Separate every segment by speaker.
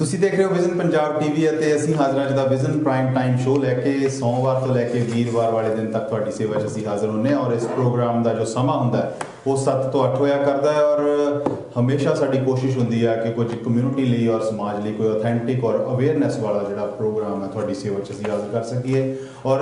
Speaker 1: ਤੁਸੀਂ ਦੇਖ ਰਹੇ ਹੋ ਵਿਜ਼ਨ ਪੰਜਾਬ ਟੀਵੀ ਅਤੇ ਅਸੀਂ ਹਾਜ਼ਰ ਅੱਜ ਦਾ ਵਿਜ਼ਨ ਪ੍ਰਾਈਮ ਟਾਈਮ ਸ਼ੋਅ ਲੈ ਕੇ ਸੋਮਵਾਰ ਤੋਂ ਲੈ ਕੇ ਵੀਰਵਾਰ ਵਾਲੇ ਦਿਨ ਤੱਕ ਤੁਹਾਡੀ ਸੇਵਾ 'ਚ ਅਸੀਂ ਹਾਜ਼ਰ ਹੁੰਦੇ ਹਾਂ ਔਰ ਇਸ ਪ੍ਰੋਗਰਾਮ ਦਾ ਜੋ ਸਮਾਂ ਹੁੰਦਾ ਹੈ ਉਹ 7 ਤੋਂ 8 ਹੋਇਆ ਕਰਦਾ ਹੈ ਔਰ ਹਮੇਸ਼ਾ ਸਾਡੀ ਕੋਸ਼ਿਸ਼ ਹੁੰਦੀ ਹੈ ਕਿ ਕੁਝ ਕਮਿਊਨਿਟੀ ਲਈ ਔਰ ਸਮਾਜ ਲਈ ਕੋਈ ਆਥੈਂਟਿਕ ਔਰ ਅਵੇਅਰਨੈਸ ਵਾਲਾ ਜਿਹੜਾ ਪ੍ਰੋਗਰਾਮ ਹੈ ਤੁਹਾਡੀ ਸੇਵਾ 'ਚ ਅਸੀਂ ਹਾਜ਼ਰ ਕਰ ਸਕੀਏ ਔਰ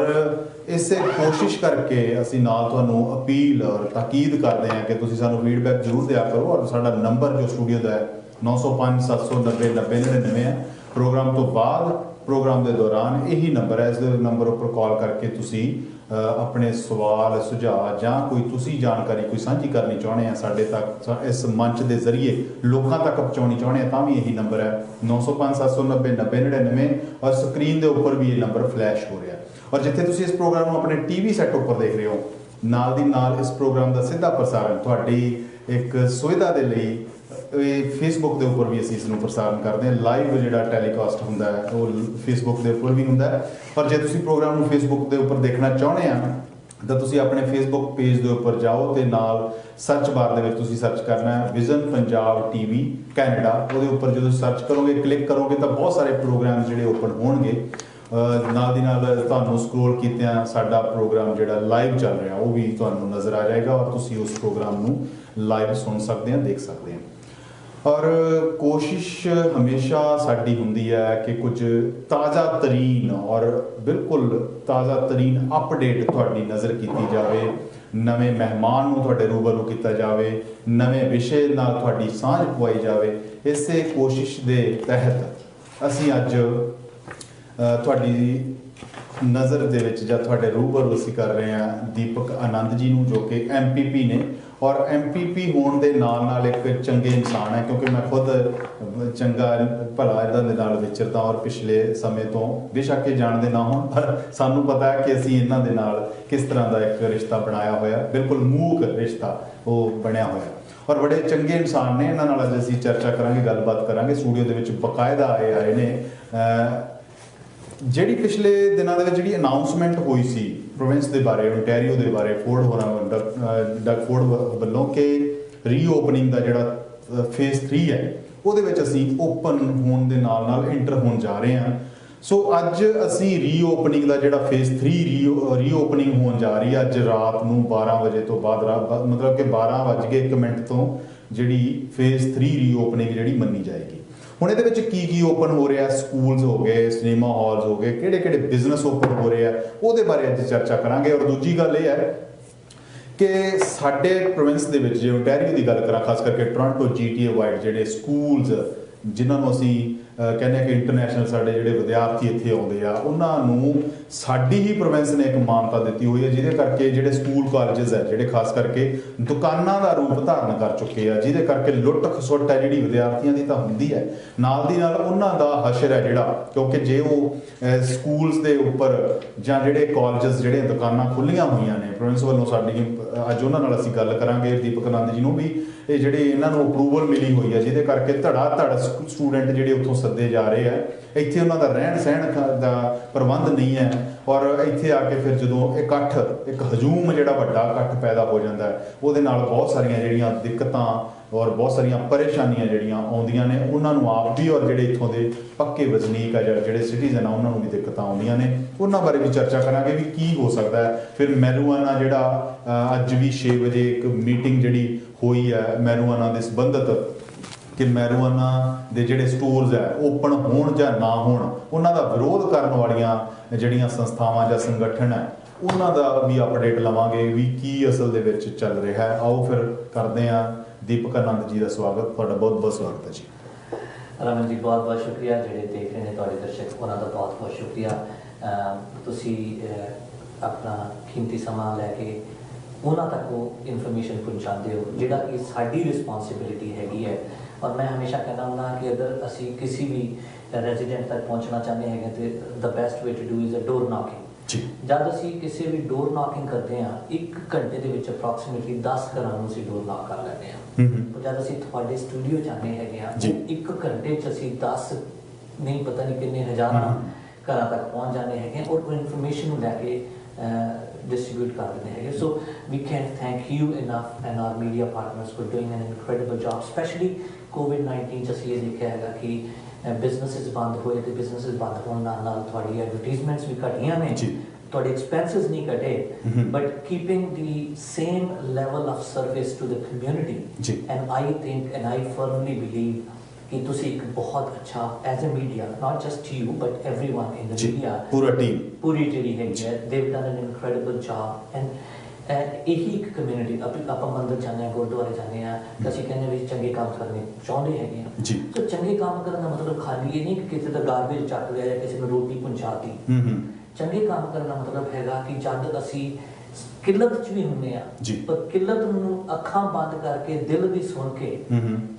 Speaker 1: ਇਸੇ ਕੋਸ਼ਿਸ਼ ਕਰਕੇ ਅਸੀਂ ਨਾਲ ਤੁਹਾਨੂੰ ਅਪੀਲ ਔਰ ਤਾਕੀਦ ਕਰਦੇ ਹਾਂ ਕਿ ਤੁਸੀਂ ਸਾਨੂੰ ਫੀਡਬੈਕ ਜ਼ਰੂਰ ਦਿਆ ਕਰੋ ਔਰ ਸਾਡਾ ਨੰਬਰ ਜੋ ਸਟੂਡੀਓ ਦਾ ਹੈ 905 790 9099 ਹੈ। ਪ੍ਰੋਗਰਾਮ ਤੋਂ ਬਾਅਦ ਪ੍ਰੋਗਰਾਮ ਦੇ ਦੌਰਾਨ ਇਹੀ ਨੰਬਰ ਹੈ, ਇਸ ਦੇ ਨੰਬਰ ਉੱਪਰ ਕਾਲ ਕਰਕੇ ਤੁਸੀਂ ਆਪਣੇ ਸਵਾਲ ਸੁਝਾਅ ਜਾਂ ਕੋਈ ਤੁਸੀਂ ਜਾਣਕਾਰੀ ਕੋਈ ਸਾਂਝੀ ਕਰਨੀ ਚਾਹੁੰਦੇ ਆ ਸਾਡੇ ਤੱਕ ਇਸ ਮੰਚ ਦੇ ਜ਼ਰੀਏ ਲੋਕਾਂ ਤੱਕ ਪਹੁੰਚਾਉਣੀ ਚਾਹੁੰਦੇ ਆ ਤਾਂ ਵੀ ਇਹੀ ਨੰਬਰ ਹੈ 905 790 9099 ਔਰ ਸਕਰੀਨ ਦੇ ਉੱਪਰ ਵੀ ਇਹ ਨੰਬਰ ਫਲੈਸ਼ ਹੋ ਰਿਹਾ ਔਰ ਜਿੱਥੇ ਤੁਸੀਂ ਇਸ ਪ੍ਰੋਗਰਾਮ ਨੂੰ ਆਪਣੇ ਟੀਵੀ ਸੈੱਟ ਉੱਪਰ ਦੇਖ ਰਹੇ ਹੋ ਨਾਲ ਦੀ ਨਾਲ ਇਸ ਪ੍ਰੋਗਰਾਮ ਦਾ ਸਿੱਧਾ ਪ੍ਰਸਾਰਣ ਤੁਹਾਡੀ ਇੱਕ ਸੁਵਿਧਾ ਦੇ ਲਈ ਫੇਸਬੁੱਕ ਦੇ ਉੱਪਰ ਵੀ ਅਸੀਂ ਇਸ ਨੂੰ ਪ੍ਰਸਾਰਣ ਕਰਦੇ ਹਾਂ। ਲਾਈਵ ਜਿਹੜਾ ਟੈਲੀਕਾਸਟ ਹੁੰਦਾ ਹੈ ਉਹ ਫੇਸਬੁੱਕ ਦੇ ਉੱਪਰ ਵੀ ਹੁੰਦਾ ਹੈ ਪਰ ਜੇ ਤੁਸੀਂ ਪ੍ਰੋਗਰਾਮ ਨੂੰ ਫੇਸਬੁੱਕ ਦੇ ਉੱਪਰ ਦੇਖਣਾ ਚਾਹੁੰਦੇ ਆ ਤਾਂ ਤੁਸੀਂ ਆਪਣੇ ਫੇਸਬੁੱਕ ਪੇਜ ਦੇ ਉੱਪਰ ਜਾਓ ਤੇ ਨਾਲ ਸਰਚ ਬਾਰ ਦੇ ਵਿੱਚ ਤੁਸੀਂ ਸਰਚ ਕਰਨਾ ਹੈ ਵਿਜ਼ਨ ਪੰਜਾਬ ਟੀਵੀ ਕੈਨੇਡਾ। ਉਹਦੇ ਉੱਪਰ ਜਦੋਂ ਸਰਚ ਕਰੋਗੇ ਕਲਿੱਕ ਕਰੋਗੇ ਤਾਂ ਬਹੁਤ ਸਾਰੇ ਪ੍ਰੋਗਰਾਮ ਜਿਹੜੇ ਓਪਨ ਹੋਣਗੇ ਨਾਲ ਦੀ ਨਾਲ ਤੁਹਾਨੂੰ ਸਕਰੋਲ ਕੀਤਿਆਂ ਸਾਡਾ ਪ੍ਰੋਗਰਾਮ ਜਿਹੜਾ ਲਾਈਵ ਚੱਲ ਰਿਹਾ ਉਹ ਵੀ ਤੁਹਾਨੂੰ ਨਜ਼ਰ ਆ ਜਾਏਗਾ ਔਰ ਤੁਸੀਂ ਉਸ ਪ੍ਰੋਗਰਾਮ ਨੂੰ ਲਾਈਵ ਸੁਣ ਸਕਦੇ ਆ ਦੇਖ ਸਕਦੇ ਆ ਔਰ ਕੋਸ਼ਿਸ਼ ਹਮੇਸ਼ਾ ਸਾਡੀ ਹੁੰਦੀ ਹੈ ਕਿ ਕੁਝ ਤਾਜ਼ਾ ਤਰੀਨ ਔਰ ਬਿਲਕੁਲ ਤਾਜ਼ਾ ਤਰੀਨ ਅਪਡੇਟ ਤੁਹਾਡੀ ਨਜ਼ਰ ਕੀਤੀ ਜਾਵੇ, ਨਵੇਂ ਮਹਿਮਾਨ ਨੂੰ ਤੁਹਾਡੇ ਰੂਬਰੂ ਕੀਤਾ ਜਾਵੇ, ਨਵੇਂ ਵਿਸ਼ੇ ਨਾਲ ਤੁਹਾਡੀ ਸਾਂਝ ਪਵਾਈ ਜਾਵੇ। ਇਸੇ ਕੋਸ਼ਿਸ਼ ਦੇ ਤਹਿਤ ਅਸੀਂ ਅੱਜ ਤੁਹਾਡੀ ਨਜ਼ਰ ਦੇ ਵਿੱਚ ਜਾਂ ਤੁਹਾਡੇ ਰੂਬਰੂ ਅਸੀਂ ਕਰ ਰਹੇ ਹਾਂ ਦੀਪਕ ਆਨੰਦ ਜੀ ਨੂੰ ਜੋ ਕਿ MPP ਨੇ ਔਰ MPP ਹੋਣ ਦੇ ਨਾਲ ਇੱਕ ਚੰਗੇ ਇਨਸਾਨ ਹੈ ਕਿਉਂਕਿ ਮੈਂ ਖੁਦ ਚੰਗਾ ਭਲਾ ਇਹਨਾਂ ਦੇ ਨਾਲ ਵਿਚਰਦਾ ਔਰ ਪਿਛਲੇ ਸਮੇਂ ਤੋਂ ਬੇਸ਼ੱਕ ਇਹ ਜਾਣਦੇ ਨਾ ਹੋਣ ਪਰ ਸਾਨੂੰ ਪਤਾ ਹੈ ਕਿ ਅਸੀਂ ਇਹਨਾਂ ਦੇ ਨਾਲ ਕਿਸ ਤਰ੍ਹਾਂ ਦਾ ਇੱਕ ਰਿਸ਼ਤਾ ਬਣਾਇਆ ਹੋਇਆ, ਬਿਲਕੁਲ ਮੂਕ ਰਿਸ਼ਤਾ ਉਹ ਬਣਿਆ ਹੋਇਆ ਔਰ ਬੜੇ ਚੰਗੇ ਇਨਸਾਨ ਨੇ। ਇਹਨਾਂ ਨਾਲ ਅੱਜ ਅਸੀਂ ਚਰਚਾ ਕਰਾਂਗੇ, ਗੱਲਬਾਤ ਕਰਾਂਗੇ। ਸਟੂਡੀਓ ਦੇ ਵਿੱਚ ਬਕਾਇਦਾ ਆਏ ਨੇ ਜਿਹੜੀ ਪਿਛਲੇ ਦਿਨਾਂ ਦੇ ਵਿੱਚ ਜਿਹੜੀ ਅਨਾਊਂਸਮੈਂਟ ਹੋਈ ਸੀ ਪ੍ਰੋਵਿੰਸ ਦੇ ਬਾਰੇ, ਓਨਟਾਰੀਓ ਦੇ ਬਾਰੇ, ਫੋਰਡ ਹੋਰਾਂ ਡਗ ਫੋਰਡ ਵੱਲੋਂ ਕਿ ਰੀਓਪਨਿੰਗ ਦਾ ਜਿਹੜਾ ਫੇਜ਼ 3 ਹੈ ਉਹਦੇ ਵਿੱਚ ਅਸੀਂ ਓਪਨ ਹੋਣ ਦੇ ਨਾਲ ਐਂਟਰ ਹੋਣ ਜਾ ਰਹੇ ਹਾਂ। ਸੋ ਅੱਜ ਅਸੀਂ ਰੀਓਪਨਿੰਗ ਦਾ ਜਿਹੜਾ ਫੇਜ਼ 3 ਰੀਓਪਨਿੰਗ ਹੋਣ ਜਾ ਰਹੀ ਹੈ ਅੱਜ ਰਾਤ ਨੂੰ 12 ਵਜੇ ਤੋਂ ਬਾਅਦ ਮਤਲਬ ਕਿ 12:01 ਤੋਂ ਜਿਹੜੀ ਫੇਜ਼ 3 ਰੀਓਪਨਿੰਗ ਜਿਹੜੀ ਮੰਨੀ ਜਾਏਗੀ। ਹੁਣ ਇਹਦੇ ਵਿੱਚ ਕੀ ਓਪਨ ਹੋ ਰਿਹਾ, ਸਕੂਲਸ ਹੋ ਗਏ, ਸਿਨੇਮਾ ਹਾਲਸ ਹੋ ਗਏ, ਕਿਹੜੇ ਬਿਜ਼ਨਸ ਓਪਨ ਹੋ ਰਹੇ ਆ ਉਹਦੇ ਬਾਰੇ ਅੱਜ ਚਰਚਾ ਕਰਾਂਗੇ। ਔਰ ਦੂਜੀ ਗੱਲ ਇਹ ਹੈ ਕਿ ਸਾਡੇ ਪ੍ਰੋਵਿੰਸ ਦੇ ਵਿੱਚ ਜੇ ਓਨਟਾਰੀਓ ਦੀ ਗੱਲ ਕਰਾਂ ਖਾਸ ਕਰਕੇ ਟੋਰਾਂਟੋ GTA ਵਾਈਡ ਜਿਹੜੇ ਸਕੂਲਸ ਜਿਨ੍ਹਾਂ ਨੂੰ ਅਸੀਂ ਕਹਿੰਦੇ ਹਾਂ ਕਿ ਇੰਟਰਨੈਸ਼ਨਲ ਸਾਡੇ ਜਿਹੜੇ ਵਿਦਿਆਰਥੀ ਇੱਥੇ ਆਉਂਦੇ ਆ ਉਹਨਾਂ ਨੂੰ ਸਾਡੀ ਹੀ ਪ੍ਰੋਵਿੰਸ ਨੇ ਇੱਕ ਮਾਨਤਾ ਦਿੱਤੀ ਹੋਈ ਹੈ ਜਿਹਦੇ ਕਰਕੇ ਜਿਹੜੇ ਸਕੂਲ ਕਾਲਜਸ ਹੈ ਜਿਹੜੇ ਖਾਸ ਕਰਕੇ ਦੁਕਾਨਾਂ ਦਾ ਰੂਪ ਧਾਰਨ ਕਰ ਚੁੱਕੇ ਆ ਜਿਹਦੇ ਕਰਕੇ ਲੁੱਟ ਖਸੁੱਟ ਹੈ ਜਿਹੜੀ ਵਿਦਿਆਰਥੀਆਂ ਦੀ ਤਾਂ ਹੁੰਦੀ ਹੈ ਨਾਲ ਦੀ ਨਾਲ ਉਹਨਾਂ ਦਾ ਹਸ਼ਰ ਹੈ ਜਿਹੜਾ ਕਿਉਂਕਿ ਜੇ ਉਹ ਸਕੂਲਸ ਦੇ ਉੱਪਰ ਜਾਂ ਜਿਹੜੇ ਕਾਲਜਸ ਜਿਹੜੇ ਦੁਕਾਨਾਂ ਖੁੱਲ੍ਹੀਆਂ ਹੋਈਆਂ ਨੇ ਪ੍ਰੋਵਿੰਸ ਵੱਲੋਂ ਸਾਡੀ ਅੱਜ ਉਹਨਾਂ ਨਾਲ ਅਸੀਂ ਗੱਲ ਕਰਾਂਗੇ ਦੀਪਕ ਆਨੰਦ ਜੀ ਨੂੰ ਵੀ ਇਹ ਜਿਹੜੇ ਇਹਨਾਂ ਨੂੰ ਅਪਰੂਵਲ ਮਿਲੀ ਹੋਈ ਹੈ ਜਿਹਦੇ ਕਰਕੇ ਧੜ ਸਟੂਡੈਂਟ ਜਿਹੜੇ ਉੱਥੋਂ ਸੱਦੇ ਜਾ ਰਹੇ ਆ ਇੱਥੇ ਉਹਨਾਂ ਦਾ ਰਹਿਣ ਸਹਿਣ ਦਾ ਪ੍ਰਬੰਧ ਨਹੀਂ ਹੈ ਔਰ ਇੱਥੇ ਆ ਕੇ ਫਿਰ ਜਦੋਂ ਇੱਕ ਹਜੂਮ ਜਿਹੜਾ ਵੱਡਾ ਇਕੱਠ ਪੈਦਾ ਹੋ ਜਾਂਦਾ ਹੈ ਉਹਦੇ ਨਾਲ ਬਹੁਤ ਸਾਰੀਆਂ ਜਿਹੜੀਆਂ ਦਿੱਕਤਾਂ ਔਰ ਬਹੁਤ ਸਾਰੀਆਂ ਪਰੇਸ਼ਾਨੀਆਂ ਜਿਹੜੀਆਂ ਆਉਂਦੀਆਂ ਨੇ ਉਹਨਾਂ ਨੂੰ ਆਪ ਵੀ ਔਰ ਜਿਹੜੇ ਇੱਥੋਂ ਦੇ ਪੱਕੇ ਵਸਨੀਕ ਆ ਜਿਹੜੇ ਸਿਟੀਜ਼ਨ ਆ ਉਹਨਾਂ ਨੂੰ ਵੀ ਦਿੱਕਤਾਂ ਆਉਂਦੀਆਂ ਨੇ। ਉਹਨਾਂ ਬਾਰੇ ਵੀ ਚਰਚਾ ਕਰਾਂਗੇ ਵੀ ਕੀ ਹੋ ਸਕਦਾ ਹੈ। ਫਿਰ ਮੈਰੂਆਨਾ ਜਿਹੜਾ ਅੱਜ ਵੀ 6 ਵਜੇ ਇੱਕ ਮੀਟਿੰਗ ਜਿਹੜੀ ਹੋਈ ਹੈ ਮੈਰੂਆਨਾ ਦੇ ਸੰਬੰਧਿਤ ਕਿ ਮੈਰੂਆਨਾ ਦੇ ਜਿਹੜੇ ਸਟੋਰਸ ਹੈ ਓਪਨ ਹੋਣ ਜਾਂ ਨਾ ਹੋਣ ਉਹਨਾਂ ਦਾ ਵਿਰੋਧ ਕਰਨ ਵਾਲੀਆਂ ਜਿਹੜੀਆਂ ਸੰਸਥਾਵਾਂ ਜਾਂ ਸੰਗਠਨ ਹੈ ਉਹਨਾਂ ਦਾ ਵੀ ਅਪਡੇਟ ਲਵਾਂਗੇ ਵੀ ਕੀ ਅਸਲ ਦੇ ਵਿੱਚ ਚੱਲ ਰਿਹਾ ਹੈ। ਆਓ ਫਿਰ ਕਰਦੇ ਹਾਂ ਦੀਪਕ ਆਨੰਦ ਜੀ ਦਾ ਸਵਾਗਤ। ਤੁਹਾਡਾ ਬਹੁਤ ਬਹੁਤ ਸਵਾਗਤ ਹੈ ਜੀ।
Speaker 2: ਰਮਨ ਜੀ ਬਹੁਤ ਬਹੁਤ ਸ਼ੁਕਰੀਆ। ਜਿਹੜੇ ਦੇਖ ਰਹੇ ਨੇ ਤੁਹਾਡੇ ਦਰਸ਼ਕ ਉਹਨਾਂ ਦਾ ਬਹੁਤ ਬਹੁਤ ਸ਼ੁਕਰੀਆ। ਤੁਸੀਂ ਆਪਣਾ ਕੀਮਤੀ ਸਮਾਂ ਲੈ ਕੇ ਉਹਨਾਂ ਤੱਕ ਉਹ ਇਨਫੋਰਮੇਸ਼ਨ ਪਹੁੰਚਾਉਂਦੇ ਹੋ ਜਿਹੜਾ ਕਿ ਸਾਡੀ ਰਿਸਪੌਂਸਿਬਿਲਿਟੀ ਹੈਗੀ ਹੈ। ਔਰ ਮੈਂ ਹਮੇਸ਼ਾ ਕਹਿੰਦਾ ਹੁੰਦਾ ਕਿ ਅਗਰ ਅਸੀਂ ਕਿਸੇ ਵੀ ਰੈਜ਼ੀਡੈਂਟ ਤੱਕ ਪਹੁੰਚਣਾ ਚਾਹੁੰਦੇ ਹੈਗੇ ਤਾਂ the best way to do is a door knocking. ਜਦ ਅਸੀਂ ਕਿਸੇ ਵੀ ਡੋਰ ਨੌਕਿੰਗ ਕਰਦੇ ਹਾਂ 1 ਘੰਟੇ ਦੇ ਵਿੱਚ ਅਪਰੋਕਸੀਮੇਟਲੀ 10 ਘਰਾਂ ਨੂੰ ਅਸੀਂ ਡੋਰ ਨੌਕ ਕਰ ਲੈਂਦੇ ਹਾਂ। ਜਦ ਅਸੀਂ ਤੁਹਾਡੇ ਸਟੂਡੀਓ ਜਾਂਦੇ ਹੈਗੇ ਹਾਂ 1 ਘੰਟੇ 'ਚ ਅਸੀਂ 10 ਨਹੀਂ ਪਤਾ ਨਹੀਂ ਕਿੰਨੇ ਹਜ਼ਾਰਾਂ ਘਰਾਂ ਤੱਕ ਪਹੁੰਚ ਜਾਂਦੇ ਹੈਗੇ ਔਰ ਉਹ ਇਨਫੋਰਮੇਸ਼ਨ ਨੂੰ ਲੈ ਕੇ distribute ਕਰ ਦਿੰਦੇ ਹੈਗੇ। So we can't thank you enough and our media partners for doing an incredible job, especially COVID-19 'ਚ ਅਸੀਂ ਇਹ ਦੇਖਿਆ ਹੈਗਾ ਕਿ ਬਿਜ਼ਨੈਸਿਸ ਬੰਦ ਹੋਏ ਤੇ ਬਿਜ਼ਨੈਸਿਸ ਬੰਦ ਹੋਣ ਨਾਲ ਤੁਹਾਡੀ ਐਡਵਰਟਾਈਜ਼ਮੈਂਟਸ ਵੀ ਘਟੀਆਂ ਨੇ
Speaker 1: ਜੀ।
Speaker 2: ਤੁਹਾਡੇ ਐਕਸਪੈਂਸਿਸ ਨਹੀਂ ਘਟੇ but keeping the same level of service to the community
Speaker 1: ਜੀ।
Speaker 2: And I think and I firmly believe ਕਿ ਤੁਸੀਂ ਇੱਕ ਬਹੁਤ ਅੱਛਾ as a media not just you but everyone in the media ਪੂਰੀ ਜਿਹੜੀ ਹੈਗੀ ਹੈ they have done an incredible job and ਇਹੀ ਇੱਕ ਕਮਿਊਨਿਟੀ ਆਪਾਂ ਮੰਦਰ ਜਾਂਦੇ ਹਾਂ ਗੁਰਦੁਆਰੇ ਜਾਂਦੇ ਹਾਂ ਤਾਂ ਅਸੀਂ ਕਹਿੰਦੇ ਵੀ ਚੰਗੇ ਕੰਮ ਕਰਨੇ ਚਾਹੁੰਦੇ ਹੈਗੇ ਹਾਂ
Speaker 1: ਜੀ।
Speaker 2: ਸੋ ਚੰਗੇ ਕੰਮ ਕਰਨ ਦਾ ਮਤਲਬ ਖਾਲੀ ਇਹ ਨਹੀਂ ਕਿ ਕਿਸੇ ਦਾ ਗਾਰਬੇਜ ਚੱਕ ਲਿਆ ਜਾਂ ਕਿਸੇ ਨੂੰ ਰੋਟੀ ਪਹੁੰਚਾਤੀ ਚੰਗੇ ਕੰਮ ਕਰਨ ਦਾ ਮਤਲਬ ਹੈਗਾ ਕਿ ਜਦ ਅਸੀਂ ਕਿੱਲਤ 'ਚ ਵੀ ਹੁੰਦੇ ਆ ਪਰ ਕਿੱਲਤ ਨੂੰ ਅੱਖਾਂ ਬੰਦ ਕਰਕੇ ਦਿਲ ਦੀ ਸੁਣ ਕੇ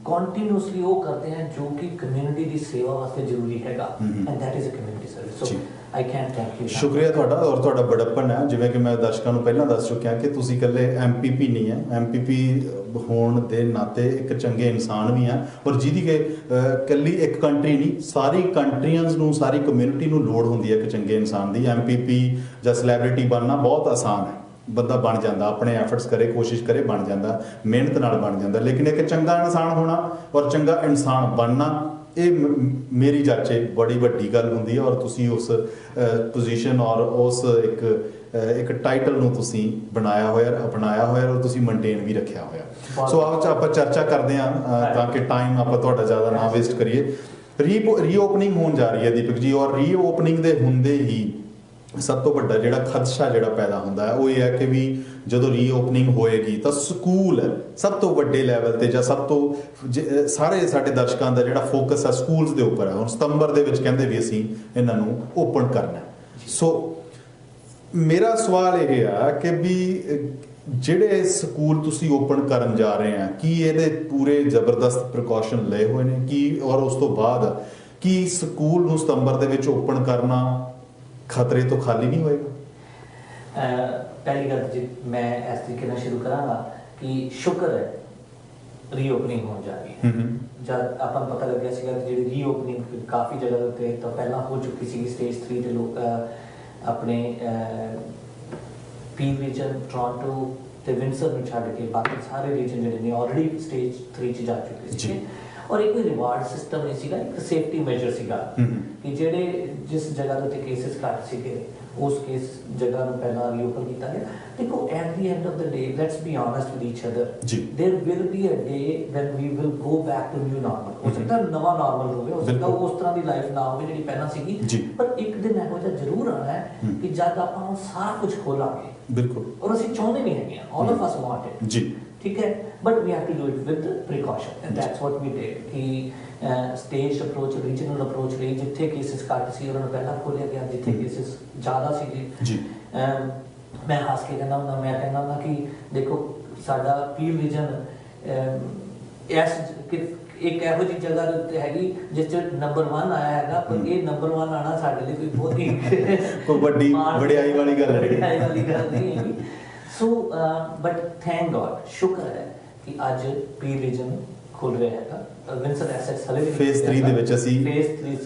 Speaker 2: ਕੰਟੀਨਿਊਸਲੀ ਉਹ ਕਰਦੇ ਆ ਜੋ ਕਿ ਕਮਿਊਨਿਟੀ ਦੀ ਸੇਵਾ ਵਾਸਤੇ ਜ਼ਰੂਰੀ ਹੈਗਾ and that is a community service so I can't thank you
Speaker 1: ਸ਼ੁਕਰੀਆ ਤੁਹਾਡਾ ਔਰ ਤੁਹਾਡਾ ਬੜਪਨ ਹੈ ਜਿਵੇਂ ਕਿ ਮੈਂ ਦਰਸ਼ਕਾਂ ਨੂੰ ਪਹਿਲਾਂ ਦੱਸ ਚੁੱਕਿਆ ਕਿ ਤੁਸੀਂ ਇਕੱਲੇ ਐਮਪੀਪੀ ਨਹੀਂ ਹੈ ਐਮਪੀਪੀ ਹੋਣ ਦੇ ਨਾਤੇ ਇੱਕ ਚੰਗੇ ਇਨਸਾਨ ਵੀ ਆ ਔਰ ਜਿਹਦੀ ਕਿ ਇਕੱਲੀ ਇੱਕ ਕੰਟਰੀ ਨਹੀਂ ਸਾਰੀ ਕੰਟਰੀਆਂ ਨੂੰ ਸਾਰੀ ਕਮਿਊਨਿਟੀ ਨੂੰ ਲੋੜ ਹੁੰਦੀ ਹੈ ਇੱਕ ਚੰਗੇ ਇਨਸਾਨ ਦੀ ਐਮਪੀਪੀ ਜਾਂ ਸੈਲੈਬ੍ਰਿਟੀ ਬਣਨਾ ਬਹੁਤ ਆਸਾਨ ਹੈ ਬੰਦਾ ਬਣ ਜਾਂਦਾ ਆਪਣੇ ਐਫਰਟਸ ਕਰੇ ਕੋਸ਼ਿਸ਼ ਕਰੇ ਬਣ ਜਾਂਦਾ ਮਿਹਨਤ ਨਾਲ ਬਣ ਜਾਂਦਾ ਲੇਕਿਨ ਇੱਕ ਚੰਗਾ ਇਨਸਾਨ ਹੋਣਾ ਔਰ ਚੰਗਾ ਇਨਸਾਨ ਬਣਨਾ ਇਹ ਮੇਰੀ ਜਾਚੇ ਬੜੀ ਵੱਡੀ ਗੱਲ ਹੁੰਦੀ ਹੈ ਔਰ ਤੁਸੀਂ ਉਸ ਪੋਜੀਸ਼ਨ ਔਰ ਉਸ ਇੱਕ ਟਾਈਟਲ ਨੂੰ ਤੁਸੀਂ ਬਣਾਇਆ ਹੋਇਆ ਔਰ ਤੁਸੀਂ ਮੇਨਟੇਨ ਵੀ ਰੱਖਿਆ ਹੋਇਆ ਸੋ ਆਪਾਂ ਚਰਚਾ ਕਰਦੇ ਹਾਂ ਤਾਂ ਕਿ ਟਾਈਮ ਆਪਾਂ ਤੁਹਾਡਾ ਜ਼ਿਆਦਾ ਨਾ ਵੇਸਟ ਕਰੀਏ ਰੀਓਪਨਿੰਗ ਹੋਣ ਜਾ ਰਹੀ ਹੈ ਦੀਪਕ ਜੀ ਔਰ ਰੀਓਪਨਿੰਗ ਦੇ ਹੁੰਦੇ ਹੀ ਸਭ ਤੋਂ ਵੱਡਾ ਜਿਹੜਾ ਖਦਸ਼ਾ ਜਿਹੜਾ ਪੈਦਾ ਹੁੰਦਾ ਹੈ ਉਹ ਇਹ ਹੈ ਕਿ ਵੀ ਜਦੋਂ ਰੀਓਪਨਿੰਗ ਹੋਏਗੀ ਤਾਂ ਸਕੂਲ ਸਭ ਤੋਂ ਵੱਡੇ ਲੈਵਲ ਤੇ ਜਾਂ ਸਭ ਤੋਂ ਸਾਰੇ ਸਾਡੇ ਦਰਸ਼ਕਾਂ ਦਾ ਜਿਹੜਾ ਫੋਕਸ ਹੈ ਸਕੂਲਸ ਦੇ ਉੱਪਰ ਹੈ ਹੁਣ ਸਤੰਬਰ ਦੇ ਵਿੱਚ ਕਹਿੰਦੇ ਵੀ ਅਸੀਂ ਇਹਨਾਂ ਨੂੰ ਓਪਨ ਕਰਨਾ ਸੋ ਮੇਰਾ ਸਵਾਲ ਇਹ ਆ ਕਿ ਵੀ ਜਿਹੜੇ ਸਕੂਲ ਤੁਸੀਂ ਓਪਨ ਕਰਨ ਜਾ ਰਹੇ ਆ ਕੀ ਇਹਦੇ ਪੂਰੇ ਜ਼ਬਰਦਸਤ ਪ੍ਰੀਕਾਸ਼ਨ ਲਏ ਹੋਏ ਨੇ ਕੀ ਔਰ ਉਸ ਤੋਂ ਬਾਅਦ ਕੀ ਸਕੂਲ ਨੂੰ ਸਤੰਬਰ ਦੇ ਵਿੱਚ ਓਪਨ ਕਰਨਾ ਖਤਰੇ ਤੋਂ ਖਾਲੀ ਨਹੀਂ ਹੋਏਗਾ
Speaker 2: ਪਹਿਲੀ ਗੱਲ ਜੀ ਮੈਂ ਇਸ ਤਰੀਕੇ ਨਾਲ ਸ਼ੁਰੂ ਕਰਾਂਗਾ ਕਿ ਸ਼ੁਕਰ ਹੈ ਰੀਓਪਨਿੰਗ ਹੋਣ ਜਾ ਰਹੀ ਹੈ ਜਦ ਆਪਾਂ ਨੂੰ ਪਤਾ ਲੱਗਿਆ ਸੀਗਾ ਕਿ ਜਿਹੜੀ ਰੀਓਪਨਿੰਗ ਕਾਫੀ ਜਗ੍ਹਾ ਉੱਤੇ ਤਾਂ ਪਹਿਲਾਂ ਹੋ ਚੁੱਕੀ ਸੀ ਸਟੇਜ 3 ਤੇ ਲੋਕ ਆਪਣੇ ਪੀ ਰੀਜਨ ਟੋਰਾਂਟੋ ਤੇ ਵਿੰਸਰ ਨੂੰ ਛੱਡ ਕੇ ਬਾਕੀ ਸਾਰੇ ਰੀਜਨ ਜਿਹੜੇ ਨੇ ਆਲਰੇਡੀ ਸਟੇਜ 3 'ਚ ਜਾ ਚੁੱਕੇ ਸੀ ਔਰ ਇੱਕ ਰਿਵਾਰਡ ਸਿਸਟਮ ਨਹੀਂ ਸੀਗਾ ਇੱਕ ਸੇਫਟੀ ਮੈਜਰ ਸੀਗਾ ਕਿ ਜਿਹੜੇ ਜਿਸ ਜਗ੍ਹਾ ਦੇ ਉੱਤੇ ਕੇਸਿਸ ਘੱਟ ਸੀਗੇ ਉਸ ਕੇਸ ਜਗ੍ਹਾ ਨੂੰ ਪਹਿਲਾਂ ਰੀਓਪਨ ਕੀਤਾ ਗਿਆ ਦੇਖੋ at the end of the day let's be honest with each other there will be a day when we will go back to new normal ਹੋ ਸਕਦਾ ਨਵਾਂ ਨਾਰਮਲ ਹੋਵੇ ਹੋ ਸਕਦਾ ਉਸ ਤਰ੍ਹਾਂ ਦੀ ਲਾਈਫ ਨਾ ਹੋਵੇ ਜਿਹੜੀ ਪਹਿਲਾਂ ਸੀਗੀ ਪਰ ਇੱਕ ਦਿਨ ਇਹੋ ਜਿਹਾ ਜ਼ਰੂਰ ਆਣਾ ਹੈ ਕਿ ਜਦ ਆਪਾਂ ਉਹ ਸਾਰਾ ਕੁਝ ਖੋਲਾਂਗੇ ਬਿਲਕੁਲ ਔਰ ਅਸੀਂ ਚਾਹੁੰਦੇ ਵੀ ਹੈਗੇ ਆ all of us want it ਜੀ ठीक है but we have to do it with precaution and that's what we did कि स्टेज अप्रोच रीजनल अप्रोच ਲਈ ਜਿੱਥੇ ਕੇਸਿਸ ਘੱਟ ਸੀ ਉਹਨਾਂ ਨੂੰ ਪਹਿਲਾਂ ਖੋਲਿਆ ਗਿਆ ਜਿੱਥੇ ਕੇਸਿਸ ਜ਼ਿਆਦਾ ਸੀ ਜੀ ਮੈਂ ਹੱਸ ਕੇ ਕਹਿੰਦਾ ਹੁੰਦਾ ਮੈਂ ਕਹਿੰਦਾ ਹੁੰਦਾ ਕਿ ਦੇਖੋ ਸਾਡਾ ਪੀਲ ਰੀਜਨ ਇਸ ਇੱਕ ਇਹੋ ਜਿਹੀ ਜਗ੍ਹਾ ਦੇ ਉੱਤੇ ਹੈਗੀ ਜਿਸ 'ਚ ਨੰਬਰ 1 ਆਇਆ ਹੈਗਾ ਪਰ ਇਹ ਨੰਬਰ 1 ਆਣਾ ਸਾਡੇ ਲਈ ਕੋਈ ਬਹੁਤ ਹੀ ਕੋਈ ਵੱਡੀ ਵਡਿਆਈ ਵਾਲੀ ਗੱਲ ਨਹੀਂ ਹੈਗੀ ਸੋ ਬਟ ਥੈਂਕ ਗॉड ਸ਼ੁਕਰ ਹੈ ਕਿ ਅੱਜ ਪੀ ਰੀਜਨ ਖੁੱਲ ਰਿਹਾ ਹੈਗਾ ਵਿੰਸਰ ਐਸੈਟਸ ਹਲੇ ਵੀ ਫੇਜ਼ 3 ਦੇ ਵਿੱਚ ਅਸੀਂ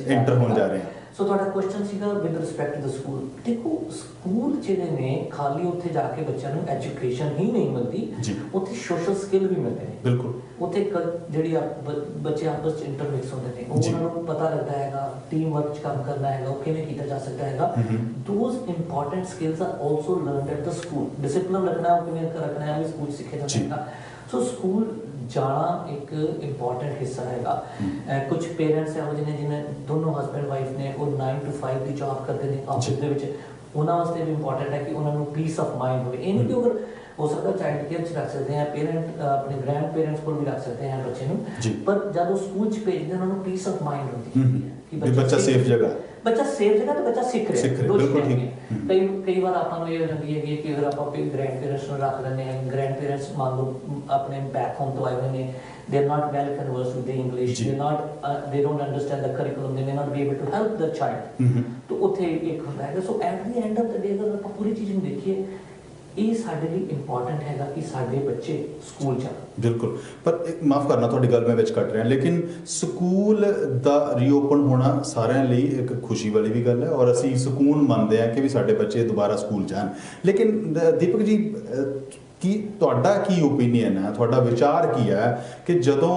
Speaker 2: ਐਂਟਰ ਹੋਣ ਜਾ ਰਹੇ ਹਾਂ ਸੋ ਤੁਹਾਡਾ ਕੁਐਸਚਨ ਸੀਗਾ with respect to the school ਦੇਖੋ ਸਕੂਲ ਜਿਹੜੇ ਨੇ ਖਾਲੀ ਉੱਥੇ ਜਾ ਕੇ ਬੱਚਿਆਂ ਨੂੰ ਐਜੂਕੇਸ਼ਨ ਹੀ ਨਹੀਂ ਮਿਲਦੀ ਉੱਥੇ ਸੋਸ਼ਲ ਸਕਿੱਲ ਵੀ ਮਿਲਦੇ ਨੇ ਬਿਲਕੁਲ ਉੱਥੇ ਜਿਹੜੀ ਬੱਚੇ ਆਪਸ ਚ ਇੰਟਰਮਿਕਸ ਹੁੰਦੇ ਨੇ ਉਹਨਾਂ ਨੂੰ ਪਤਾ ਲੱਗਦਾ ਹੈਗਾ ਟੀਮ ਵਰਕ ਚ ਕੰਮ ਕਰਨਾ ਹੈਗਾ ਉਹ ਕਿਵੇਂ ਕੀਤਾ ਜਾ ਸਕਦਾ ਹੈਗਾ those important skills are also learned at the school discipline ਰੱਖਣਾ ਉਹ ਕਿਵੇਂ ਰੱਖਣਾ ਹੈ ਵੀ ਸਕੂਲ ਸਿੱਖਿਆ ਜਾਂਦਾ ਹੈਗਾ ਸੋ ਸਕੂਲ ਜਾਣਾ ਇੱਕ ਇੰਪੋਰਟੈਂਟ ਹਿੱਸਾ ਹੈਗਾ ਕੁਝ ਪੇਰੈਂਟਸ ਇਹੋ ਜਿਹੇ ਨੇ ਜਿਨ੍ਹਾਂ ਦੋਨੋਂ ਹਸਬੈਂਡ ਵਾਈਫ ਨੇ ਉਹ 9 to 5 ਦੀ ਜੌਬ ਕਰਦੇ ਨੇ ਆਫਿਸ ਦੇ ਵਿੱਚ ਉਹਨਾਂ ਵਾਸਤੇ ਵੀ ਇੰਪੋਰਟੈਂਟ ਹੈ ਕਿ ਉਹਨਾਂ ਨੂੰ ਪੀਸ ਆਫ ਮਾਈਂਡ ਹੋਵੇ ਇਹ ਨਹੀਂ ਕਿ ਅਗਰ ਹੋ ਸਕਦਾ ਚਾਈਲਡ ਕੇਅਰ 'ਚ ਰੱਖ ਸਕਦੇ ਆ ਪੇਰੈਂਟ ਆਪਣੇ ਗ੍ਰੈਂਡ ਪੇਰੈਂਟਸ ਕੋਲ ਵੀ ਰੱਖ ਸਕਦੇ ਆ ਬੱਚੇ ਨੂੰ ਪਰ ਜਦ ਉਹ ਸਕੂਲ 'ਚ ਭੇਜਦੇ ਉਹਨਾਂ ਨੂੰ ਪੀਸ ਆਫ ਮਾਈਂਡ ਹੁੰਦੀ ਹੈ ਕਿ ਬੱਚਾ ਸੇਫ ਜਗ੍ਹਾ ਤੇ ਬੱਚਾ ਸਿੱਖ ਰਿਹਾ ਕਈ ਵਾਰ ਆਪਾਂ ਨੂੰ ਇਹ ਹੋ ਜਾਂਦੀ ਹੈ ਕਿ ਅਗਰ ਆਪਾਂ ਗ੍ਰੈਂਡ ਪੇਰੈਂਟਸ ਨੂੰ ਰੱਖ ਲੈਂਦੇ ਹਾਂ ਗ੍ਰੈਂਡ ਪੇਰੈਂਟਸ ਮੰਨ ਲਓ ਆਪਣੇ ਬੈਕ ਹੋਮ ਤੋਂ ਆਏ ਹੋਏ ਨੇ they are not well conversed with the English they don't understand the curriculum they may not be able to help the child तो ਉੱਥੇ ਇੱਕ ਹੁੰਦਾ ਹੈ ਸੋ at the end of the day ਅਗਰ ਆਪਾਂ ਪੂਰੀ ਚੀਜ਼ ਨੂੰ ਦੇਖੀਏ ਇਹ ਸਾਡੇ ਲਈ ਇੰਪੋਰਟੈਂਟ ਹੈਗਾ ਕਿ ਸਾਡੇ ਬੱਚੇ ਸਕੂਲ ਜਾਣ ਬਿਲਕੁਲ ਪਰ ਮਾਫ ਕਰਨਾ ਤੁਹਾਡੀ ਗੱਲ ਮੈਂ ਵਿੱਚ ਕੱਟ ਰਿਹਾ ਲੇਕਿਨ ਸਕੂਲ ਦਾ ਰੀਓਪਨ ਹੋਣਾ ਸਾਰਿਆਂ ਲਈ ਇੱਕ ਖੁਸ਼ੀ ਵਾਲੀ ਵੀ ਗੱਲ ਹੈ ਔਰ ਅਸੀਂ ਸਕੂਨ ਮੰਨਦੇ ਹਾਂ ਕਿ ਵੀ ਸਾਡੇ ਬੱਚੇ ਦੁਬਾਰਾ ਸਕੂਲ ਜਾਣ ਲੇਕਿਨ ਦੀਪਕ ਜੀ ਕੀ ਤੁਹਾਡਾ ਕੀ ਓਪੀਨੀਅਨ ਹੈ ਤੁਹਾਡਾ ਵਿਚਾਰ ਕੀ ਹੈ ਕਿ ਜਦੋਂ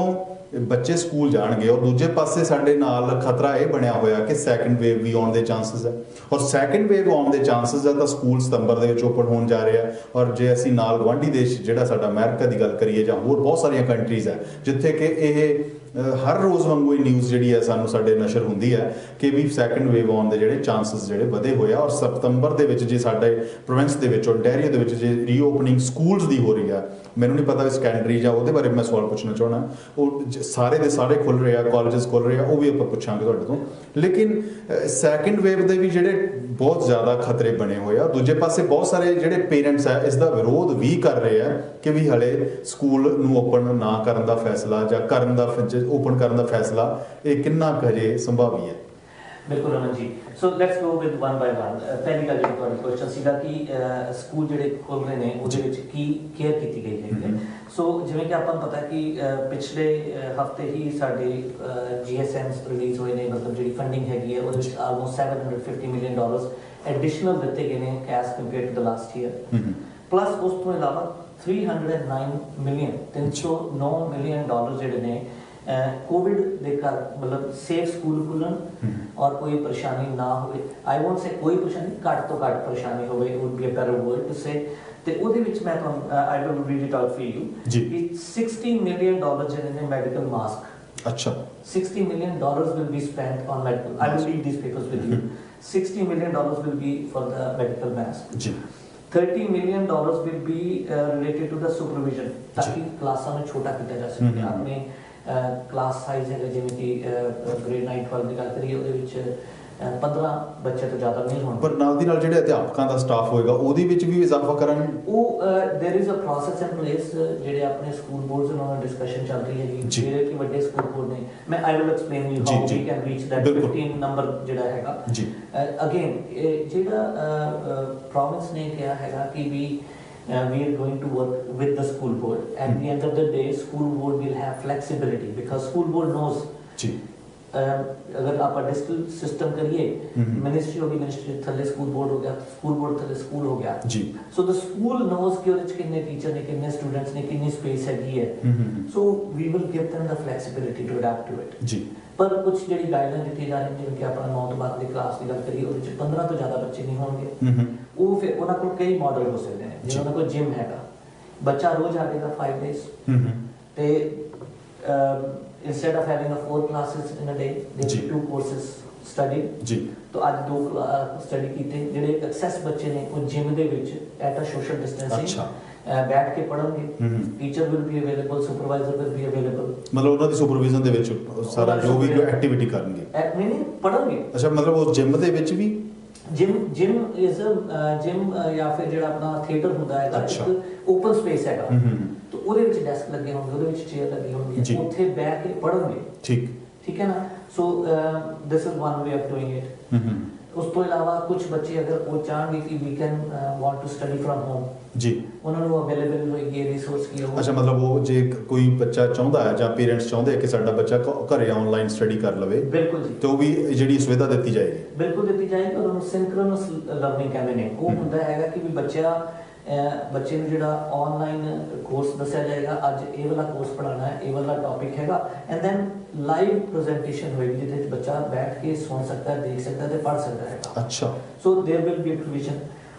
Speaker 1: ਬੱਚੇ ਸਕੂਲ ਜਾਣਗੇ ਔਰ ਦੂਜੇ ਪਾਸੇ ਸਾਡੇ ਨਾਲ ਖਤਰਾ ਇਹ ਬਣਿਆ ਹੋਇਆ ਕਿ ਸੈਕੰਡ ਵੇਵ ਵੀ ਆਉਣ ਦੇ ਚਾਂਸਸ ਹੈ ਔਰ ਸੈਕੰਡ ਵੇਵ ਆਉਣ ਦੇ ਚਾਂਸਸ ਹੈ ਤਾਂ ਸਕੂਲ ਸਤੰਬਰ ਦੇ ਵਿੱਚ ਓਪਨ ਹੋਣ ਜਾ ਰਿਹਾ ਔਰ ਜੇ ਅਸੀਂ ਨਾਲ ਗੁਆਂਢੀ ਦੇਸ਼ ਜਿਹੜਾ ਸਾਡਾ ਅਮਰੀਕਾ ਦੀ ਗੱਲ ਕਰੀਏ ਜਾਂ ਹੋਰ ਬਹੁਤ ਸਾਰੀਆਂ ਕੰਟਰੀਜ਼ ਹੈ ਜਿੱਥੇ ਕਿ ਇਹ ਹਰ ਰੋਜ਼ ਵਾਂਗੂ ਇਹ ਨਿਊਜ਼ ਜਿਹੜੀ ਹੈ ਸਾਨੂੰ ਸਾਡੇ ਨਸ਼ਰ ਹੁੰਦੀ ਹੈ ਕਿ ਵੀ ਸੈਕੰਡ ਵੇਵ ਆਉਣ ਦੇ ਜਿਹੜੇ ਚਾਂਸਸ ਜਿਹੜੇ ਵਧੇ ਹੋਏ ਆ ਔਰ ਸਤੰਬਰ ਦੇ ਵਿੱਚ ਜੇ ਸਾਡੇ ਪ੍ਰੋਵਿੰਸ ਦੇ ਵਿੱਚ ਓਨਟਾਰੀਓ ਦੇ ਵਿੱਚ ਜੇ ਰੀਓਪਨਿੰਗ ਸਕੂਲਸ ਦੀ ਹੋ ਰਹੀ ਆ ਮੈਨੂੰ ਨਹੀਂ ਪਤਾ ਸੈਕੰਡਰੀ ਜਾਂ ਉਹਦੇ ਬਾਰੇ ਮੈਂ ਸਵਾਲ ਪੁੱਛਣਾ ਚਾਹਣਾ ਉਹ ਸਾਰੇ ਦੇ ਸਾਰੇ ਖੁੱਲ ਰਹੇ ਆ ਕਾਲਜਸ ਖੁੱਲ ਰਹੇ ਆ ਉਹ ਵੀ ਆਪਾਂ ਪੁੱਛਾਂਗੇ ਤੁਹਾਡੇ ਤੋਂ ਲੇਕਿਨ ਸੈਕੰਡ ਵੇਵ ਦੇ ਵੀ ਜਿਹੜੇ ਬਹੁਤ ਜ਼ਿਆਦਾ ਖਤਰੇ ਬਣੇ ਹੋਏ ਆ ਦੂਜੇ ਪਾਸੇ ਬਹੁਤ ਸਾਰੇ ਜਿਹੜੇ ਪੇਰੈਂਟਸ ਆ ਇਸ ਦਾ ਵਿਰੋਧ ਵੀ ਕਰ ਰਹੇ ਆ ਕਿ ਵੀ ਹਲੇ ਸਕੂਲ ਨੂੰ ਓਪਨ ਨਾ ਕਰਨ ਦਾ ਫੈਸਲਾ ਜਾਂ ਕਰਨ ਦਾ ਓਪਨ ਕਰਨ ਦਾ ਫੈਸਲਾ ਇਹ ਕਿੰਨਾ ਕੁ ਹਜੇ ਸੰਭਾਵੀ ਹੈ
Speaker 2: ਬਿਲਕੁਲ Raman ji so let's go with one by one ਪਹਿਲੀ ਗੱਲ ਜਿਹੜੀ ਤੁਹਾਡੀ ਕੁਐਸਚਨ ਸੀਗਾ ਕਿ ਸਕੂਲ ਜਿਹੜੇ ਖੁੱਲ ਰਹੇ ਨੇ ਉਹਦੇ ਵਿੱਚ ਕੀ ਕੇਅਰ ਕੀਤੀ ਗਈ ਹੈ ਸੋ ਜਿਵੇਂ ਕਿ ਆਪਾਂ ਨੂੰ ਪਤਾ ਕਿ ਪਿਛਲੇ ਹਫਤੇ ਹੀ ਸਾਡੇ GSMs ਰਿਲੀਜ਼ ਹੋਏ ਨੇ ਮਤਲਬ ਜਿਹੜੀ ਫੰਡਿੰਗ ਹੈਗੀ ਹੈ ਉਹਦੇ ਵਿੱਚ ਆਲਮੋਸਟ $750 ਮਿਲੀਅਨ ਐਡੀਸ਼ਨਲ ਦਿੱਤੇ ਗਏ ਨੇ as compared to the last year plus ਉਸ ਤੋਂ ਇਲਾਵਾ $309 ਮਿਲੀਅਨ ਜਿਹੜੇ ਨੇ कोविड ਦੇ ਕਰ ਮਤਲਬ ਸੇਫ ਸਕੂਲ ਖੁੱਲਣ ਔਰ ਕੋਈ ਪਰੇਸ਼ਾਨੀ ਨਾ ਹੋਵੇ ਆਈ ਵੋਂਟ ਸੇ ਕੋਈ ਪਰੇਸ਼ਾਨੀ ਘੱਟ ਤੋਂ ਘੱਟ ਪਰੇਸ਼ਾਨੀ ਹੋਵੇ would be a better word to say ਤੇ ਉਹਦੇ ਵਿੱਚ ਮੈਂ ਤੁਹਾਨੂੰ I will read it out for you ਕਿ $60 ਮਿਲੀਅਨ ਜਿਹੜੇ ਨੇ ਮੈਡੀਕਲ ਮਾਸਕ
Speaker 1: ਅੱਛਾ
Speaker 2: $60 million will be spent on medical I will read these papers with you $60 million will be for the medical mask
Speaker 1: जी
Speaker 2: $30 million will be related to the supervision ताकि क्लासां में छोटा किया जा सके आपने क्लास साइज है जिਵੇਂ कि grade 9 12 ਦੀ ਗੱਲ ਕਰੀਏ ਉਹਦੇ ਵਿੱਚ 15 ਬੱਚੇ ਤੋਂ ਜ਼ਿਆਦਾ ਨਹੀਂ ਹੋਣ
Speaker 1: ਪਰ ਨਾਲ ਦੀ ਨਾਲ ਜਿਹੜੇ ਅਧਿਆਪਕਾਂ ਦਾ ਸਟਾਫ ਹੋਏਗਾ ਉਹਦੇ ਵਿੱਚ ਵੀ ਇਜ਼ਾਫਾ ਕਰਨ
Speaker 2: ਉਹ there is a process in place ਜਿਹੜੇ ਆਪਣੇ ਸਕੂਲ ਬੋਰਡਸ ਨਾਲ ਡਿਸਕਸ਼ਨ ਚੱਲ ਰਹੀ ਹੈ ਜੀ ਜਿਹੜੇ ਕਿ ਵੱਡੇ ਸਕੂਲ ਬੋਰਡ ਨੇ ਮੈਂ I will explain you how we can reach that 15 number ਜਿਹੜਾ ਹੈਗਾ
Speaker 1: ਜੀ
Speaker 2: ਅਗੇਨ ਜਿਹੜਾ ਪ੍ਰੋਵਿੰਸ ਨੇ ਕਿਹਾ ਹੈਗਾ ਕਿ ਵੀ we are going to work with the school board. At the end of the day, school board will have flexibility because school board knows. जी. अगर आप डिजिटल सिस्टम करिए मिनिस्ट्री होगी मिनिस्ट्री थले स्कूल बोर्ड हो गया स्कूल बोर्ड थले school हो गया
Speaker 1: जी
Speaker 2: सो द स्कूल नोस कि ਉਹਦੇ ਚ ਕਿੰਨੇ ਟੀਚਰ ਨੇ ਕਿੰਨੇ ਸਟੂਡੈਂਟਸ ਨੇ ਕਿੰਨੀ ਸਪੇਸ ਹੈਗੀ ਹੈ so we will give them the flexibility to adapt to it
Speaker 1: ਜੀ
Speaker 2: ਪਰ ਕੁਝ ਜਿਹੜੀ ਗਾਈਡਲਾਈਨ ਦਿੱਤੀ ਜਾ ਰਹੀ ਜਿਵੇਂ ਕਿ ਆਪਣਾ 9 ਤੋਂ ਬਾਅਦ ਦੀ ਕਲਾਸ ਦੀ ਗੱਲ ਕਰੀਏ ਉਹਦੇ ਚ 15 ਤੋਂ ਜ਼ਿਆਦਾ ਬੱਚੇ ਨਹੀਂ ਹੋਣਗੇ ਉਹ ਫਿਰ ਉਹਨਾਂ ਕੋਲ ਕਈ ਮਾਡਲ ਹੋ ਸਕਦੇ ਨੇ ਜਿਵੇਂ ਉਹਨਾਂ ਕੋਲ ਜਿਮ ਹੈਗਾ ਬੱਚਾ ਰੋਜ਼ ਆਵੇਗਾ 5 days ਤੇ instead of having a 4 classes in a day they have 2 courses studied जी तो आज 2 स्टडी कीते ਜਿਹੜੇ ਐਕਸੈਸ ਬੱਚੇ ਨੇ ਉਹ ਜਿਮ ਦੇ ਵਿੱਚ ਐਟ ਅ ਸੋਸ਼ਲ ਡਿਸਟੈਂਸਿੰਗ ਬੈਠ ਕੇ ਪੜ੍ਹਨਗੇ teacher will be available supervisor will be available
Speaker 1: ਮਤਲਬ ਉਹਨਾਂ ਦੀ ਸੁਪਰਵਿਜ਼ਨ ਦੇ ਵਿੱਚ ਸਾਰਾ ਜੋ ਵੀ ਐਕਟੀਵਿਟੀ ਕਰਨਗੇ
Speaker 2: ਨਹੀਂ ਪੜ੍ਹਨਗੇ ਅੱਛਾ
Speaker 1: ਮਤਲਬ ਉਹ ਜਿਮ ਦੇ ਵਿੱਚ ਵੀ
Speaker 2: ਜਿਮ ਇਜ਼ ਜਿਮ ਜਾਂ ਫਿਰ ਜਿਹੜਾ ਆਪਣਾ ਥੀਏਟਰ ਹੁੰਦਾ ਹੈ ਇੱਕ ਓਪਨ ਸਪੇਸ ਹੈਗਾ तो ਉਹਦੇ ਵਿੱਚ ਡੈਸਕ ਲੱਗੇ ਹੋਣਗੇ ਉਹਦੇ ਵਿੱਚ ਚੇਅਰ ਲੱਗੀ ਹੋਣਗੀ ਉੱਥੇ ਬੈਠ ਕੇ ਪੜ੍ਹਨਗੇ ਠੀਕ ਹੈ ਨਾ so this is one way of doing it ਉਸ ਤੋਂ ਇਲਾਵਾ ਕੁਝ ਬੱਚੇ ਅਗਰ ਉਹ ਚਾਹਣਗੇ ਕਿ we can want to study from home ਜੀ ਉਹਨਾਂ ਨੂੰ ਅਵੇਲੇਬਲ ਹੋਏਗੀ ਰਿਸੋਰਸ ਕੀ ਹੋਵੇ
Speaker 1: ਅੱਛਾ ਮਤਲਬ ਉਹ ਜੇ ਕੋਈ ਬੱਚਾ ਚਾਹੁੰਦਾ ਹੈ ਜਾਂ ਪੇਰੈਂਟਸ ਚਾਹੁੰਦੇ ਆ ਕਿ ਸਾਡਾ ਬੱਚਾ ਘਰੇ ਆਨਲਾਈਨ ਸਟੱਡੀ ਕਰ ਲਵੇ
Speaker 2: ਬਿਲਕੁਲ ਜੀ
Speaker 1: ਤੇ ਉਹ ਵੀ ਜਿਹੜੀ ਸੁਵਿਧਾ ਦਿੱਤੀ ਜਾਏਗੀ
Speaker 2: ਬਿਲਕੁਲ ਦਿੱਤੀ ਜਾਏਗੀ ਔਰ ਉਹਨੂੰ ਸਿੰਕਰਨਸ ਲਰਨਿੰਗ ਕਹਿੰਦੇ ਨੇ ਉਹ ਹੁੰਦਾ ਹੈਗਾ ਕਿ ਵੀ ਬੱਚੇ ਨੂੰ ਜਿਹੜਾ ਆਨਲਾਈਨ ਕੋਰਸ ਦੱਸਿਆ ਜਾਏਗਾ ਅੱਜ ਇਹ ਵਾਲਾ ਕੋਰਸ ਪੜ੍ਹਾਉਣਾ ਹੈ ਇਹ ਵਾਲਾ ਟੌਪਿਕ ਹੈਗਾ ਐਂਡ ਦੈਨ ਲਾਈਵ ਪ੍ਰੈਜੈਂਟੇਸ਼ਨ ਹੋਏਗੀ ਜਿਹਦੇ ਵਿੱਚ ਬੱਚਾ ਬੈਠ ਕੇ ਸੁਣ ਸਕਦਾ ਹੈ ਦੇਖ ਸਕਦਾ ਹੈ ਤੇ ਪੜ੍ਹ ਸਕਦਾ ਹੈਗਾ
Speaker 1: ਅੱਛਾ
Speaker 2: so there will be provision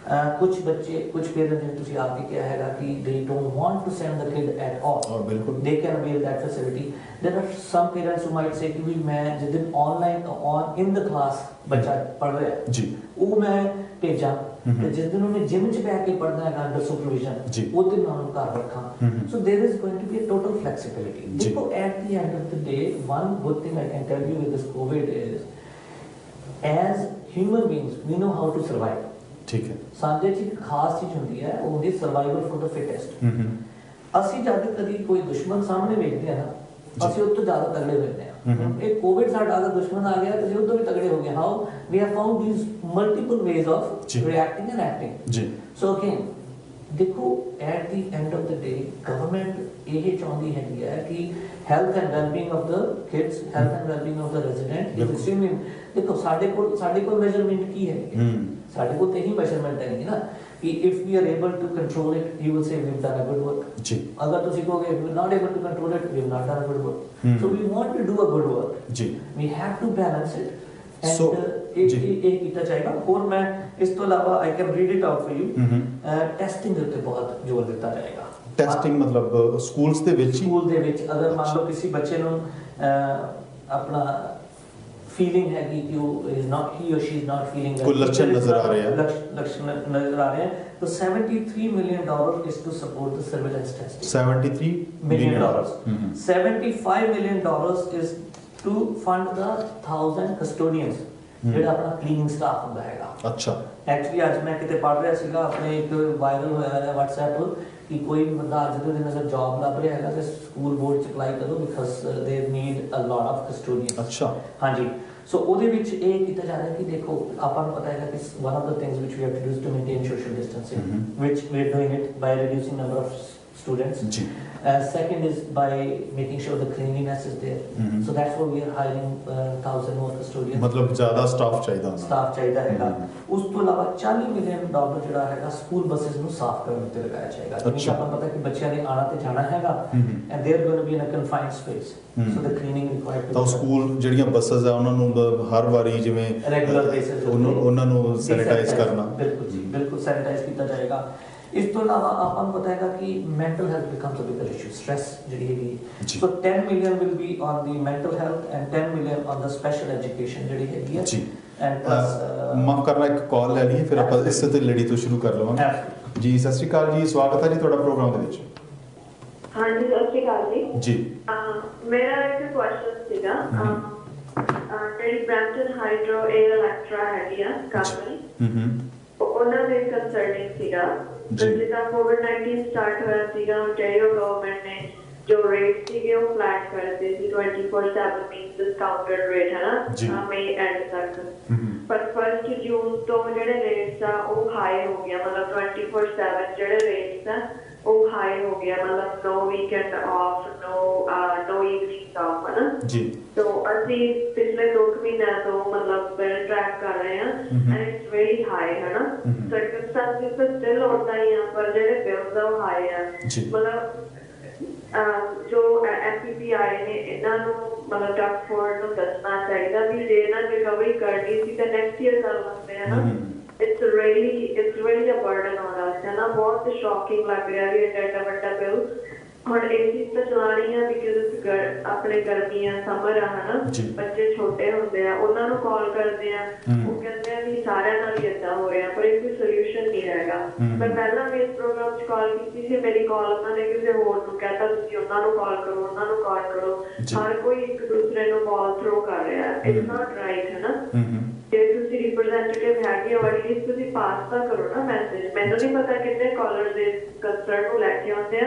Speaker 2: ਕੁਝ ਬੱਚੇ ਕੁਝ ਪੇਰੈਂਟਸ ਨੇ ਤੁਸੀਂ ਆਪ ਹੀ ਕਿਹਾ ਹੈਗਾ ਕਿ they don't want to send the kid at all
Speaker 1: ਬਿਲਕੁਲ
Speaker 2: they can avail that facility there are some parents who might say ਕਿ ਵੀ ਮੈਂ ਜਿਸ ਦਿਨ online on in the class ਬੱਚਾ ਪੜ੍ਹ ਰਿਹਾ ਜੀ ਉਹ ਮੈਂ ਭੇਜਾਂ ਤੇ ਜਿਸ ਦਿਨ ਉਹਨੇ ਜਿਮ 'ਚ ਬੈਠ ਕੇ ਪੜ੍ਹਨਾ ਹੈਗਾ ਅੰਡਰ ਸੁਪਰਵਿਜ਼ਨ ਉਹਦੇ ਨਾਲ ਨੂੰ ਘਰ ਰੱਖਾਂ so there is going to be a total flexibility ਦੇਖੋ at the end of the day one good thing I can tell you with this COVID is as human beings we know how to survive
Speaker 1: ਠੀਕ ਹੈ
Speaker 2: ਸਾਡੇ 'ਚ ਇੱਕ ਖਾਸ ਚੀਜ਼ ਹੁੰਦੀ ਹੈ ਉਹ ਹੁੰਦੀ ਸਰਵਾਈਵਲ ਫॉर द ਫਿਟੈਸਟ ਅਸੀਂ ਜਦ ਕਦੀ ਕੋਈ ਦੁਸ਼ਮਣ ਸਾਹਮਣੇ ਵੇਖਦੇ ਆ ਨਾ ਅਸੀਂ ਉਹ ਤੋਂ ਜ਼ਿਆਦਾ ਤਗੜੇ ਹੋਏ ਹਾਂ ਇਹ ਕੋਵਿਡ ਸਾਡਾ ਅਗਰ ਦੁਸ਼ਮਣ ਆ ਗਿਆ ਤਾਂ ਅਸੀਂ ਉਹ ਤੋਂ ਵੀ ਤਗੜੇ ਹੋ ਗਏ how we have found these multiple ways of reacting and acting ਜੀ ਸੋ ਅਗੇਨ ਦੇਖੋ at the end of the day government ਇਹ ਚਾਹੁੰਦੀ ਹੈਗੀ ਹੈ ਕਿ health and wellbeing of the kids health and wellbeing of the resident is extremely ਦੇਖੋ ਸਾਡੇ ਕੋਲ ਮੈਜ਼ਰਮੈਂਟ ਕੀ ਹੈ ਸਾਡੇ ਕੋਲ ਤੇ ਹੀ ਮੈਜ਼ਰਮੈਂਟ ਹੈ ਨਾ कि if we are able to control it, you will say we've done a good work.
Speaker 1: जी
Speaker 2: अगर तुसी कहोगे we're not able to control it, we've not done a good work. So we want to do a good work.
Speaker 1: Ji
Speaker 2: We have to balance it. And
Speaker 1: So, जी।
Speaker 2: ये ਕੀਤਾ ਜਾਏਗਾ। और मैं इस तो अलावा I can read it out for you. Testing ਦੇ ਉੱਤੇ ਬਹੁਤ ਜ਼ੋਰ ਦਿੱਤਾ ਜਾਏਗਾ।
Speaker 1: ਟੈਸਟਿੰਗ ਮਤਲਬ ਸਕੂਲਸ ਦੇ ਵਿੱਚ ਹੀ
Speaker 2: ਸਕੂਲ ਦੇ ਵਿੱਚ ਅਗਰ ਮੰਨ ਲਓ ਕਿਸੇ ਬੱਚੇ ਨੂੰ ਆਪਣਾ ਫੀਲਿੰਗ ਹੈਗੀ ਕਿ ਉਹ is not he or she is not feeling
Speaker 1: ਕੋਈ ਲੱਛਣ ਨਜ਼ਰ ਆ ਰਹੇ ਆ
Speaker 2: ਲੱਛਣ ਨਜ਼ਰ ਆ ਰਹੇ ਹਨ तो $73 million is to support the surveillance testing.
Speaker 1: $73 million.
Speaker 2: $75 million is to fund the 1,000 custodians. ਜਿਹੜਾ ਆਪਣਾ ਕਲੀਨਿੰਗ ਸਟਾਫ ਹੁੰਦਾ ਹੈਗਾ।
Speaker 1: ਅੱਛਾ
Speaker 2: ਐਕਚੁਅਲੀ ਅੱਜ ਮੈਂ ਕਿਤੇ ਪੜ੍ਹ ਰਿਹਾ ਸੀਗਾ ਆਪਣੇ ਇੱਕ ਵਾਇਰਲ ਹੋਇਆ ਹੈ WhatsApp ਕਿ ਕੋਈ ਬੰਦਾ ਅੱਜ ਦੇ ਦਿਨ ਅਗਰ ਜੌਬ ਲੱਭ ਰਿਹਾ ਹੈਗਾ ਤੇ ਸਕੂਲ ਬੋਰਡ ਚ ਅਪਲਾਈ ਕਰੋ because they need a lot of custodian.
Speaker 1: ਅੱਛਾ
Speaker 2: ਹਾਂਜੀ ਸੋ ਉਹਦੇ ਵਿੱਚ ਇਹ ਕੀਤਾ ਜਾ ਰਿਹਾ ਕਿ ਦੇਖੋ ਆਪਾਂ ਨੂੰ ਪਤਾ ਹੈਗਾ ਕਿ one of the things which we have to do to maintain social distancing which we are doing it by reducing number of students. Second is by making sure the cleanliness is there. So that's why we are hiring 1,000 more custodians.
Speaker 1: मतलब ज्यादा staff चाहिए होना।
Speaker 2: Staff चाहिए हैगा। उस तो अलावा $40 million ਜਿਹੜਾ ਹੈਗਾ ਸਕੂਲ ਬੱਸਸ ਨੂੰ ਸਾਫ਼ ਕਰਨ ਤੇ ਲਗਾਇਆ ਜਾਏਗਾ। ਕਿਉਂਕਿ ਆਪਾਂ ਪਤਾ ਕਿ ਬੱਚਿਆਂ ਨੇ ਆਣਾ ਤੇ ਜਾਣਾ ਹੈਗਾ and they are going to be in a confined space. So the cleaning required
Speaker 1: ਤਾਂ ਸਕੂਲ ਜਿਹੜੀਆਂ ਬੱਸਸ ਆ ਉਹਨਾਂ ਨੂੰ ਹਰ ਵਾਰੀ ਜਿਵੇਂ
Speaker 2: ਰੈਗੂਲਰ ਬੇਸਿਸ
Speaker 1: ਉਹਨਾਂ ਨੂੰ ਸੈਨੀਟਾਈਜ਼ ਕਰਨਾ।
Speaker 2: ਬਿਲਕੁਲ ਜੀ ਬਿਲਕੁਲ ਸੈਨੀਟਾਈਜ਼ ਕੀਤਾ ਜਾਏਗਾ। ਇਸ ਤੋਂ ਇਲਾਵਾ ਆਪਾਂ ਨੂੰ ਪਤਾ ਹੈਗਾ ਕਿ mental health becomes a bigger issue stress ਜਿਹੜੀ ਹੈਗੀ so 10 million will be on the mental health and 10 million on the special education ਜਿਹੜੀ ਹੈਗੀ ਹੈ
Speaker 1: ਜੀ
Speaker 2: ਐਂਡ ਪਲੱਸ
Speaker 1: ਮਾਫ ਕਰਨਾ ਇੱਕ ਕਾਲ ਲੈ ਲਈਏ ਫਿਰ ਆਪਾਂ ਇਸੇ ਤੇ ਲੜੀ ਤੋਂ ਸ਼ੁਰੂ ਕਰ ਲਵਾਂਗੇ ਜੀ। ਸਤਿ ਸ਼੍ਰੀ ਅਕਾਲ ਜੀ ਸਵਾਗਤ ਹੈ ਜੀ ਤੁਹਾਡਾ ਪ੍ਰੋਗਰਾਮ ਦੇ ਵਿੱਚ।
Speaker 3: ਹਾਂਜੀ ਸਤਿ ਸ਼੍ਰੀ ਅਕਾਲ ਜੀ
Speaker 1: ਜੀ
Speaker 3: ਮੇਰਾ ਇੱਕ ਕੁਐਸਚਨ ਸੀਗਾ ਜਿਹੜੀ ਬ੍ਰੈਂਟਨ ਹਾਈਡਰੋ ਏਅਰ ਇਲੈਕਟਰਾ ਹੈਗੀ ਆ ਕੰਪਨੀ ਉਹਨਾਂ ਦੇ ਕੰਸਰਨਿੰਗ ਸੀਗਾ ਜਿੱਦਾਂ ਕੋਵਿਡ-19 ਸਟਾਰਟ ਹੋਇਆ ਸੀਗਾ ontario ਗਵਰਨਮੈਂਟ ਨੇ ਜੋ ਰੇਟ ਸੀਗੇ ਉਹ ਫਲੈਟ ਕਰ ਦਿੱਤੇ ਸੀ 24/7 ਮੀਨਸ ਡਿਸਕਾਊਂਟਡ ਰੇਟ ਹੈ ਨਾ ਮਈ ਐਂਡ ਤੱਕ ਪਰ 1 ਜੂਨ ਤੋਂ ਜਿਹੜੇ ਰੇਟਸ ਆ ਉਹ ਹਾਈ ਹੋ ਗਿਆ ਮਤਲਬ 24/7 ਜਿਹੜੇ ਰੇਟਸ ਆ ਉਹ ਹਾਈ ਹੋ ਗਿਆ ਮਤਲਬ no weekend off no evenings off ਹੈ ਨਾ
Speaker 1: ਜੀ
Speaker 3: तो ਅਸੀਂ ਪਿਛਲੇ 2 ਮਹੀਨਿਆਂ ਤੋਂ ਮਤਲਬ ਬਿਲ ਟਰੈਕ ਕਰ ਰਹੇ ਹਾਂ ਐਂਡ ਇਟਸ ਵੈਰੀ ਹਾਈ ਹੈ ਨਾ ਸਰਕਮਸਟੈਂਸਿਸ ਤਾਂ ਸਟਿਲ ਹੁੰਦਾ ਹੀ ਆ ਪਰ ਜਿਹੜੇ ਬਿਲਸ ਆ ਉਹ ਹਾਈ ਆ ਮਤਲਬ ਜੋ ਐਮਪੀਪੀਆਈ ਨੇ ਇਹਨਾਂ ਨੂੰ ਮਤਲਬ ਡਕਫੋਰਡ ਨੂੰ ਦੱਸਣਾ ਚਾਹੀਦਾ ਵੀ ਜੇ ਇਹਨਾਂ ਰਿਕਵਰੀ ਕਰਨੀ ਸੀ ਤਾਂ ਨੈਕਸਟ ਈਅਰ ਕਰ ਲੈਂਦੇ ਹੈ ਨਾ it's really a burden on us ਹੈ ਨਾ ਬਹੁਤ ਸ਼ੌਕਿੰਗ ਲੱਗ ਰਿਹਾ ਵੀ ਐਡਾ ਵੱਡਾ ਬਿਲ ਹੁਣ ਇਹ ਚੀਜ਼ ਤਾਂ ਚਲਾਣੀ ਆ ਬਿਕਾਜ਼ ਆਪਣੇ ਗਰਮੀਆਂ ਸਮਰ ਆ ਹਨਾ ਬੱਚੇ ਛੋਟੇ ਹੁੰਦੇ ਆ ਉਹਨਾਂ ਨੂੰ ਕਾਲ ਕਰਦੇ ਆ ਉਹ ਕਹਿੰਦੇ ਆ ਵੀ ਸਾਰਿਆਂ ਨਾਲ ਹੀ ਏਦਾਂ ਹੋ ਰਿਹਾ ਪਰ ਇਹ ਕੋਈ ਸੋਲੂਸ਼ਨ ਨਹੀਂ ਹੈਗਾ। ਮੈਂ ਪਹਿਲਾਂ ਵੀ ਇਸ ਪ੍ਰੋਗਰਾਮ 'ਚ ਕਾਲ ਕੀਤੀ ਸੀ ਮੇਰੀ ਕਾਲ ਉਹਨਾਂ ਨੇ ਕਿਸੇ ਹੋਰ ਨੂੰ ਕਹਿਤਾ ਤੁਸੀਂ ਉਹਨਾਂ ਨੂੰ ਕਾਲ ਕਰੋ ਹਰ ਕੋਈ ਇੱਕ ਦੂਸਰੇ ਨੂੰ ਕਾਲ ਥਰੋ ਕਰ ਰਿਹਾ ਇਟਸ ਨਾਟ ਰਾਈਟ ਹੈ ਨਾ ਜੇ ਤੁਸੀਂ ਰਿਪਰੈਜ਼ੈਂਟੇਟਿਵ ਹੈਗੇ ਹੋ ਐਟਲੀਸਟ ਤੁਸੀਂ ਪਾਸ ਤਾਂ ਕਰੋ ਨਾ ਮੈਸੇਜ। ਮੈਨੂੰ ਨਹੀਂ ਪਤਾ ਕਿੰਨੇ ਕਾਲਰ ਦੇ ਕੰਸਰਨ ਨੂੰ ਲੈ ਕੇ ਆਉਂਦੇ ਆ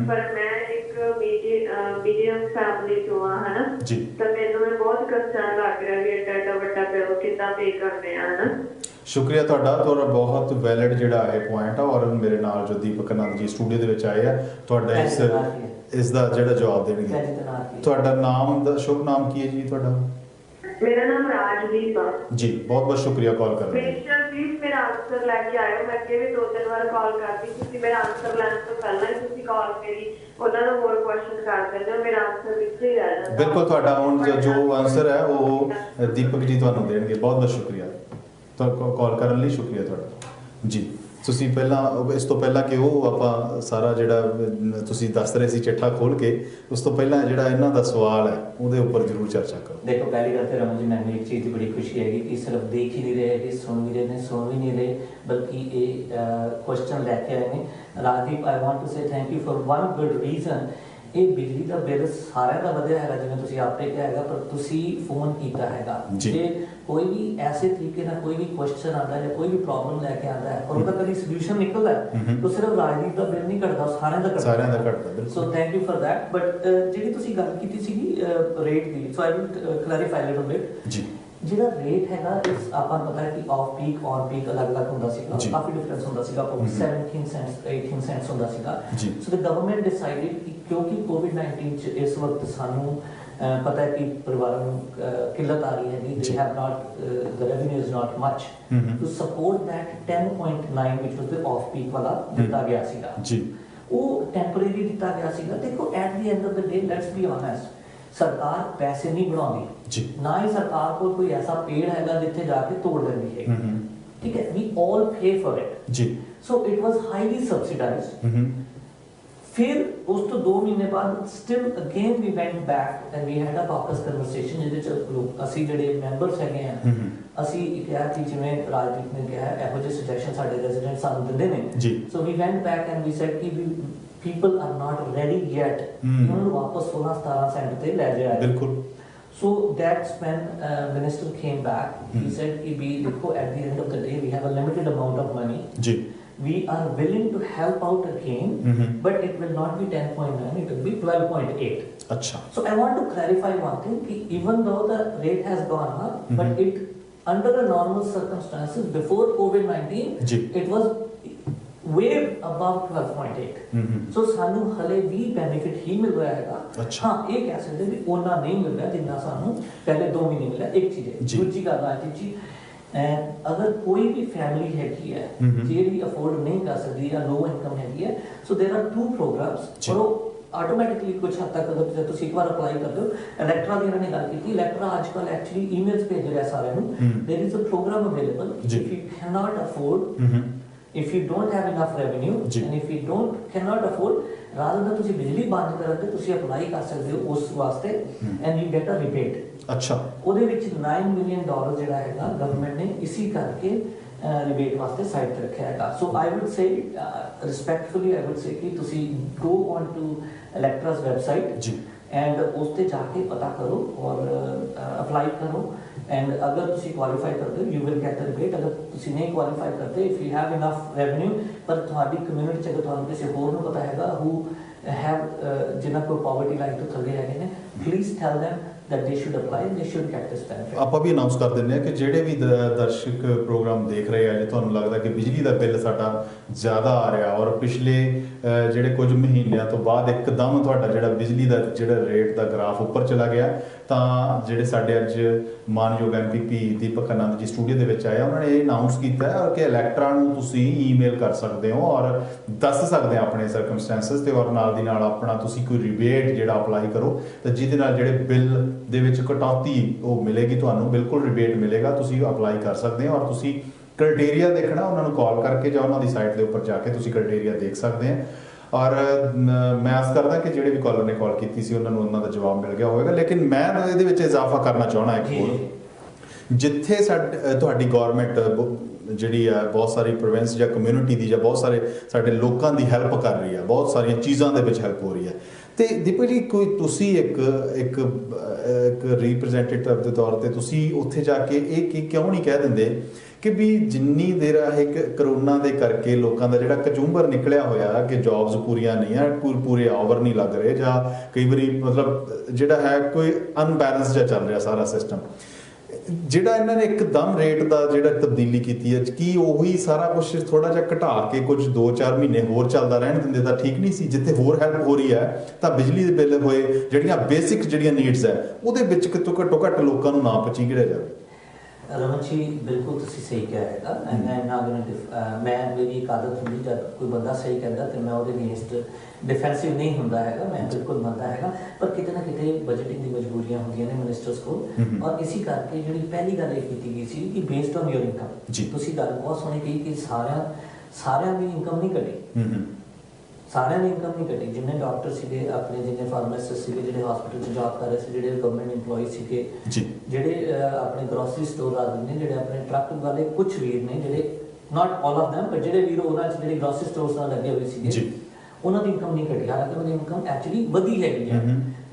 Speaker 3: ਪਰ ਮੈਂ ਇੱਕ ਮੀਡੀਅਮ ਫੈਮਿਲੀ ਤੋਂ ਆ ਹਨਾ ਤਾਂ ਮੈਨੂੰ ਇਹ ਬਹੁਤ ਕੰਸਰਨ ਲੱਗ ਰਿਹਾ ਵੀ ਐਡਾ ਵੱਡਾ ਬਿੱਲ ਕਿੱਦਾਂ ਪੇ ਕਰਦੇ ਆ ਹਨਾ।
Speaker 1: ਸ਼ੁਕਰੀਆ ਤੁਹਾਡਾ ਬਹੁਤ ਵੈਲਿਡ ਜਿਹੜਾ ਹੈ ਪੁਆਇੰਟ ਆ ਔਰ ਮੇਰੇ ਨਾਲ ਜੋ ਦੀਪਕ ਆਨੰਦ ਜੀ ਸਟੂਡੀਓ ਦੇ ਵਿੱਚ ਆਏ ਆ ਤੁਹਾਡਾ ਇਸ ਦਾ ਜਿਹੜਾ ਜਵਾਬ ਦੇਣਗੇ। ਤੁਹਾਡਾ ਨਾਮ ਦਾ ਸ਼ੁਭ ਨਾਮ ਕੀ ਹੈ ਜੀ ਤੁਹਾਡਾ?
Speaker 3: ਮੇਰਾ ਨਾਮ ਰਾਜਦੀਪ ਆ
Speaker 1: ਜੀ ਬਹੁਤ ਸ਼ੁਕਰੀਆ ਕਾਲ ਕਰਨ ਲਈ।
Speaker 3: ਬੇਸ਼ੱਕ ਜੀ ਮੇਰਾ ਆਨਸਰ ਲੈ ਕੇ ਆਇਓ ਮੈਂ ਅੱਗੇ ਵੀ 2-3 ਵਾਰ ਕਾਲ ਕਰਦੀ ਤੁਸੀਂ ਮੇਰਾ ਆਨਸਰ ਲੈਣ ਤੋਂ ਪਹਿਲਾਂ ਹੀ ਤੁਸੀਂ ਕਾਲ ਮੇਰੀ ਉਹਨਾਂ ਨੂੰ ਹੋਰ ਕੁਐਸਚਨ ਕਰ ਦਿੰਦੇ ਹੋ ਮੇਰਾ ਆਨਸਰ ਵਿੱਚ ਹੀ ਰਹਿ ਜਾਂਦਾ।
Speaker 1: ਬਿਲਕੁਲ ਤੁਹਾਡਾ ਹੁਣ ਜੋ ਆਨਸਰ ਹੈ ਉਹ ਦੀਪਕ ਜੀ ਤੁਹਾਨੂੰ ਦੇਣਗੇ। ਬਹੁਤ ਸ਼ੁਕਰੀਆ ਤੁਹਾਨੂੰ ਕਾਲ ਕਰਨ ਲਈ ਸ਼ੁਕਰੀਆ ਤੁਹਾਡਾ ਜੀ। ਤੁਸੀਂ ਪਹਿਲਾਂ ਇਸ ਤੋਂ ਪਹਿਲਾਂ ਕਿ ਉਹ ਆਪਾਂ ਸਾਰਾ ਜਿਹੜਾ ਤੁਸੀਂ ਦੱਸ ਰਹੇ ਸੀ ਚਿੱਠਾ ਖੋਲ ਕੇ ਉਸ ਤੋਂ ਪਹਿਲਾਂ ਜਿਹੜਾ ਇਹਨਾਂ ਦਾ ਸਵਾਲ ਹੈ ਉਹਦੇ ਉੱਪਰ ਜ਼ਰੂਰ ਚਰਚਾ ਕਰੋ।
Speaker 2: ਦੇਖੋ ਪਹਿਲੀ ਗੱਲ ਤੇ ਰਮਨ ਜੀ ਮੈਨੂੰ ਇੱਕ ਚੀਜ਼ ਦੀ ਬੜੀ ਖੁਸ਼ੀ ਹੈਗੀ ਕਿ ਸਿਰਫ ਦੇਖ ਹੀ ਨਹੀਂ ਰਹੇ ਕਿ ਸੁਣ ਵੀ ਰਹੇ ਨੇ ਸੁਣ ਵੀ ਨਹੀਂ ਰਹੇ ਬਲਕਿ ਇਹ ਕੁਐਸਚਨ ਲੈ ਕੇ ਆਏ ਨੇ। Rajdeep I want to say thank you for one good reason. ਇਹ ਬਿਜਲੀ ਦਾ ਬਿੱਲ ਸਾਰਿਆਂ ਦਾ ਵਧਿਆ ਹੈਗਾ ਜਿਵੇਂ ਤੁਸੀਂ ਆਪੇ ਕਿਹਾ ਹੈਗਾ ਪਰ ਤੁਸੀਂ ਫੋਨ ਕੀਤਾ ਹੈਗਾ ਜੇ ਕੋਈ ਵੀ ਐਸੇ ਤਰੀਕੇ ਨਾਲ ਕੋਈ ਵੀ ਕੁਐਸਚਨ ਆਉਂਦਾ ਹੈ ਕੋਈ ਵੀ ਪ੍ਰੋਬਲਮ ਲੈ ਕੇ ਆਉਂਦਾ ਹੈ ਔਰ ਉਹਦਾ ਕਦੀ ਸੋਲੂਸ਼ਨ ਨਿਕਲਦਾ ਹੈ ਤਾਂ ਸਿਰਫ ਰਾਜਦੀਪ ਦਾ ਬਿੱਲ ਨਹੀਂ ਘਟਦਾ ਸਾਰਿਆਂ ਦਾ ਘਟਦਾ। So thank you for that. But ਜਿਹੜੀ ਤੁਸੀਂ ਗੱਲ ਕੀਤੀ ਸੀਗੀ ਰੇਟ ਦੀ so I will clarify little bit ਜੀ। ਜਿਹੜਾ ਰੇਟ ਹੈਗਾ ਇਸ ਆਪਾਂ ਨੂੰ ਪਤਾ ਹੈ ਕਿ ਆਫ ਪੀਕ ਔਨ ਪੀਕ ਅਲੱਗ-ਅਲੱਗ ਹੁੰਦਾ ਸੀਗਾ ਕਾਫੀ ਡਿਫਰੈਂਸ ਹੁੰਦਾ ਸੀਗਾ 17 ਸੈਂਟਸ 18 ਸੈਂਟਸ ਹੁੰਦਾ ਸੀਗਾ। ਸੋ ਦ ਗਵਰਨਮੈਂਟ ਡਿਸਾਈਡਡ ਕਿ ਕਿਉਂਕਿ ਕੋਵਿਡ-19 ਚ ਇਸ ਵਕਤ ਸਾਨੂੰ ਪਤਾ ਹੈ ਕਿ ਪਰਿਵਾਰਾਂ ਨੂੰ ਕਿੱਲਤ ਆ ਰਹੀ ਹੈਗੀ, they have not the revenue is not much to support that 10.9 which was the off peak ਵਾਲਾ ਦਿੱਤਾ ਗਿਆ ਸੀਗਾ
Speaker 1: ਜੀ, ਉਹ
Speaker 2: ਟੈਂਪਰੇਰੀ ਦਿੱਤਾ ਗਿਆ ਸੀਗਾ। ਦੇਖੋ at the end of the day let's be honest, ਸਰਕਾਰ ਪੈਸੇ ਨਹੀਂ ਬਣਾਉਂਦੀ
Speaker 1: ਜੀ,
Speaker 2: ਨਾ ਹੀ ਸਰਕਾਰ ਕੋਲ ਕੋਈ ਐਸਾ ਪੇੜ ਹੈਗਾ ਜਿੱਥੇ ਜਾ ਕੇ ਤੋੜ ਲੈਂਦੀ ਹੈ, ਠੀਕ ਹੈ, we all pay for it
Speaker 1: ਜੀ,
Speaker 2: so it was highly subsidized। फिर उस तो 2 महीने बाद still again we went back and we had a caucus conversation ਜਿਹਦੇ ਚ ਲੋਕ ਅਸੀਂ ਜਿਹੜੇ ਮੈਂਬਰਸ ਹੈਗੇ ਆ ਅਸੀਂ ਕਿਹਾ ਕਿ ਜਿਵੇਂ ਰਾਜਦੀਪ ਨੇ ਕਿਹਾ ਇਹੋ ਜਿਹੇ ਸੁਜੈਸ਼ਨ ਸਾਡੇ ਰੈਜ਼ੀਡੈਂਟ ਸਾਨੂੰ ਦਿੰਦੇ ਨੇ
Speaker 1: ਜੀ,
Speaker 2: so we went back and we said ਕਿ people are not ready yet ਉਹਨਾਂ ਨੂੰ ਵਾਪਸ 16-17 ਸੈਂਟ ਤੇ ਲੈ ਜਾਇਆ
Speaker 1: ਬਿਲਕੁਲ।
Speaker 2: so that's when minister came back, he said ਕਿ ਵੀ ਦੇਖੋ at the end of the day we have a limited amount of money
Speaker 1: ਜੀ,
Speaker 2: we are willing to help out again but it will not be 10.9, it will be 12.8।
Speaker 1: अच्छा,
Speaker 2: so I want to clarify one thing कि even though the rate has gone up but it under the normal circumstances before COVID-19
Speaker 1: ji,
Speaker 2: it was way above 12.8। so ਸਾਨੂੰ ਹਲੇ ਵੀ benefit ਹੀ ਮਿਲ ਰਿਹਾ ਹੈਗਾ।
Speaker 1: ਅੱਛਾ।
Speaker 2: ਹਾਂ ਇਹ ਕਹਿ ਸਕਦੇ ਵੀ ਉਹਨਾਂ ਨਹੀਂ ਮਿਲ ਰਿਹਾ ਜਿੰਨਾ ਸਾਨੂੰ ਪਹਿਲੇ 2 ਮਹੀਨੇ ਮਿਲਿਆ, ਇੱਕ ਚੀਜ਼ ਹੈ। ਦੂਜੀ ਗੱਲ ਆ ਜੀ ਅਗਰ ਕੋਈ ਵੀ ਫੈਮਿਲੀ ਹੈਗੀ ਹੈ ਜਿਹੜੀ ਅਫੋਰਡ ਨਹੀਂ ਕਰ ਸਕਦੀ ਜਾਂ ਲੋ ਇਨਕਮ ਹੈਗੀ ਹੈ, ਸੋ देयर आर 2 ਪ੍ਰੋਗਰਾਮਸ ਔਰ ਉਹ ਆਟੋਮੈਟਿਕਲੀ ਕੁਝ ਹੱਦ ਤੱਕ ਅਗਰ ਤੁਸੀਂ ਇੱਕ ਵਾਰ ਅਪਲਾਈ ਕਰਦੇ ਹੋ, ਇਲੈਕਟਰਾ ਦੀ ਇਹਨਾਂ ਨੇ ਗੱਲ ਕੀਤੀ, ਇਲੈਕਟਰਾ ਅੱਜ ਕੱਲ ਐਕਚੁਅਲੀ ਈਮੇਲਸ ਭੇਜ ਰਿਹਾ ਸਾਰਿਆਂ ਨੂੰ, there is a program available if you cannot afford if you don't have enough revenue and if you cannot afford, rather than ਤੁਸੀਂ ਬਿਜਲੀ ਬੰਦ ਕਰਨ ਤੇ ਤੁਸੀਂ ਅਪਲਾਈ ਕਰ ਸਕਦੇ ਹੋ ਉਸ ਵਾਸਤੇ and you get a rebate। ਅੱਛਾ, ਉਹਦੇ ਵਿੱਚ $9 million ਜਿਹੜਾ ਹੈਗਾ ਗਵਰਨਮੈਂਟ ਨੇ ਇਸੀ ਕਰਕੇ ਰਿਬੇਟ ਵਾਸਤੇ ਸਾਈਡ ਤੇ ਰੱਖਿਆ ਹੈਗਾ। So I would say respectfully I would say ਕਿ ਤੁਸੀਂ ਗੋ ਔਨ ਟੂ ਇਲੈਕਟਰਾਸ ਵੈਬਸਾਈਟ ਜੀ ਐਂਡ ਉਸ ਤੇ ਜਾ ਕੇ ਪਤਾ ਕਰੋ ਔਰ ਅਪਲਾਈ ਕਰੋ and अगर तुसी qualify करते हो you will get the rebate। अगर तुसी नहीं qualify करते, if you have enough revenue पर तुम्हारी community च अगर तुहानू किसी होर नू पता हैगा who have जिन्हां को poverty line तो थल्ले हैगे ने, please tell them that they should apply and they should get this benefit। ਆਪਾਂ ਵੀ ਅਨਾਉਂਸ ਕਰ ਦਿੰਦੇ ਆ ਕਿ ਜਿਹੜੇ ਵੀ ਦਰਸ਼ਕ ਪ੍ਰੋਗਰਾਮ ਦੇਖ ਰਹੇ ਆ, ਜੇ ਤੁਹਾਨੂੰ ਲੱਗਦਾ ਕਿ ਬਿਜਲੀ ਦਾ ਬਿੱਲ ਸਾਡਾ ਜ਼ਿਆਦਾ ਆ ਰਿਹਾ ਔਰ ਪਿਛਲੇ ਜਿਹੜੇ ਕੁਝ ਮਹੀਨਿਆਂ ਤੋਂ ਬਾਅਦ ਇੱਕਦਮ ਤੁਹਾਡਾ ਜਿਹੜਾ ਬਿਜਲੀ ਦਾ ਜਿਹੜਾ ਰੇਟ ਦਾ ਗ੍ਰਾਫ ਉੱਪਰ ਚਲਾ ਗਿਆ, ਤਾਂ ਜਿਹੜੇ ਸਾਡੇ ਅੱਜ ਮਾਨਯੋਗ MPP ਦੀਪਕ ਆਨੰਦ ਜੀ ਸਟੂਡੀਓ ਦੇ ਵਿੱਚ ਆਏ, ਉਹਨਾਂ ਨੇ ਇਹ ਅਨਾਉਂਸ ਕੀਤਾ ਹੈ ਕਿ ਇਲੈਕਟਰਾ ਨੂੰ ਤੁਸੀਂ ਈਮੇਲ ਕਰ ਸਕਦੇ ਹੋ ਔਰ ਦੱਸ ਸਕਦੇ ਆ ਆਪਣੇ ਸਰਕਮਸਟੈਂਸਸ ਤੇ ਔਰ ਨਾਲ ਦੀ ਨਾਲ ਆਪਣਾ ਤੁਸੀਂ ਕੋਈ ਰਿਬੇਟ ਜਿਹੜਾ ਅਪਲਾਈ ਕਰੋ ਤਾਂ ਜਿਹਦੇ ਨਾਲ ਜਿਹੜੇ ਬਿੱਲ ਦੇ ਵਿੱਚ ਕਟੌਤੀ ਉਹ ਮਿਲੇਗੀ, ਤੁਹਾਨੂੰ ਬਿਲਕੁਲ ਰਿਬੇਟ ਮਿਲੇਗਾ, ਤੁਸੀਂ ਅਪਲਾਈ ਕਰ ਸਕਦੇ ਹੋ ਔਰ ਤੁਸੀਂ ਕ੍ਰਾਈਟੇਰੀਆ ਦੇਖਣਾ, ਉਹਨਾਂ ਨੂੰ ਕਾਲ ਕਰਕੇ ਜਾਂ ਉਹਨਾਂ ਦੀ ਸਾਈਟ ਦੇ ਉੱਪਰ ਜਾ ਕੇ ਤੁਸੀਂ ਕ੍ਰਾਈਟੇਰੀਆ ਦੇਖ ਸਕਦੇ ਆ। ਔਰ ਮੈਂ ਆਸ ਕਰਦਾ ਕਿ ਜਿਹੜੇ ਵੀ ਕਾਲਰ ਨੇ ਕਾਲ ਕੀਤੀ ਸੀ ਉਹਨਾਂ ਨੂੰ ਉਹਨਾਂ ਦਾ ਜਵਾਬ ਮਿਲ ਗਿਆ ਹੋਵੇਗਾ। ਲੇਕਿਨ ਮੈਂ ਇਹਦੇ ਵਿੱਚ ਇਜ਼ਾਫਾ ਕਰਨਾ ਚਾਹਣਾ ਇੱਕ ਹੋਰ, ਜਿੱਥੇ ਤੁਹਾਡੀ ਗੌਰਮੈਂਟ ਜਿਹੜੀ ਆ ਬਹੁਤ ਸਾਰੀ ਪ੍ਰੋਵਿੰਸ ਜਾਂ ਕਮਿਊਨਿਟੀ ਦੀ ਜਾਂ ਬਹੁਤ ਸਾਰੇ ਸਾਡੇ ਲੋਕਾਂ ਦੀ ਹੈਲਪ ਕਰ ਰਹੀ ਹੈ, ਬਹੁਤ ਸਾਰੀਆਂ ਚੀਜ਼ਾਂ ਦੇ ਵਿੱਚ ਹੈਲਪ ਹੋ ਰਹੀ ਹੈ, ਤੇ ਦੀਪਕ ਜੀ ਕੋਈ ਤੁਸੀਂ ਇੱਕ ਰਿਪਰੈਜ਼ੈਂਟੇਟਿਵ ਦੇ ਤੌਰ ਤੇ ਤੁਸੀਂ ਉੱਥੇ ਜਾ ਕੇ ਇਹ ਕਿਉਂ ਨਹੀਂ ਕਹਿ ਦਿੰਦੇ ਕਿ ਵੀ ਜਿੰਨੀ ਦੇਰ ਇਹ ਕਰੋਨਾ ਦੇ ਕਰਕੇ ਲੋਕਾਂ ਦਾ ਜਿਹੜਾ ਕਚੂੰਬਰ ਨਿਕਲਿਆ ਹੋਇਆ ਕਿ ਜੌਬਸ ਪੂਰੀਆਂ ਨਹੀਂ ਆ, ਪੂਰੇ ਆਵਰ ਨਹੀਂ ਲੱਗ ਰਹੇ ਜਾਂ ਕਈ ਵਾਰੀ ਮਤਲਬ ਜਿਹੜਾ ਹੈ ਕੋਈ ਅਨਬੈਲੈਂਸ ਜਿਹਾ ਚੱਲ ਰਿਹਾ ਸਾਰਾ ਸਿਸਟਮ, ਜਿਹੜਾ ਇਹਨਾਂ ਨੇ ਇੱਕਦਮ ਰੇਟ ਦਾ ਜਿਹੜਾ ਤਬਦੀਲੀ ਕੀਤੀ ਹੈ, ਕੀ ਉਹੀ ਸਾਰਾ ਕੁਝ ਥੋੜਾ ਜਿਹਾ ਘਟਾ ਕੇ ਕੁਝ 2-4 ਮਹੀਨੇ ਹੋਰ ਚੱਲਦਾ ਰਹਿਣ ਦਿੰਦੇ ਤਾਂ ਠੀਕ ਨਹੀਂ ਸੀ? ਜਿੱਥੇ ਹੋਰ ਹੈਲਪ ਹੋ ਰਹੀ ਹੈ ਤਾਂ ਬਿਜਲੀ ਦੇ ਬਿੱਲ ਹੋਏ, ਜਿਹੜੀਆਂ ਬੇਸਿਕ ਜਿਹੜੀਆਂ ਨੀਡਸ ਹੈ ਉਹਦੇ ਵਿੱਚ ਕਿਤੋਂ ਘੱਟੋ ਘੱਟ ਲੋਕਾਂ ਨੂੰ ਨਾ ਪਚੀ ਗਿਰਿਆ ਜਾਵੇ। ਰਮਨ ਜੀ ਬਿਲਕੁਲ ਤੁਸੀਂ ਸਹੀ ਕਿਹਾ ਹੈਗਾ। ਮੈਂ ਮੇਰੀ ਇੱਕ ਆਦਤ ਹੁੰਦੀ ਜਦ ਕੋਈ ਬੰਦਾ ਸਹੀ ਕਹਿੰਦਾ ਤੇ ਮੈਂ ਉਹਦੇ ਅਗੇਂਸਟ ਡਿਫੈਂਸਿਵ ਨਹੀਂ ਹੁੰਦਾ ਹੈਗਾ, ਮੈਂ ਬਿਲਕੁਲ ਮੰਨਦਾ ਹੈਗਾ, ਪਰ ਕਿਤੇ ਨਾ ਕਿਤੇ ਬਜਟਿੰਗ ਦੀ ਮਜਬੂਰੀਆਂ ਹੁੰਦੀਆਂ ਨੇ ਮਿਨਿਸਟਰਸ ਕੋਲ ਔਰ ਇਸੇ ਕਰਕੇ ਜਿਹੜੀ ਪਹਿਲੀ ਗੱਲ ਇਹ ਕੀਤੀ ਗਈ ਸੀ ਕਿ ਬੇਸਡ ਔਨ ਯੋਰ ਇਨਕਮ। ਤੁਸੀਂ ਗੱਲ ਬਹੁਤ ਸੋਹਣੀ ਕਹੀ ਕਿ ਸਾਰਿਆਂ ਦੀ ਇਨਕਮ ਨਹੀਂ ਘਟੀ, ਸਾਰਿਆਂ ਦੀ ਇਨਕਮ ਨਹੀਂ ਘਟੀ, ਜਿੰਨੇ ਡਾਕਟਰ ਸੀਗੇ ਆਪਣੇ, ਜਿੰਨੇ ਫਾਰਮਾਸਿਸਟ ਸੀਗੇ, ਜਿਹੜੇ ਹਸਪੀਟਲ 'ਚ ਜੌਬ ਕਰ ਰਹੇ ਸੀ, ਜਿਹੜੇ ਗਵਰਨਮੈਂਟ ਇੰਪਲੋਈ ਸੀਗੇ, ਜਿਹੜੇ ਆਪਣੇ ਗਰੋਸਰੀ ਸਟੋਰ ਆਦਮੀ ਨੇ, ਜਿਹੜੇ ਆਪਣੇ ਟਰੱਕ ਵਾਲੇ, ਕੁਝ ਵੀਰ ਨੇ ਜਿਹੜੇ ਨਾਟ ਆਲ ਆਫ ਦੈਮ ਪਰ ਜਿਹੜੇ ਵੀਰ ਉਹਨਾਂ 'ਚ ਜਿਹੜੇ ਗਰੋਸਰੀ ਸਟੋਰਸ ਨਾਲ ਲੱਗੇ ਹੋਏ ਸੀਗੇ, ਉਹਨਾਂ ਦੀ ਇਨਕਮ ਨਹੀਂ ਘਟੀ, ਹਾਲਾਂਕਿ ਉਹਨਾਂ ਦੀ ਇਨਕਮ ਐਕਚੁਅਲੀ ਵਧੀ ਹੈਗੀ ਹੈ।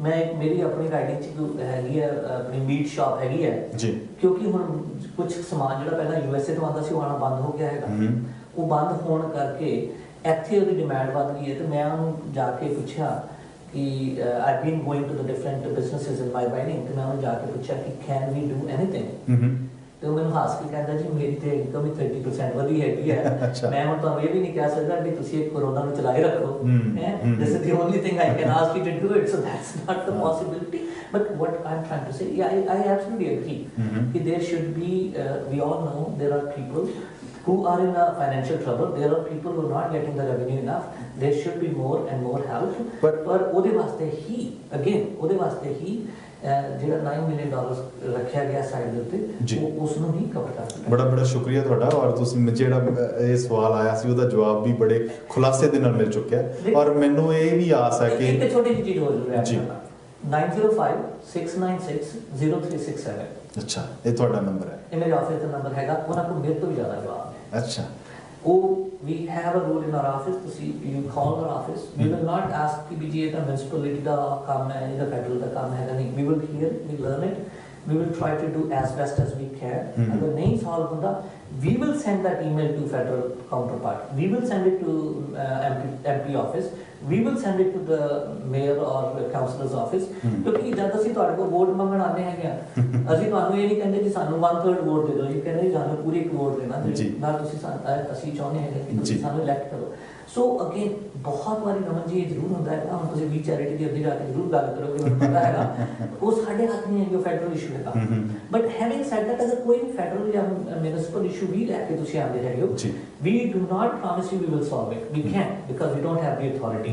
Speaker 2: ਮੇਰੀ ਆਪਣੀ ਰਾਈਡਿੰਗ 'ਚ ਹੈਗੀ ਹੈ, ਆਪਣੀ ਮੀਟ ਸ਼ਾਪ ਹੈਗੀ ਹੈ, ਕਿਉਂਕਿ ਹੁਣ ਕੁਝ ਸਮਾਨ ਜਿਹੜਾ ਪਹਿਲਾਂ USA ਤੋਂ ਆਉਂਦਾ ਸੀ ਉਹ ਆਉਣਾ ਬੰਦ ਹੋ ਗਿਆ ਹੈਗਾ, ਉਹ ਬੰਦ ਹੋਣ ਕਰਕੇ ਇੱਥੇ ਉਹਦੀ ਡਿਮਾਂਡ ਵੱਧ ਗਈ ਹੈ। ਤੇ ਮੈਂ ਉਹਨੂੰ ਜਾ ਕੇ ਪੁੱਛਿਆ ਕਿ I been going to the different businesses in my riding, ਤੇ ਮੈਂ ਉਹਨੂੰ ਜਾ ਕੇ ਪੁੱਛਿਆ ਕਿ ਕੈਨ ਵੀ ਡੂ ਐਨੀਥਿੰਗ, ਤੇ ਉਹ ਮੈਨੂੰ ਹੱਸ ਕੇ ਕਹਿੰਦਾ ਜੀ ਮੇਰੀ ਤੇ ਇਨਕਮ ਹੀ 30% ਵਧੀ ਹੈਗੀ ਹੈ, ਮੈਂ ਹੁਣ ਤੁਹਾਨੂੰ ਇਹ ਵੀ ਨਹੀਂ ਕਹਿ ਸਕਦਾ ਕਿ ਤੁਸੀਂ ਇੱਕ ਕਰੋਨਾ ਨੂੰ ਚਲਾਏ ਰੱਖੋ, this is the only thing I can ask you to do it, so that's not the possibility. But what I'm trying to say, yeah, I absolutely agree. That there should be, we all know there are people who are in a financial trouble. There are people who are not getting the revenue enough. There should be more and more help.
Speaker 1: But
Speaker 2: ਉਹਦੇ ਵਾਸਤੇ ਹੀ ਉਹਦੇ ਵਾਸਤੇ ਹੀ ਜਿਹੜਾ $9 million ਰੱਖਿਆ ਗਿਆ side ਦੇ ਉੱਤੇ ਉਹ ਉਸ ਨੂੰ ਹੀ ਕਵਰ ਕਰ ਸਕਦਾ।
Speaker 1: ਬੜਾ ਸ਼ੁਕਰੀਆ ਤੁਹਾਡਾ। ਔਰ ਤੁਸੀਂ ਜਿਹੜਾ ਇਹ ਸਵਾਲ ਆਇਆ ਸੀ ਉਹਦਾ ਜਵਾਬ ਵੀ ਬੜੇ ਖੁਲਾਸੇ ਦੇ ਨਾਲ ਮਿਲ ਚੁੱਕਿਆ ਔਰ ਮੈਨੂੰ ਇਹ ਵੀ ਆਸ ਹੈ ਕਿ
Speaker 2: ਇੱਕ ਛੋਟੀ ਜਿਹੀ ਚੀਜ਼ ਹੋ ਜਰੂਰ ਹੈ 9056960367।
Speaker 1: ਅੱਛਾ, ਇਹ ਤੁਹਾਡਾ ਨੰਬਰ ਹੈ?
Speaker 2: ਇਹ ਮੇਰੇ ਆਫਿਸ ਦਾ ਨੰਬਰ ਹੈਗਾ। ਉਹਨਾਂ ਕੋਲ ਮੇਰੇ ਤੋਂ ਵੀ ਜ਼ਿਆਦਾ ਜਵਾਬ ਹੈ।
Speaker 1: ਅੱਛਾ,
Speaker 2: we have a rule in our office to see you call our office. We will not ask कि भी ये तो municipality का काम है, ये federal का काम है नहीं. We will hear, we learn it. We will try to do as best as we can. अगर नहीं solve होता, we will send that email to federal counterpart. We will send it to MP office. We will send it to the mayor or councillor's office. क्योंकि जब ਅਸੀਂ ਤੁਹਾਡੇ ਕੋਲ vote ਮੰਗਣ ਆਉਂਦੇ ਹੈਗੇ ਆ, ਅਸੀਂ ਤੁਹਾਨੂੰ ਇਹ ਨਹੀਂ ਕਹਿੰਦੇ ਕਿ ਸਾਨੂੰ 1/3 ਵੋਟ ਦੇ ਦਿਓ, ਇਹ ਕਹਿੰਦੇ ਕਿ ਸਾਨੂੰ ਪੂਰੀ ਇੱਕ ਵੋਟ ਦੇਣਾ ਨਾ, ਤੁਸੀਂ ਅਸੀਂ ਚਾਹੁੰਦੇ ਹੈਗੇ ਕਿ ਤੁਸੀਂ ਸਾਨੂੰ ਇਲੈਕਟ ਕਰੋ। ਸੋ ਅਗੇਨ ਬਹੁਤ ਵਾਰੀ ਰਮਨ ਜੀ ਇਹ ਜ਼ਰੂਰ ਹੁੰਦਾ ਹੈ, ਹੁਣ ਤੁਸੀਂ ਵੀ ਚੈਰਿਟੀ ਦੇ ਅੱਗੇ ਜਾ ਕੇ ਜ਼ਰੂਰ ਗੱਲ ਕਰੋ ਕਿ ਮੈਨੂੰ ਪਤਾ ਹੈਗਾ ਉਹ ਸਾਡੇ ਹੱਥ ਨਹੀਂ ਹੈ ਕਿ ਉਹ ਫੈਡਰਲ ਇਸ਼ੂ ਹੈਗਾ। ਬਟ ਹੈਵਿੰਗ ਸੈਡ ਦੈਟ ਅਗਰ ਕੋਈ ਵੀ ਫੈਡਰਲ ਜਾਂ ਮਿਊਨਿਸਪਲ ਇਸ਼ੂ ਵੀ ਲੈ ਕੇ ਤੁਸੀਂ ਆਉਂਦੇ ਹੈਗੇ ਹੋ, we do not promise you we will solve it. We can't because we don't have the authority.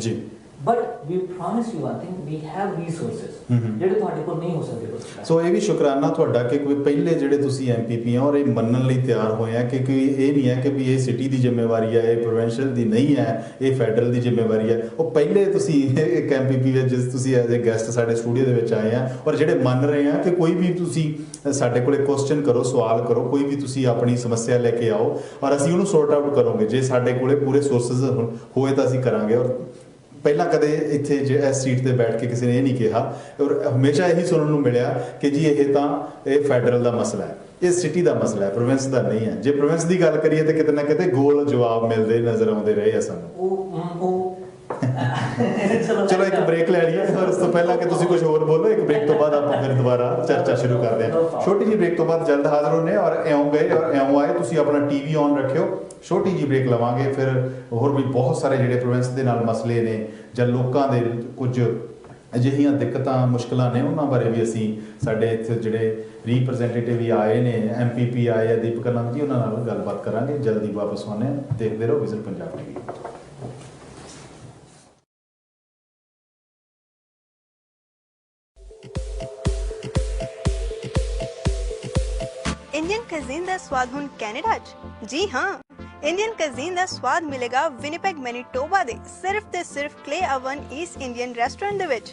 Speaker 2: But we promise you one thing, we have resources ਜਿਹੜੇ ਤੁਹਾਡੇ ਕੋਲ ਨਹੀਂ ਹੋ ਸਕਦੇ।
Speaker 1: ਸੋ ਇਹ ਵੀ ਸ਼ੁਕਰਾਨਾ ਤੁਹਾਡਾ ਕਿ ਕੋਈ ਪਹਿਲੇ ਜਿਹੜੇ ਤੁਸੀਂ ਐਮਪੀਪੀ ਆ ਔਰ ਇਹ ਮੰਨਣ ਲਈ ਤਿਆਰ ਹੋਏ ਆ ਕਿ ਕੋਈ ਇਹ ਨਹੀਂ ਹੈ ਕਿ ਵੀ ਇਹ ਸਿਟੀ ਦੀ ਜ਼ਿੰਮੇਵਾਰੀ ਹੈ, ਇਹ ਪ੍ਰੋਵਿੰਸ਼ੀਅਲ ਦੀ ਨਹੀਂ ਹੈ, ਇਹ ਫੈਡਰਲ ਦੀ ਜ਼ਿੰਮੇਵਾਰੀ ਹੈ। ਉਹ ਪਹਿਲੇ ਤੁਸੀਂ ਇੱਕ ਐਮਪੀਪੀ ਵਿੱਚ ਜਿਸ ਤੁਸੀਂ ਐਜ਼ ਅ ਗੈਸਟ ਸਾਡੇ ਸਟੂਡੀਓ ਦੇ ਵਿੱਚ ਆਏ ਆ ਔਰ ਜਿਹੜੇ ਮੰਨ ਰਹੇ ਆ ਕਿ ਕੋਈ ਵੀ ਤੁਸੀਂ ਸਾਡੇ ਕੋਲੇ ਕੁਐਸਚਨ ਕਰੋ, ਸਵਾਲ ਕਰੋ, ਕੋਈ ਵੀ ਤੁਸੀਂ ਆਪਣੀ ਸਮੱਸਿਆ ਲੈ ਕੇ ਆਓ ਔਰ ਅਸੀਂ ਉਹਨੂੰ ਸੌਰਟ ਆਊਟ ਕਰਾਂਗੇ। ਜੇ ਸਾਡੇ ਕੋਲੇ ਪੂਰੇ ਸੋਰਸਸ ਹੋਏ ਤਾਂ ਅਸੀਂ ਕਰਾਂਗੇ। ਔਰ ਪਹਿਲਾਂ ਕਦੇ ਇੱਥੇ ਇਸ ਸੀਟ ਤੇ ਬੈਠ ਕੇ ਕਿਸੇ ਨੇ ਇਹ ਨਹੀਂ ਕਿਹਾ ਔਰ ਹਮੇਸ਼ਾ ਇਹੀ ਸੁਣਨ ਨੂੰ ਮਿਲਿਆ ਕਿ ਜੀ ਇਹ ਫੈਡਰਲ ਦਾ ਮਸਲਾ ਹੈ, ਇਹ ਸਿਟੀ ਦਾ ਮਸਲਾ ਹੈ, ਪ੍ਰੋਵਿੰਸ ਦਾ ਨਹੀਂ ਹੈ। ਜੇ ਪ੍ਰੋਵਿੰਸ ਦੀ ਗੱਲ ਕਰੀਏ ਤਾਂ ਕਿਤੇ ਨਾ ਕਿਤੇ ਗੋਲ ਜਵਾਬ ਮਿਲਦੇ ਨਜ਼ਰ ਆਉਂਦੇ ਰਹੇ ਆ ਸਾਨੂੰ। ਚਲੋ ਇੱਕ ਬ੍ਰੇਕ ਲੈ ਲਈਏ ਔਰ ਉਸ ਤੋਂ ਪਹਿਲਾਂ ਕਿ ਤੁਸੀਂ ਕੁਝ ਹੋਰ ਬੋਲੋ, ਇੱਕ ਬ੍ਰੇਕ ਤੋਂ ਬਾਅਦ ਆਪਾਂ ਫਿਰ ਦੁਬਾਰਾ ਚਰਚਾ ਸ਼ੁਰੂ ਕਰਦੇ ਹਾਂ। ਛੋਟੀ ਜਿਹੀ ਬ੍ਰੇਕ ਤੋਂ ਬਾਅਦ ਜਲਦ ਹਾਜ਼ਰ ਹੋਣੇ ਔਰ ਇਉਂ ਗਏ ਔਰ ਇਉਂ ਆਏ। ਤੁਸੀਂ ਆਪਣਾ ਟੀਵੀ ਔਨ ਰੱਖਿਓ, ਛੋਟੀ ਜਿਹੀ ਬ੍ਰੇਕ ਲਵਾਂਗੇ। ਫਿਰ ਹੋਰ ਵੀ ਬਹੁਤ ਸਾਰੇ ਜਿਹੜੇ ਪ੍ਰੋਵਿੰਸ ਦੇ ਨਾਲ ਮਸਲੇ ਨੇ ਜਾਂ ਲੋਕਾਂ ਦੇ ਕੁਝ ਅਜਿਹੀਆਂ ਦਿੱਕਤਾਂ ਮੁਸ਼ਕਲਾਂ ਨੇ ਉਹਨਾਂ ਬਾਰੇ ਵੀ ਅਸੀਂ ਸਾਡੇ ਇੱਥੇ ਜਿਹੜੇ ਰਿਪਰੈਜ਼ੈਂਟੇਟਿਵ ਵੀ ਆਏ ਨੇ, ਐਮਪੀਪੀ ਆਏ ਆ, ਦੀਪਕ ਨੰਦ ਜੀ, ਉਹਨਾਂ ਨਾਲ ਗੱਲਬਾਤ ਕਰਾਂਗੇ। ਜਲਦੀ ਵਾਪਸ ਆਉਂਦੇ ਹਾਂ, ਦੇਖਦੇ ਰਹੋ vision Punjab TV.
Speaker 4: Indian cousin दा स्वाद हुण कैनेडा च? जी हाँ, इंडियन कज़ीन दा स्वाद मिलेगा विनिपेग मैनीटोबा दे सिर्फ ते सिर्फ Clay Oven east Indian restaurant they which.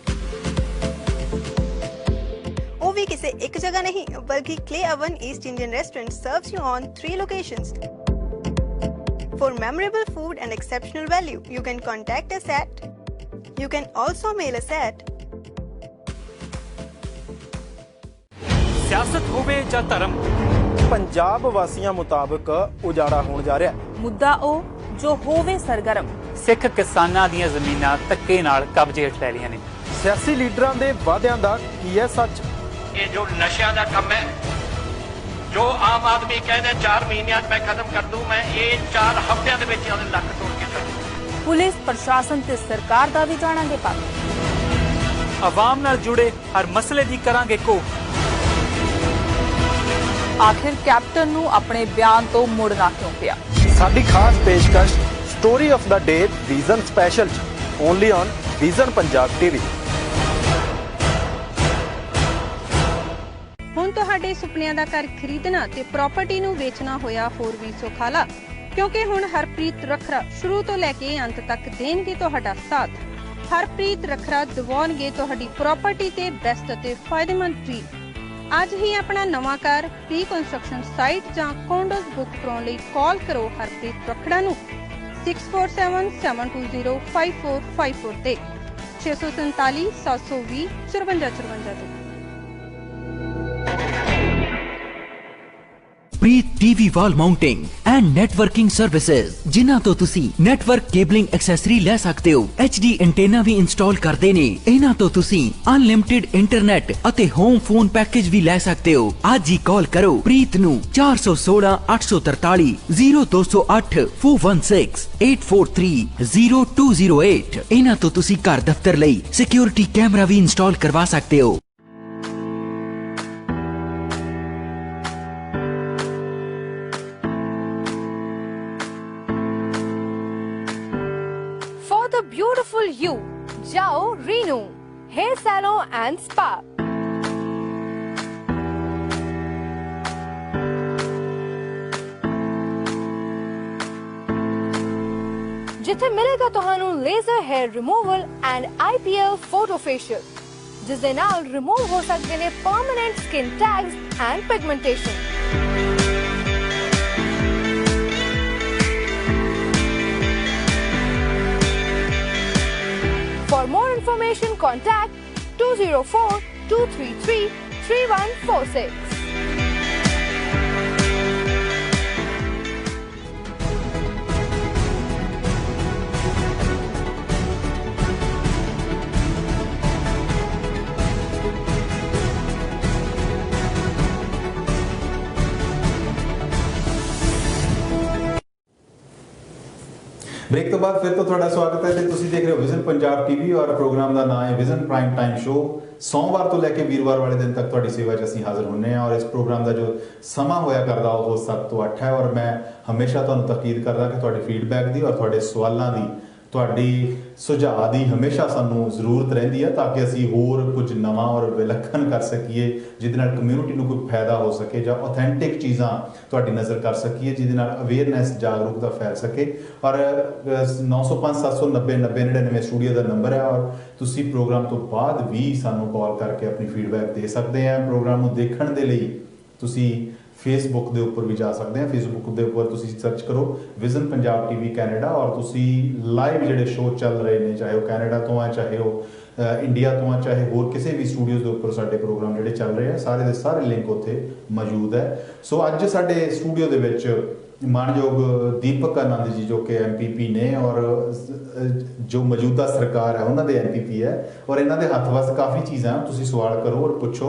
Speaker 4: वो भी किसी एक जगह नहीं बल्कि Clay Oven east Indian restaurant serves you on 3 locations. For memorable food and exceptional value, you can contact us at. You can also mail us at.
Speaker 5: ਸਿਆਸਤ ਹੋਵੇ ਜਾਂ ਧਰਮ, ਪੰਜਾਬ ਵਾਸੀਆਂ ਮੁਤਾਬਕ ਉਜਾੜਾ ਹੋਣ ਜਾ ਰਿਹਾ।
Speaker 6: ਮੁੱਦਾ ਉਹ ਜੋ ਹੋਵੇ ਸਰਗਰਮ।
Speaker 5: ਸਿੱਖ ਕਿਸਾਨਾਂ ਦੀਆਂ ਜ਼ਮੀਨਾਂ ਧੱਕੇ ਨਾਲ ਕਬਜ਼ੇ ਹੇਠ ਲੈ ਲਈਆਂ ਨੇ। ਸਿਆਸੀ ਲੀਡਰਾਂ ਦੇ ਵਾਅਦਿਆਂ ਦਾ ਕੀ ਹੈ ਸੱਚ?
Speaker 7: ਇਹ ਜੋ ਨਸ਼ਿਆਂ ਦਾ ਕੰਮ ਹੈ, ਜੋ ਆਮ ਆਦਮੀ ਕਹਿੰਦਾ 4 ਮਹੀਨਿਆਂ 'ਚ ਮੈਂ ਖਤਮ ਕਰ ਦੂੰ, ਮੈਂ ਇਹ 4 ਹਫ਼ਤਿਆਂ ਦੇ ਵਿੱਚ ਉਹਦੇ ਲੱਕ ਤੋੜ ਕੇ ਛੱਡੂ।
Speaker 6: ਪੁਲਿਸ ਪ੍ਰਸ਼ਾਸਨ ਤੇ ਸਰਕਾਰ ਦਾ ਵੀ ਜਾਣਾਂਗੇ ਪੱਖ।
Speaker 5: ਆਵਾਮ ਨਾਲ ਜੁੜੇ ਹਰ ਮਸਲੇ ਦੀ ਕਰਾਂਗੇ ਕੋ।
Speaker 6: ਆਖਿਰ ਕੈਪਟਨ ਨੂੰ ਆਪਣੇ ਬਿਆਨ ਤੋਂ ਮੁੜਨਾ ਕਿਉਂ ਪਿਆ?
Speaker 5: ਸਾਡੀ ਖਾਸ ਪੇਸ਼ਕਸ਼ story of the day vision special only on vision Punjab TV.
Speaker 4: ਹੁਣ ਤੁਹਾਡੇ ਸੁਪਨਿਆਂ ਦਾ ਘਰ ਖਰੀਦਣਾ ਤੇ ਪ੍ਰਾਪਰਟੀ ਨੂੰ ਵੇਚਣਾ ਹੋਇਆ ਹੋਰ ਵੀ ਸੁਖਾਲਾ, ਕਿਉਂਕਿ ਹੁਣ ਹਰਪ੍ਰੀਤ ਰੱਖਰਾ ਸ਼ੁਰੂ ਤੋਂ ਲੈ ਕੇ ਅੰਤ ਤੱਕ ਦੇਣਗੇ ਤੁਹਾਡਾ ਸਾਥ। ਹਰਪ੍ਰੀਤ ਰੱਖਰਾ ਦਿਵਾਉਣਗੇ ਤੁਹਾਡੀ ਪ੍ਰਾਪਰਟੀ ਤੇ ਬੈਸਟ ਅਤੇ ਫਾਇਦੇਮੰਦ ਡੀਲ। ਅੱਜ ਹੀ ਆਪਣਾ ਨਵਾਂ ਘਰ ਪ੍ਰੀ ਕੰਸਟਰਕਸ਼ਨ ਸਾਈਟ ਜਾਂ ਕੰਡੋਜ਼ ਬੁੱਕ ਕਰਾਉਣ ਲਈ ਕਾਲ ਕਰੋ ਹਰਪ੍ਰੀਤ ਰੱਖੜਾ ਨੂੰ 6477205454 ਤੇ 647 720 5454 ਤੇ।
Speaker 8: Preet TV wall mounting and networking services, ਜਿਨ੍ਹਾਂ ਤੋਂ ਤੁਸੀਂ ਨੈਟਵਰਕ ਕੇਬਲਿੰਗ ਐਕਸੈਸਰੀ ਲੈ ਸਕਦੇ ਹੋ। HD ਐਂਟੇਨਾ ਵੀ ਇੰਸਟਾਲ ਕਰਦੇ ਨੇ। ਇਹਨਾਂ ਤੋਂ ਤੁਸੀਂ ਅਨਲਿਮਿਟਿਡ ਇੰਟਰਨੈਟ ਅਤੇ ਹੋਮ ਫੋਨ ਪੈਕੇਜ ਵੀ ਲੈ ਸਕਦੇ ਹੋ। ਅੱਜ ਹੀ ਕਾਲ ਕਰੋ ਪ੍ਰੀਤ ਨੂੰ 416 843 0208 416 843 0208। ਇਹਨਾਂ ਤੋਂ ਤੁਸੀਂ ਘਰ ਦਫ਼ਤਰ ਲਈ ਸਿਕਿਉਰਿਟੀ ਕੈਮਰਾ ਵੀ ਇੰਸਟਾਲ ਕਰਵਾ ਸਕਦੇ ਹੋ।
Speaker 6: beautiful you. Jao Renu Hair Salon and Spa. जिथे मिलेगा तुहानू laser hair removal and IPL photo facial, जिस दे नाल रिमूव हो सकते ने permanent skin tags and pigmentation. For more information, contact 204-233-3146.
Speaker 1: Break तो बाद फिर तो थोड़ा स्वागत है ਤੇ ਤੁਸੀਂ ਦੇਖ ਰਹੇ ਹੋ ਵਿਜ਼ਨ ਪੰਜਾਬ ਟੀਵੀ ਔਰ ਪ੍ਰੋਗਰਾਮ ਦਾ ਨਾਮ ਹੈ ਵਿਜ਼ਨ ਪ੍ਰਾਈਮ ਟਾਈਮ ਸ਼ੋ। ਸੋਮਵਾਰ ਤੋਂ ਲੈ ਕੇ ਵੀਰਵਾਰ ਵਾਲੇ ਦਿਨ ਤੱਕ ਤੁਹਾਡੀ ਸੇਵਾ 'ਚ ਅਸੀਂ ਹਾਜ਼ਰ ਹੁੰਨੇ ਆ ਔਰ ਇਸ ਪ੍ਰੋਗਰਾਮ ਦਾ ਜੋ ਸਮਾਂ ਹੋਇਆ ਕਰਦਾ ਉਹ 7 ਤੋਂ 8 ਹੈ ਔਰ ਮੈਂ ਹਮੇਸ਼ਾ ਤੁਹਾਨੂੰ ਤਾਕੀਦ ਕਰਦਾ ਕਿ ਤੁਹਾਡੇ ਫੀਡਬੈਕ ਦੀ ਔਰ ਤੁਹਾਡੇ ਸਵਾਲਾਂ ਦੀ ਤੁਹਾਡੀ ਸੁਝਾਅ ਦੀ ਹਮੇਸ਼ਾ ਸਾਨੂੰ ਜ਼ਰੂਰਤ ਰਹਿੰਦੀ ਹੈ ਤਾਂ ਕਿ ਅਸੀਂ ਹੋਰ ਕੁਝ ਨਵਾਂ ਔਰ ਵਿਲੱਖਣ ਕਰ ਸਕੀਏ ਜਿਹਦੇ ਨਾਲ ਕਮਿਊਨਿਟੀ ਨੂੰ ਕੋਈ ਫਾਇਦਾ ਹੋ ਸਕੇ ਜਾਂ ਆਥੈਂਟਿਕ ਚੀਜ਼ਾਂ ਤੁਹਾਡੀ ਨਜ਼ਰ ਕਰ ਸਕੀਏ ਜਿਹਦੇ ਨਾਲ ਅਵੇਅਰਨੈਸ ਜਾਗਰੂਕਤਾ ਫੈਲ ਸਕੇ। ਔਰ 905 790 9099 ਸਟੂਡੀਓ ਦਾ ਨੰਬਰ ਹੈ ਔਰ ਤੁਸੀਂ ਪ੍ਰੋਗਰਾਮ ਤੋਂ ਬਾਅਦ ਵੀ ਸਾਨੂੰ ਕਾਲ ਕਰਕੇ ਆਪਣੀ ਫੀਡਬੈਕ ਦੇ ਸਕਦੇ ਆ। ਪ੍ਰੋਗਰਾਮ ਨੂੰ ਦੇਖਣ ਦੇ ਲਈ ਤੁਸੀਂ फेसबुक के उपर भी जा सकते हैं। फेसबुक के उपर तुसी सर्च करो विजन पंजाब टीवी कैनेडा और तुसी लाइव जिहड़े शो चल रहे हैं चाहे वो कैनेडा तो है चाहे वो इंडिया तो है चाहे होर किसी भी स्टूडियोज़ के उपर साडे प्रोग्राम जिहड़े चल रहे हैं सारे दे सारे लिंक उत्थे मौजूद है। सो अज साडे स्टूडियो दे विच मानयोग दीपक आनंद जी जो कि MPP ने और जो मौजूदा सरकार है उन्होंने MPP है और इन्हों के हथ वस काफ़ी चीज़ां तुसी सवाल करो और पुछो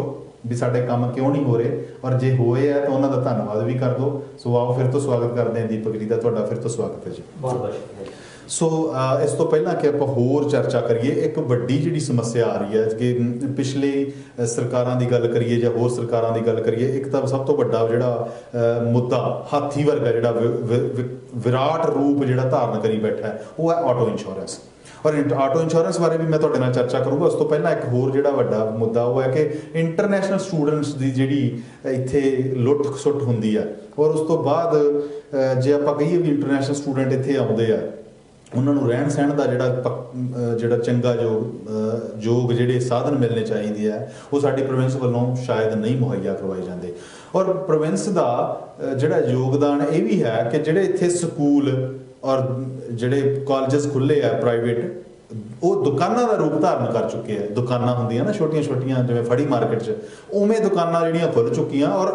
Speaker 1: भी साडे काम क्यों नहीं हो रहे और जे होए है तो उन्होंने धन्यवाद भी कर दो। सो आओ फिर तो स्वागत करते हैं दीपक जी का, तुहाडा फिर तो स्वागत है जी।
Speaker 2: बहुत बहुत शुक्रिया।
Speaker 1: सो इस तो पहला कि आप होर चर्चा करिए एक वड्डी जिहड़ी समस्या आ रही है कि पिछले सरकारां दी गल करिए जां होर सरकारां दी गल करिए एक तो सब तो वड्डा जिहड़ा मुद्दा हाथी वर्गा जिहड़ा विराट रूप जिहड़ा धारण करी बैठा है वो है ऑटो इंश्योरेंस। और ऑटो इंश्योरेंस बारे भी मैं तुहाडे नाल चर्चा करूँगा। उस तो पहला एक होर जिहड़ा वड्डा मुद्दा वो है कि इंटरनेशनल स्टूडेंट्स की जिहड़ी इत्थे लुੱਟ ਖਸੁੱਟ ਹੁੰਦੀ है और उस तो बाद जे आपां कहीए भी इंटरनेशनल स्टूडेंट इत्थे आउंदे आ ਉਹਨਾਂ ਨੂੰ ਰਹਿਣ ਸਹਿਣ ਦਾ ਜਿਹੜਾ ਚੰਗਾ ਯੋਗ ਜਿਹੜੇ ਸਾਧਨ ਮਿਲਣੇ ਚਾਹੀਦੇ ਆ ਉਹ ਸਾਡੀ ਪ੍ਰੋਵਿੰਸ ਵੱਲੋਂ ਸ਼ਾਇਦ ਨਹੀਂ ਮੁਹੱਈਆ ਕਰਵਾਏ ਜਾਂਦੇ। ਔਰ ਪ੍ਰੋਵਿੰਸ ਦਾ ਜਿਹੜਾ ਯੋਗਦਾਨ ਇਹ ਵੀ ਹੈ ਕਿ ਜਿਹੜੇ ਇੱਥੇ ਸਕੂਲ ਔਰ ਜਿਹੜੇ ਕਾਲਜਸ ਖੁੱਲੇ ਆ ਪ੍ਰਾਈਵੇਟ ਉਹ ਦੁਕਾਨਾਂ ਦਾ ਰੂਪ ਧਾਰਨ ਕਰ ਚੁੱਕੇ ਆ। ਦੁਕਾਨਾਂ ਹੁੰਦੀਆਂ ਨਾ ਛੋਟੀਆਂ ਛੋਟੀਆਂ ਜਿਵੇਂ ਫੜੀ ਮਾਰਕੀਟ 'ਚ ਉਵੇਂ ਦੁਕਾਨਾਂ ਜਿਹੜੀਆਂ ਖੁੱਲ ਚੁੱਕੀਆਂ ਔਰ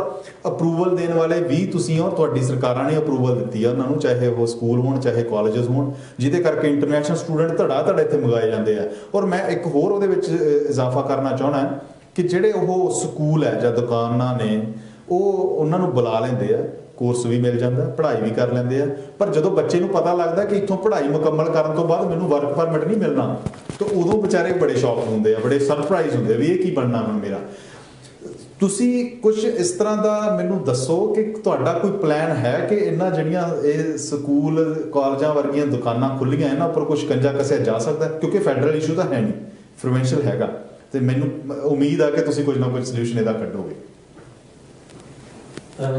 Speaker 1: ਅਪਰੂਵਲ ਦੇਣ ਵਾਲੇ ਵੀ ਤੁਸੀਂ ਔਰ ਤੁਹਾਡੀ ਸਰਕਾਰਾਂ ਨੇ ਅਪਰੂਵਲ ਦਿੱਤੀ ਆ ਉਹਨਾਂ ਨੂੰ ਚਾਹੇ ਉਹ ਸਕੂਲ ਹੋਣ ਚਾਹੇ ਕਾਲਜਸ ਹੋਣ ਜਿਹਦੇ ਕਰਕੇ ਇੰਟਰਨੈਸ਼ਨਲ ਸਟੂਡੈਂਟ ਧੜਾ ਇੱਥੇ ਮੰਗਾਏ ਜਾਂਦੇ ਆ। ਔਰ ਮੈਂ ਇੱਕ ਹੋਰ ਉਹਦੇ ਵਿੱਚ ਇਜ਼ਾਫਾ ਕਰਨਾ ਚਾਹੁੰਦਾ ਕਿ ਜਿਹੜੇ ਉਹ ਸਕੂਲ ਹੈ ਜਾਂ ਦੁਕਾਨਾਂ ਨੇ ਉਹ ਉਹਨਾਂ ਨੂੰ ਬੁਲਾ ਲੈਂਦੇ ਆ ਕੋਰਸ ਵੀ ਮਿਲ ਜਾਂਦਾ ਪੜ੍ਹਾਈ ਵੀ ਕਰ ਲੈਂਦੇ ਆ ਪਰ ਜਦੋਂ ਬੱਚੇ ਨੂੰ ਪਤਾ ਲੱਗਦਾ ਕਿ ਇੱਥੋਂ ਪੜ੍ਹਾਈ ਮੁਕੰਮਲ ਕਰਨ ਤੋਂ ਬਾਅਦ ਮੈਨੂੰ ਵਰਕ ਪਰਮਿਟ ਨਹੀਂ ਮਿਲਣਾ ਤਾਂ ਉਦੋਂ ਵਿਚਾਰੇ ਬੜੇ ਸ਼ੌਕ ਹੁੰਦੇ ਆ ਬੜੇ ਸਰਪ੍ਰਾਈਜ਼ ਹੁੰਦੇ ਵੀ ਇਹ ਕੀ ਬਣਨਾ ਹੁਣ ਮੇਰਾ। ਤੁਸੀਂ ਕੁਝ ਇਸ ਤਰ੍ਹਾਂ ਦਾ ਮੈਨੂੰ ਦੱਸੋ ਕਿ ਤੁਹਾਡਾ ਕੋਈ ਪਲਾਨ ਹੈ ਕਿ ਇਹਨਾਂ ਜਿਹੜੀਆਂ ਇਹ ਸਕੂਲ ਕਾਲਜਾਂ ਵਰਗੀਆਂ ਦੁਕਾਨਾਂ ਖੁੱਲੀਆਂ ਇਹਨਾਂ ਉੱਪਰ ਕੁਝ ਕੰਜਾ ਕੱਸਿਆ ਜਾ ਸਕਦਾ ਕਿਉਂਕਿ ਫੈਡਰਲ ਇਸ਼ੂ ਤਾਂ ਹੈ ਨਹੀਂ ਪ੍ਰੋਵਿੰਸ਼ੀਅਲ ਹੈਗਾ ਤੇ ਮੈਨੂੰ ਉਮੀਦ ਆ ਕਿ ਤੁਸੀਂ ਕੁਝ ਨਾ ਕੁਝ ਸੋਲੂਸ਼ਨ ਇਹਦਾ ਕੱਢੋਗੇ।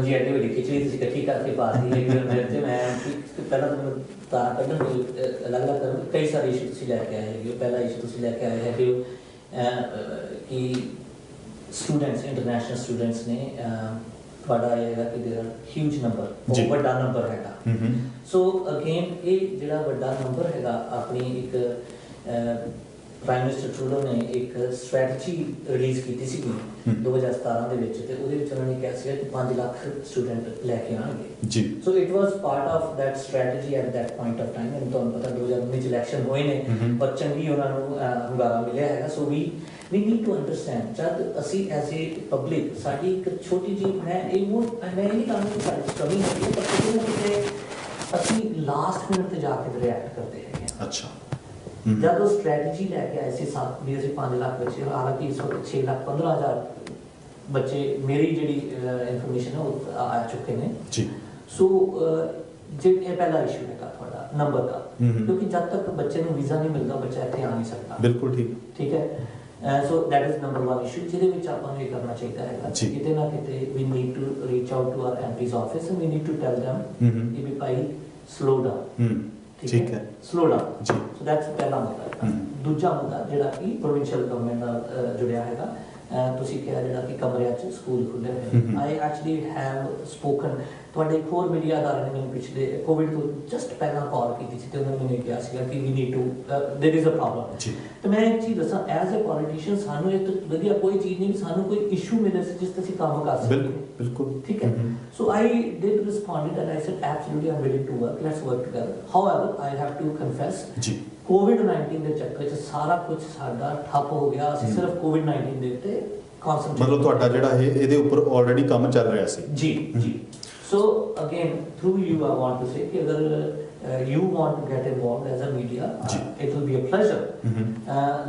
Speaker 2: जी एडी बड़ी खिचड़ी तुसी इकट्ठी करके पाती है कि मेरे ते मैं पहला तो तारा कढण दी अलग अलग कई सारे इशू तुसी लेके आए हो। पहला इशू तुसी लेके आए है कि स्टूडेंट्स इंटरनेशनल स्टूडेंट्स ने ਤੁਹਾਡਾ ਆਏਗਾ ਕਿ देयर आर ਹਿਊਜ नंबर ਬਹੁਤ ਵੱਡਾ ਨੰਬਰ ਹੈਗਾ। ਸੋ ਅਗੇਨ ਇਹ ਜਿਹੜਾ ਵੱਡਾ ਨੰਬਰ ਹੈਗਾ ਆਪਣੀ ਇੱਕ ਪ੍ਰਾਈਮ ਮਿਨਿਸਟਰ ਟਰੂਡੋ ਨੇ ਇੱਕ ਸਟ੍ਰੈਟਜੀ ਰਿਲੀਜ਼ ਕੀਤੀ ਸੀ 2017 ਦੇ ਵਿੱਚ ਤੇ ਉਹਦੇ ਵਿੱਚ ਉਹਨਾਂ ਨੇ ਕਿਹਾ ਸੀ ਕਿ 5 ਲੱਖ ਸਟੂਡੈਂਟ ਲੈ ਕੇ ਆਣਗੇ ਜੀ। So it was part of that strategy at that point of time and ਤੁਹਾਨੂੰ ਪਤਾ 2019 ਚ ਇਲੈਕਸ਼ਨ ਹੋਏ ਨੇ ਪਰ ਚੰਗੀ ਉਹਨਾਂ ਨੂੰ ਹੁੰਗਾਰਾ ਮਿਲਿਆ ਹੈਗਾ। ਸੋ ਵੀ ਨੀਡ ਟੂ ਅੰਡਰਸਟੈਂਡ ਜਦ ਅਸੀਂ ਐਜ਼ ਏ ਪਬਲਿਕ ਸਾਡੀ ਇੱਕ ਛੋਟੀ ਜਿਹੀ ਮੈਂ ਨਹੀਂ ਕਹਾਂਗਾ ਕਿ ਸਾਡੀ ਕਮੀ ਹੈ ਪਰ ਕਿਤੇ ਨਾ ਕਿਤੇ ਅਸੀਂ ਲਾਸਟ ਮਿੰਟ ਤੇ ਜਾ ਕੇ ਰਿਐਕਟ ਕਰਦੇ ਹੈਗੇ। ਅੱਛਾ जब वो स्ट्रैटेजी लैके आए थे साथ भी अभी 5 लाख बच्चे हालांकि इस वक्त 6,15,000 बच्चे मेरी जी इन्फॉर्मेशन है वो आ चुके हैं जी। सो ਜੇ ਇਹ ਪਹਿਲਾ ਇਸ਼ੂ ਹੈਗਾ ਤੁਹਾਡਾ ਨੰਬਰ ਦਾ, ਕਿਉਂਕਿ ਜਦ ਤੱਕ ਬੱਚੇ ਨੂੰ ਵੀਜ਼ਾ ਨਹੀਂ ਮਿਲਦਾ ਬੱਚਾ ਇੱਥੇ ਆ ਨਹੀਂ ਸਕਦਾ।
Speaker 1: ਬਿਲਕੁਲ ਠੀਕ
Speaker 2: ਹੈ। So that is number 1 issue, ਜਿਹਦੇ ਵਿੱਚ ਆਪਾਂ ਨੂੰ ਇਹ ਕਰਨਾ ਚਾਹੀਦਾ ਹੈਗਾ ਕਿਤੇ ਨਾ ਕਿਤੇ we need to reach out to our MPs office and we need to tell them ਕਿ ਵੀ ਭਾਈ ਸਲੋ ਡਾਊਨ,
Speaker 1: ਠੀਕ ਹੈ,
Speaker 2: ਸਲੋ ਡਾਊਨ ਜੀ। ਸੋ ਦੈਟਸ ਪਹਿਲਾ ਮੁੱਦਾ। ਦੂਜਾ ਮੁੱਦਾ ਜਿਹੜਾ ਕਿ ਪ੍ਰੋਵਿੰਸ਼ੀਅਲ ਗਵਰਨਮੈਂਟ ਨਾਲ ਜੁੜਿਆ ਹੈਗਾ, ਤੁਸੀਂ ਕਿਹਾ ਜਿਹੜਾ ਕਿ ਕਮਰਿਆਂ 'ਚ ਸਕੂਲ ਖੁੱਲ੍ਹੇ ਹੋਏ। ਆਈ ਐਕਚੁਅਲੀ ਹੈਵ ਸਪੋਕਨ, ਤੁਹਾਡੇ ਇੱਕ ਹੋਰ ਮੀਡੀਆ ਅਦਾਰੇ ਨੇ ਮੈਨੂੰ ਪਿਛਲੇ ਕੋਵਿਡ ਤੋਂ ਜਸਟ ਪਹਿਲਾਂ ਕਾਲ ਕੀਤੀ ਸੀ ਤੇ ਉਹਨਾਂ ਨੇ ਮੈਨੂੰ ਕਿਹਾ ਸੀਗਾ ਕਿ we need to there is a problem ਜੀ। ਤੇ ਮੈਂ ਇੱਕ ਚੀਜ਼ ਦੱਸਾਂ, ਐਜ਼ ਅ ਪੋਲੀਟੀਸ਼ੀਅਨ ਸਾਨੂੰ ਇਹ ਤੋਂ ਵਧੀਆ ਕੋਈ ਚੀਜ਼ ਨਹੀਂ, ਸਾਨੂੰ ਕੋਈ ਇਸ਼ੂ ਮਿਲੇ ਜਿਸ ਤੇ ਅਸੀਂ ਕੰਮ ਕਰ ਸਕੀਏ।
Speaker 1: ਬਿਲਕੁਲ
Speaker 2: ਠੀਕ ਹੈ। So I did responded and I said absolutely I am willing to work, let's work together. However I have to confess ਜੀ ਕੋਵਿਡ-19 ਦੇ ਚੱਕਰ 'ਚ ਸਾਰਾ ਕੁਝ ਸਾਡਾ ਠੱਪ ਹੋ ਗਿਆ। ਅਸੀਂ ਸਿਰਫ ਕੋਵਿਡ-19 ਦੇ ਉੱਤੇ
Speaker 1: ਮਤਲਬ ਤੁਹਾਡਾ ਜਿਹੜਾ ਇਹਦੇ ਉੱਪਰ ਆਲਰੇਡੀ ਕੰਮ ਚੱਲ ਰਿਹਾ ਸੀ
Speaker 2: ਜੀ। So again, through you, I want to say that if you want to get involved as a media, it will be a pleasure.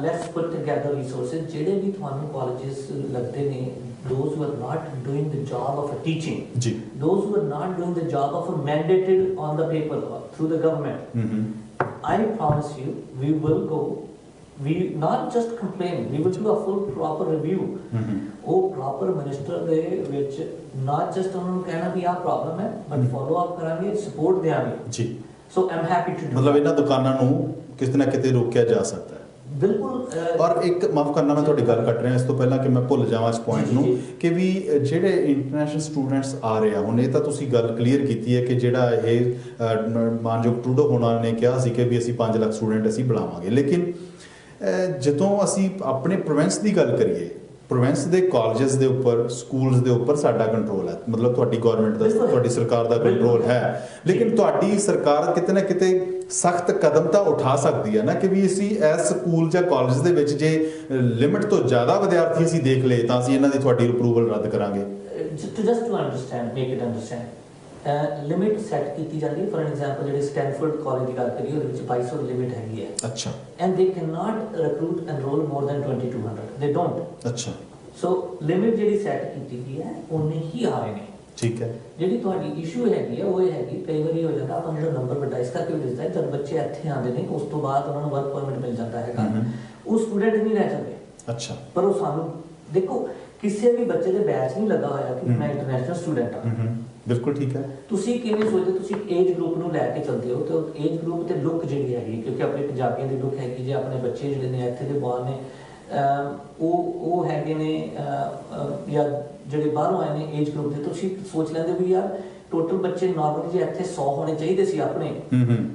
Speaker 2: Let's put together resources. ਜਿਹੜੇ ਵੀ ਤੁਹਾਨੂੰ colleges ਲੱਗਦੇ ਨੇ, those who are not doing the job of a teaching, those who are not doing the job of a mandated on the paper through the government, I promise you, we will go. We not just complain, we will do a full proper review. ਉਹ proper minister ਦੇ ਵਿੱਚ not just ਉਹਨਾਂ ਨੂੰ ਕਹਿਣਾ ਵੀ ਆਹ problem ਹੈ, but follow up ਕਰਾਂਗੇ, support ਦੇਵਾਂਗੇ ਜੀ। So I'm happy to do
Speaker 1: ਮਤਲਬ ਇਹਨਾਂ ਦੁਕਾਨਾਂ ਨੂੰ ਕਿਤੇ ਨਾ ਕਿਤੇ ਰੋਕਿਆ ਜਾ ਸਕਦਾ ਹੈ।
Speaker 2: ਬਿਲਕੁਲ।
Speaker 1: ਔਰ ਇੱਕ ਮਾਫ ਕਰਨਾ, ਮੈਂ ਤੁਹਾਡੀ ਗੱਲ ਕੱਟ ਰਿਹਾ ਇਸ ਤੋਂ ਪਹਿਲਾਂ ਕਿ ਮੈਂ ਭੁੱਲ ਜਾਵਾਂ ਇਸ ਪੁਆਇੰਟ ਨੂੰ, ਕਿ ਵੀ ਜਿਹੜੇ ਇੰਟਰਨੈਸ਼ਨਲ ਸਟੂਡੈਂਟਸ ਆ ਰਹੇ ਆ, ਹੁਣ ਇਹ ਤਾਂ ਤੁਸੀਂ ਗੱਲ ਕਲੀਅਰ ਕੀਤੀ ਹੈ ਕਿ ਜਿਹੜਾ ਇਹ ਮਾਨਯੋਗ ਟਰੂਡੋ ਹੋਣਾ ਨੇ ਕਿਹਾ ਸੀ ਕਿ ਵੀ ਅਸੀਂ 5 ਲੱਖ ਸਟੂਡੈਂਟ ਅਸੀਂ ਬੁਲਾਵਾਂਗੇ, ਲੇਕਿਨ ਜਦੋਂ ਅਸੀਂ ਆਪਣੇ ਪ੍ਰੋਵਿੰਸ ਦੀ ਗੱਲ ਕਰੀਏ, ਪ੍ਰੋਵਿੰਸ ਦੇ ਕਾਲਜਸ ਦੇ ਉੱਪਰ, ਸਕੂਲਸ ਦੇ ਉੱਪਰ ਸਾਡਾ ਕੰਟਰੋਲ ਹੈ, ਮਤਲਬ ਤੁਹਾਡੀ ਗਵਰਨਮੈਂਟ ਦਾ, ਤੁਹਾਡੀ ਸਰਕਾਰ ਦਾ ਕੰਟਰੋਲ ਹੈ, ਲੇਕਿਨ ਤੁਹਾਡੀ ਸਰਕਾਰ ਕਿਤੇ ਨਾ ਕਿਤੇ ਸਖਤ ਕਦਮ ਤਾਂ ਉਠਾ ਸਕਦੀ ਹੈ ਨਾ ਕਿ ਵੀ ਅਸੀਂ ਇਸ ਸਕੂਲ ਜਾਂ ਕਾਲਜ ਦੇ ਵਿੱਚ ਜੇ ਲਿਮਿਟ ਤੋਂ ਜ਼ਿਆਦਾ ਵਿਦਿਆਰਥੀ ਅਸੀਂ ਦੇਖ ਲਏ ਤਾਂ ਅਸੀਂ ਇਹਨਾਂ ਦੀ ਤੁਹਾਡੀ ਅਪਰੂਵਲ ਰੱਦ ਕਰਾਂਗੇ।
Speaker 2: just to understand, make it understand, limit set ਕੀਤੀ ਜਾਂਦੀ ਹੈ। ਫॉर ਐਗਜ਼ਾਮਪਲ ਜਿਹੜੇ ਸਟੈਨਫੋਰਡ ਕਾਲਜ ਦੀ ਗੱਲ ਕਰੀਏ, ਉਹਦੇ ਵਿੱਚ 2200 ਲਿਮਿਟ ਹੈਗੀ ਹੈ। ਅੱਛਾ। And they can not recruit enrol more than 2200, ਦੇ ਡੋਂਟ। ਅੱਛਾ। ਸੋ ਲਿਮਿਟ ਜਿਹੜੀ ਸੈੱਟ ਕੀਤੀ ਗਈ ਹੈ ਉਹਨੇ ਹੀ ਆ ਰਹੇ ਨੇ। ਠੀਕ ਹੈ। ਜਿਹੜੀ ਤੁਹਾਡੀ ਇਸ਼ੂ ਹੈਗੀ ਹੈ ਉਹ ਇਹ ਹੈਗੀ, ਕਈ ਵਾਰੀ ਹੋ ਜਾਂਦਾ ਆਪਾਂ ਜਿਹੜਾ ਨੰਬਰ ਵੱਡਾ ਇਸ ਕਰਕੇ ਵੀ ਦਿਸਦਾ ਹੈ, ਜਦ ਬੱਚੇ ਇੱਥੇ ਆਉਂਦੇ ਨੇ ਉਸ ਤੋਂ ਬਾਅਦ ਉਹਨਾਂ ਨੂੰ ਵਰਕ ਪਰਮਿਟ ਮਿਲ ਜਾਂਦਾ ਹੈਗਾ, ਉਹ ਸਟੂਡੈਂਟ ਨਹੀਂ ਰਹਿ ਜਾਂਦੇ। ਅੱਛਾ। ਪਰ ਉਹ ਸਾਨੂੰ ਦੇਖੋ, ਕਿਸੇ ਵੀ ਬੱਚੇ ਦੇ ਬੈਚ ਨਹੀਂ ਲੱਗਾ ਹੋਇਆ ਕਿ ਮੈਂ ਇੰਟਰਨੈਸ਼ਨਲ ਸਟੂਡੈਂਟ ਹਾਂ। ਬਿਲਕੁਲ ਠੀਕ ਹੈ। ਤੁਸੀਂ ਕਿਵੇਂ ਸੋਚਦੇ, ਤੁਸੀਂ ਏਜ ਗਰੁੱਪ ਨੂੰ ਲੈ ਕੇ ਚੱਲਦੇ ਹੋ ਤੇ ਏਜ ਗਰੁੱਪ ਤੇ ਲੁੱਕ ਜਿਹੜੀ ਹੈਗੀ, ਕਿਉਂਕਿ ਆਪਣੇ ਪੰਜਾਬੀਆਂ ਦੀ ਲੁੱਕ ਹੈਗੀ, ਜੇ ਆਪਣੇ ਬੱਚੇ ਜਿਹੜੇ ਨੇ ਇੱਥੇ ਦੇ ਬਾਹਰ ਨੇ ਉਹ ਹੈਗੇ ਨੇ ਜਾਂ ਜਿਹੜੇ ਬਾਹਰੋਂ ਆਏ ਨੇ ਏਜ ਗਰੁੱਪ ਦੇ, ਤੁਸੀਂ ਸੋਚ ਲੈਂਦੇ ਵੀ ਯਾਰ ਟੋਟਲ ਬੱਚੇ ਨਾਰਮਲੀ ਜੇ ਇੱਥੇ 100 ਹੋਣੇ ਚਾਹੀਦੇ ਸੀ ਆਪਣੇ,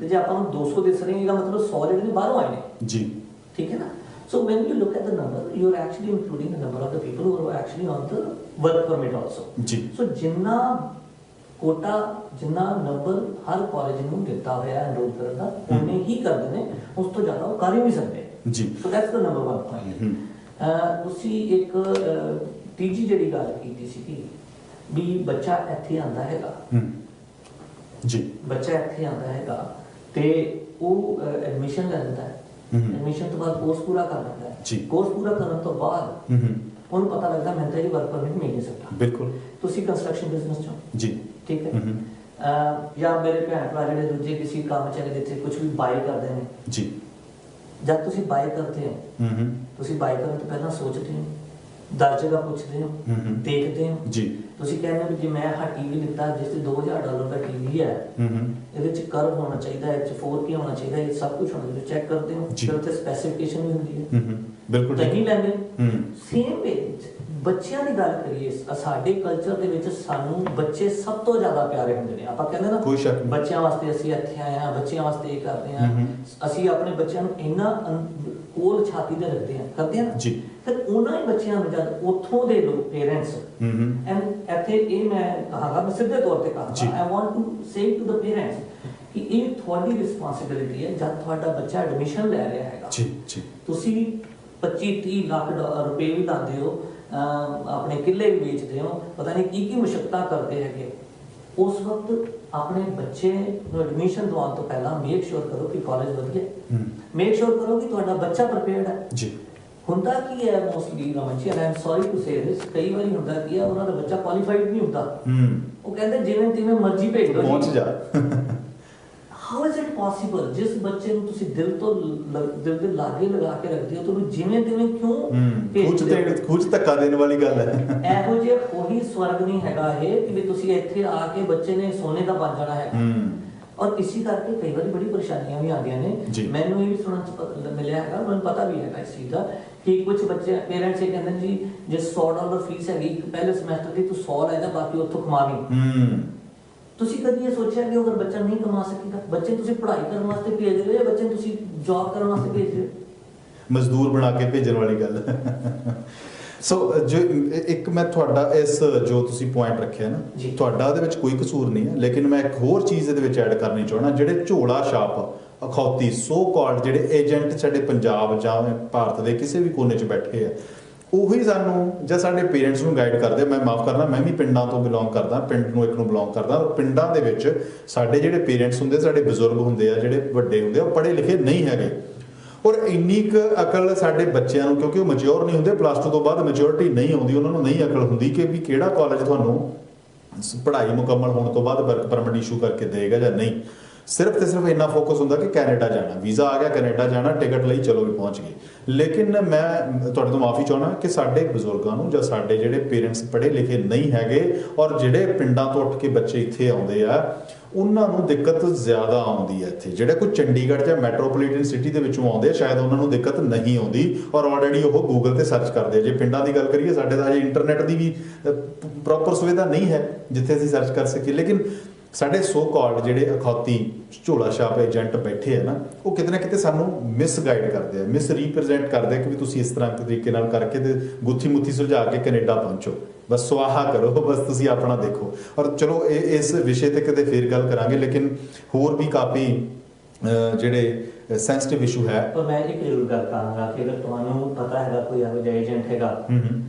Speaker 2: ਤੇ ਜੇ ਆਪਾਂ ਨੂੰ 200 ਦਿਸ ਰਹੇ, ਇਹਦਾ ਮਤਲਬ 100 ਜਿਹੜੇ ਨੇ ਬਾਹਰੋਂ ਆਏ ਨੇ ਜੀ। ਠੀਕ ਹੈ ਨਾ। So when you look at the number, you are actually including the number of the people who are actually on the work permit also. जी. So जिन्ना कोटा, जिन्ना नंबर हर कॉलेज ਨੂੰ ਦਿੱਤਾ ਹੋਇਆ ਐਨਰੋਲ ਕਰਨ ਦਾ, ਉਹਨੇ ਹੀ ਕਰਦੇ ਨੇ, ਉਸ ਤੋਂ ਜ਼ਿਆਦਾ ਉਹ ਕਰ ਹੀ ਨਹੀਂ ਸਕਦੇ ਜੀ। So that's the number 1 point. ਤੁਸੀਂ ਇੱਕ ਤੀਜੀ ਜਿਹੜੀ ਗੱਲ ਕੀਤੀ ਸੀ ਕਿ ਵੀ ਬੱਚਾ ਇੱਥੇ ਆਂਦਾ ਹੈਗਾ ਜੀ, ਬੱਚਾ ਇੱਥੇ ਆਂਦਾ ਹੈਗਾ ਤੇ ਉਹ ਐਡਮਿਸ਼ਨ ਲੈ ਲੈਂਦਾ ਹੈ, ਐਡਮਿਸ਼ਨ ਤੋਂ ਬਾਅਦ ਕੋਰਸ ਪੂਰਾ ਕਰ ਲੈਂਦਾ ਹੈ, ਕੋਰਸ ਪੂਰਾ ਕਰਨ ਤੋਂ ਬਾਅਦ ਉਹਨੂੰ ਪਤਾ ਲੱਗਦਾ ਮੈਂ ਤਾਂ ਇਹ ਵਰਕ ਪਰਮਿਟ ਮਿਲ ਨਹੀਂ ਸਕਦਾ। ਬਿਲਕੁਲ। ਤੁਸੀਂ ਕੰਸਟਰਕਸ਼ਨ ਬਿਜ਼ਨਸ ਚੋਂ ਜੀ, ਠੀਕ ਹੈ, ਜਾਂ ਮੇਰੇ ਭੈਣ ਭਰਾ ਜਿਹੜੇ ਦੂਜੇ ਕਿਸੇ ਕੰਮ ਚ ਜਿੱਥੇ ਕੁਝ ਵੀ ਬਾਈ ਕਰਦੇ ਨੇ ਜੀ, ਜਦ ਤੁਸੀਂ ਬਾਈ ਕਰਦੇ ਹੋ, ਤੁਸੀਂ ਬਾਈ ਕਰਨ ਤੋਂ ਪਹਿਲਾਂ ਸੋਚਦੇ ਹੋ, 10 ਜਗ੍ਹਾ ਪੁੱਛਦੇ ਹੋ, ਦੇਖਦੇ ਹੋ ਜੀ। ਤੁਸੀਂ ਕਹਿੰਦੇ ਹੋ ਜੇ ਮੈਂ ਆਹ ਟੀਵੀ ਲਿੱਤਾ ਜਿਸ ਤੇ $2000 ਦਾ ਟੀਵੀ ਹੈ, ਇਹਦੇ ਚ ਕਰਵ ਹੋਣਾ ਚਾਹੀਦਾ, ਇਹ ਚ 4K ਹੋਣਾ ਚਾਹੀਦਾ, ਇਹ ਸਭ ਕੁਝ ਹੋਣਾ ਚਾਹੀਦਾ, ਚੈੱਕ ਕਰਦੇ ਹੋ, ਫਿਰ ਉੱਥੇ ਸਪੈਸੀਫਿਕੇਸ਼ਨ ਵੀ ਹੁੰਦੀ ਹੈ। ਬਿਲਕੁਲ। ਨਹੀਂ ਲੈਂਦੇ। ਸੇਮ ਵੇ ਬੱਚਿਆਂ ਦੀ ਗੱਲ ਕਰੀਏ, ਸਾਡੇ ਕਲਚਰ ਦੇ ਵਿੱਚ ਸਾਨੂੰ ਬੱਚੇ ਸਭ ਤੋਂ ਜ਼ਿਆਦਾ ਪਿਆਰੇ ਹੁੰਦੇ ਨੇ। ਆਪਾਂ ਕਹਿੰਦੇ ਨਾ ਬੱਚਿਆਂ ਵਾਸਤੇ ਅਸੀਂ ਇੱਥੇ ਆਏ ਹਾਂ, ਬੱਚਿਆਂ ਵਾਸਤੇ ਇਹ ਕਰਦੇ ਹਾਂ, ਅਸੀਂ ਆਪਣੇ ਬੱਚਿਆਂ ਨੂੰ ਇੰਨਾ ਕੋਲ ਛਾਤੀ ਤੇ ਰੱਖਦੇ ਹਾਂ, ਕਰਦੇ ਹਾਂ ਜੀ। ਫਿਰ ਉਹਨਾਂ ਹੀ ਬੱਚਿਆਂ ਨੂੰ ਜਦ ਉੱਥੋਂ ਦੇ ਲੋਕ ਪੇਰੈਂਟਸ, ਐਂਡ ਇੱਥੇ ਇਹ ਮੈਂ ਕਹਾਂਗਾ, ਮੈਂ ਸਿੱਧੇ ਤੌਰ ਤੇ ਕਹਾਂਗਾ, I want to say to the parents ਕਿ ਇਹ ਤੁਹਾਡੀ ਰਿਸਪੌਂਸਿਬਿਲਿਟੀ ਹੈ। ਜਦ ਤੁਹਾਡਾ ਬੱਚਾ ਐਡਮਿਸ਼ਨ ਲੈ ਰਿਹਾ ਹੈਗਾ, ਤੁਸੀਂ 25-30 ਲੱਖ ਰੁਪਏ ਵੀ ਲਾਉਂਦੇ ਹੋ, ਆਪਣੇ ਕਿੱਲੇ ਵੀ ਵੇਚਦੇ ਹੋ, ਪਤਾ ਨਹੀਂ ਕੀ ਮੁਸ਼ਕਲਾਂ ਕਰਦੇ ਹੈਗੇ, ਉਸ ਵਕਤ ਆਪਣੇ ਬੱਚੇ ਨੂੰ ਐਡਮਿਸ਼ਨ ਦਵਾਉਣ ਤੋਂ ਪਹਿਲਾਂ ਮੇਕ ਸ਼ੋਰ ਕਰੋ ਕਿ ਕਾਲਜ ਵਧੀਆ, ਮੇਕ ਸ਼ੋਰ ਕਰੋ ਕਿ ਤੁਹਾਡਾ ਬੱਚਾ ਪ੍ਰੀਪੇਅਰਡ ਹੈ ਜੀ। ਹੁੰਦਾ ਕੀ ਹੈ mostly Raman ji, and I am sorry to say this, ਕਈ ਵਾਰੀ ਹੁੰਦਾ ਕੀ ਹੈ ਉਹਨਾਂ ਦਾ ਬੱਚਾ ਕੁਆਲੀਫਾਈਡ ਨਹੀਂ ਹੁੰਦਾ, ਉਹ ਕਹਿੰਦੇ ਜਿਵੇਂ ਤਿਵੇਂ ਮਰਜ਼ੀ ਭੇਜ ਦਿਓ,
Speaker 1: ਪਹੁੰਚ ਜਾ।
Speaker 2: How is it possible? ਜਿਸ ਬੱਚੇ ਨੂੰ ਤੁਸੀਂ ਦਿਲ ਦੇ ਲਾਗੇ ਲਗਾ ਕੇ ਰੱਖਦੇ ਹੋ, ਤੁਹਾਨੂੰ ਜਿਵੇਂ ਤਿਵੇਂ ਕਿਉਂ ਭੇਜਦੇ ਹੋ?
Speaker 1: ਖੂਚ ਧੱਕਾ ਦੇਣ ਵਾਲੀ ਗੱਲ ਹੈ।
Speaker 2: ਇਹੋ ਜਿਹਾ ਕੋਈ ਸਵਰਗ ਨਹੀਂ ਹੈਗਾ ਇਹ ਕਿ ਵੀ ਤੁਸੀਂ ਇੱਥੇ ਆ ਕੇ ਬੱਚੇ ਨੇ ਸੋਨੇ ਦਾ ਬਣ ਜਾਣਾ ਹੈ। ਔਰ ਇਸੇ ਕਰਕੇ ਕਈ ਵਾਰੀ ਬੜੀ ਪਰੇਸ਼ਾਨੀਆਂ ਵੀ ਆਉਂਦੀਆਂ ਨੇ। ਮੈਨੂੰ ਇਹ ਵੀ ਸੁਣਨ ਚ ਮਿਲਿਆ ਹੈਗਾ, ਮੈਨੂੰ ਪਤਾ ਵੀ ਹੈਗਾ ਇਸ ਚੀਜ਼ ਦਾ, ਕਿ ਕੁਝ ਬੱਚੇ ਪੇਰੈਂਟਸ ਇਹ ਕਹਿੰਦੇ ਜੀ ਜੇ $100 ਫੀਸ ਹੈਗੀ ਪਹਿਲੇ ਸਮੈਸਟਰ ਦੀ, ਤੂੰ 100 ਲੈਦਾ ਬਾਕੀ ਉੱਥੋਂ ਕਮਾ ਲਈ। ਤੁਸੀਂ ਕਦੀ ਇਹ ਸੋਚਿਆ ਕਿ ਅਗਰ ਬੱਚਾ ਨਹੀਂ ਕਮਾ ਸਕੇਗਾ, ਬੱਚੇ ਤੁਸੀਂ ਪੜ੍ਹਾਈ ਕਰਨ ਵਾਸਤੇ ਭੇਜ ਰਹੇ ਹੋ ਜਾਂ ਬੱਚੇ ਤੁਸੀਂ ਜੌਬ ਕਰਨ ਵਾਸਤੇ ਭੇਜ ਰਹੇ ਹੋ?
Speaker 1: ਮਜ਼ਦੂਰ ਬਣਾ ਕੇ ਭੇਜਣ ਵਾਲੀ ਗੱਲ। ਸੋ ਜੋ ਇੱਕ ਮੈਂ ਤੁਹਾਡਾ ਇਸ ਜੋ ਤੁਸੀਂ ਪੁਆਇੰਟ ਰੱਖਿਆ ਨਾ, ਤੁਹਾਡਾ ਉਹਦੇ ਵਿੱਚ ਕੋਈ ਕਸੂਰ ਨਹੀਂ ਹੈ, ਲੇਕਿਨ ਮੈਂ ਇੱਕ ਹੋਰ ਚੀਜ਼ ਇਹਦੇ ਵਿੱਚ ਐਡ ਕਰਨੀ ਚਾਹੁੰਦਾ। ਜਿਹੜੇ ਝੋਲਾ ਛਾਪ ਅਖੌਤੀ ਸੋ ਕਾਲਡ ਜਿਹੜੇ ਏਜੰਟ ਸਾਡੇ ਪੰਜਾਬ ਜਾਂ ਭਾਰਤ ਦੇ ਕਿਸੇ ਵੀ ਕੋਨੇ 'ਚ ਬੈਠੇ ਆ, ਉਹੀ ਸਾਨੂੰ ਜਾਂ ਸਾਡੇ ਪੇਰੈਂਟਸ ਨੂੰ ਗਾਈਡ ਕਰਦੇ। ਮੈਂ ਮਾਫ ਕਰਨਾ, ਮੈਂ ਵੀ ਪਿੰਡਾਂ ਤੋਂ ਬਿਲੋਂਗ ਕਰਦਾ, ਪਿੰਡ ਨੂੰ ਇੱਕ ਨੂੰ ਬਿਲੋਂਗ ਕਰਦਾ। ਪਿੰਡਾਂ ਦੇ ਵਿੱਚ ਸਾਡੇ ਜਿਹੜੇ ਪੇਰੈਂਟਸ ਹੁੰਦੇ, ਸਾਡੇ ਬਜ਼ੁਰਗ ਹੁੰਦੇ ਆ, ਜਿਹੜੇ ਵੱਡੇ ਹੁੰਦੇ ਆ, ਉਹ ਪੜ੍ਹੇ ਲਿਖੇ ਨਹੀਂ ਹੈਗੇ। ਔਰ ਇੰਨੀ ਕੁ ਅਕਲ ਸਾਡੇ ਬੱਚਿਆਂ ਨੂੰ, ਕਿਉਂਕਿ ਉਹ ਮੈਚਿਓਰ ਨਹੀਂ ਹੁੰਦੇ, +2 ਤੋਂ ਬਾਅਦ ਮੈਚਿਓਰਿਟੀ ਨਹੀਂ ਆਉਂਦੀ, ਉਹਨਾਂ ਨੂੰ ਨਹੀਂ ਅਕਲ ਹੁੰਦੀ ਕਿ ਵੀ ਕਿਹੜਾ ਕਾਲਜ ਤੁਹਾਨੂੰ ਪੜ੍ਹਾਈ ਮੁਕੰਮਲ ਹੋਣ ਤੋਂ ਬਾਅਦ ਵਰਕ ਪਰਮਿਟ ਇਸ਼ੂ ਕਰਕੇ ਦੇਗਾ ਜਾਂ ਨਹੀਂ। ਸਿਰਫ ਤੇ ਸਿਰਫ ਇੰਨਾ ਫੋਕਸ ਹੁੰਦਾ ਕਿ ਕੈਨੇਡਾ ਜਾਣਾ, ਵੀਜ਼ਾ ਆ ਗਿਆ, ਕੈਨੇਡਾ ਜਾਣਾ, ਟਿਕਟ ਲਈ, ਚਲੋ ਵੀ ਪਹੁੰਚ ਗਏ। ਲੇਕਿਨ ਮੈਂ ਤੁਹਾਡੇ ਤੋਂ ਮਾਫੀ ਚਾਹੁੰਦਾ ਕਿ ਸਾਡੇ ਬਜ਼ੁਰਗਾਂ ਨੂੰ ਜਾਂ ਸਾਡੇ ਜਿਹੜੇ ਪੇਰੈਂਟਸ ਪੜ੍ਹੇ ਲਿਖੇ ਨਹੀਂ ਹੈਗੇ ਔਰ ਜਿਹੜੇ ਪਿੰਡਾਂ ਤੋਂ ਉੱਠ ਕੇ ਬੱਚੇ ਇੱਥੇ ਆਉਂਦੇ ਆ, ਉਹਨਾਂ ਨੂੰ ਦਿੱਕਤ ਜ਼ਿਆਦਾ ਆਉਂਦੀ ਹੈ ਇੱਥੇ। ਜਿਹੜੇ ਕੋਈ ਚੰਡੀਗੜ੍ਹ ਜਾਂ ਮੈਟਰੋਪੋਲੀਟਨ ਸਿਟੀ ਦੇ ਵਿੱਚੋਂ ਆਉਂਦੇ ਆ, ਸ਼ਾਇਦ ਉਹਨਾਂ ਨੂੰ ਦਿੱਕਤ ਨਹੀਂ ਆਉਂਦੀ ਔਰ ਆਲਰੇਡੀ ਉਹ ਗੂਗਲ ਤੇ ਸਰਚ ਕਰਦੇ ਆ। ਜੇ ਪਿੰਡਾਂ ਦੀ ਗੱਲ ਕਰੀਏ, ਸਾਡੇ ਤਾਂ ਅਜੇ ਇੰਟਰਨੈਟ ਦੀ ਵੀ ਪ੍ਰੋਪਰ ਸੁਵਿਧਾ ਨਹੀਂ ਹੈ ਜਿੱਥੇ ਅਸੀਂ ਸਰਚ ਕਰ ਸਕੀਏ। ਲੇਕਿਨ ਸਾਡੇ ਸੋ ਕਾਲਡ ਜਿਹੜੇ ਅਖੌਤੀ ਝੋਲਾ ਛਾਪ ਏਜੰਟ ਬੈਠੇ ਆ ਨਾ, ਉਹ ਕਿਤੇ ਨਾ ਕਿਤੇ ਸਾਨੂੰ ਮਿਸਗਾਈਡ ਕਰਦੇ ਆ, ਮਿਸ ਰੀਪ੍ਰੈਜ਼ੈਂਟ ਕਰਦੇ ਆ ਕਿ ਵੀ ਤੁਸੀਂ ਇਸ ਤਰ੍ਹਾਂ ਤਰੀਕੇ ਨਾਲ ਕਰਕੇ ਤੇ ਗੁੱਥੀ ਮੁੱਥੀ ਸੁਲਝਾ ਕੇ ਕੈਨੇਡਾ ਪਹੁੰਚੋ, ਬਸ ਸਵਾਹਾ ਕਰੋ, ਬਸ ਤੁਸੀਂ ਆਪਣਾ ਦੇਖੋ। ਔਰ ਚਲੋ ਇਸ ਵਿਸ਼ੇ ਤੇ ਕਿਤੇ ਫੇਰ ਗੱਲ ਕਰਾਂਗੇ, ਲੇਕਿਨ ਹੋਰ ਵੀ ਕਾਫੀ ਜਿਹੜੇ ਸੈਂਸਿਟਿਵ ਇਸ਼ੂ ਹੈ।
Speaker 2: ਪਰ ਮੈਂ ਇੱਕ ਜ਼ਰੂਰ ਗੱਲ ਕਰਾਂਗਾ ਕਿ ਅਗਰ ਤੁਹਾਨੂੰ ਪਤਾ ਹੈਗਾ ਕੋਈ ਇਹੋ ਜਿਹਾ ਏਜੰਟ ਹੈਗਾ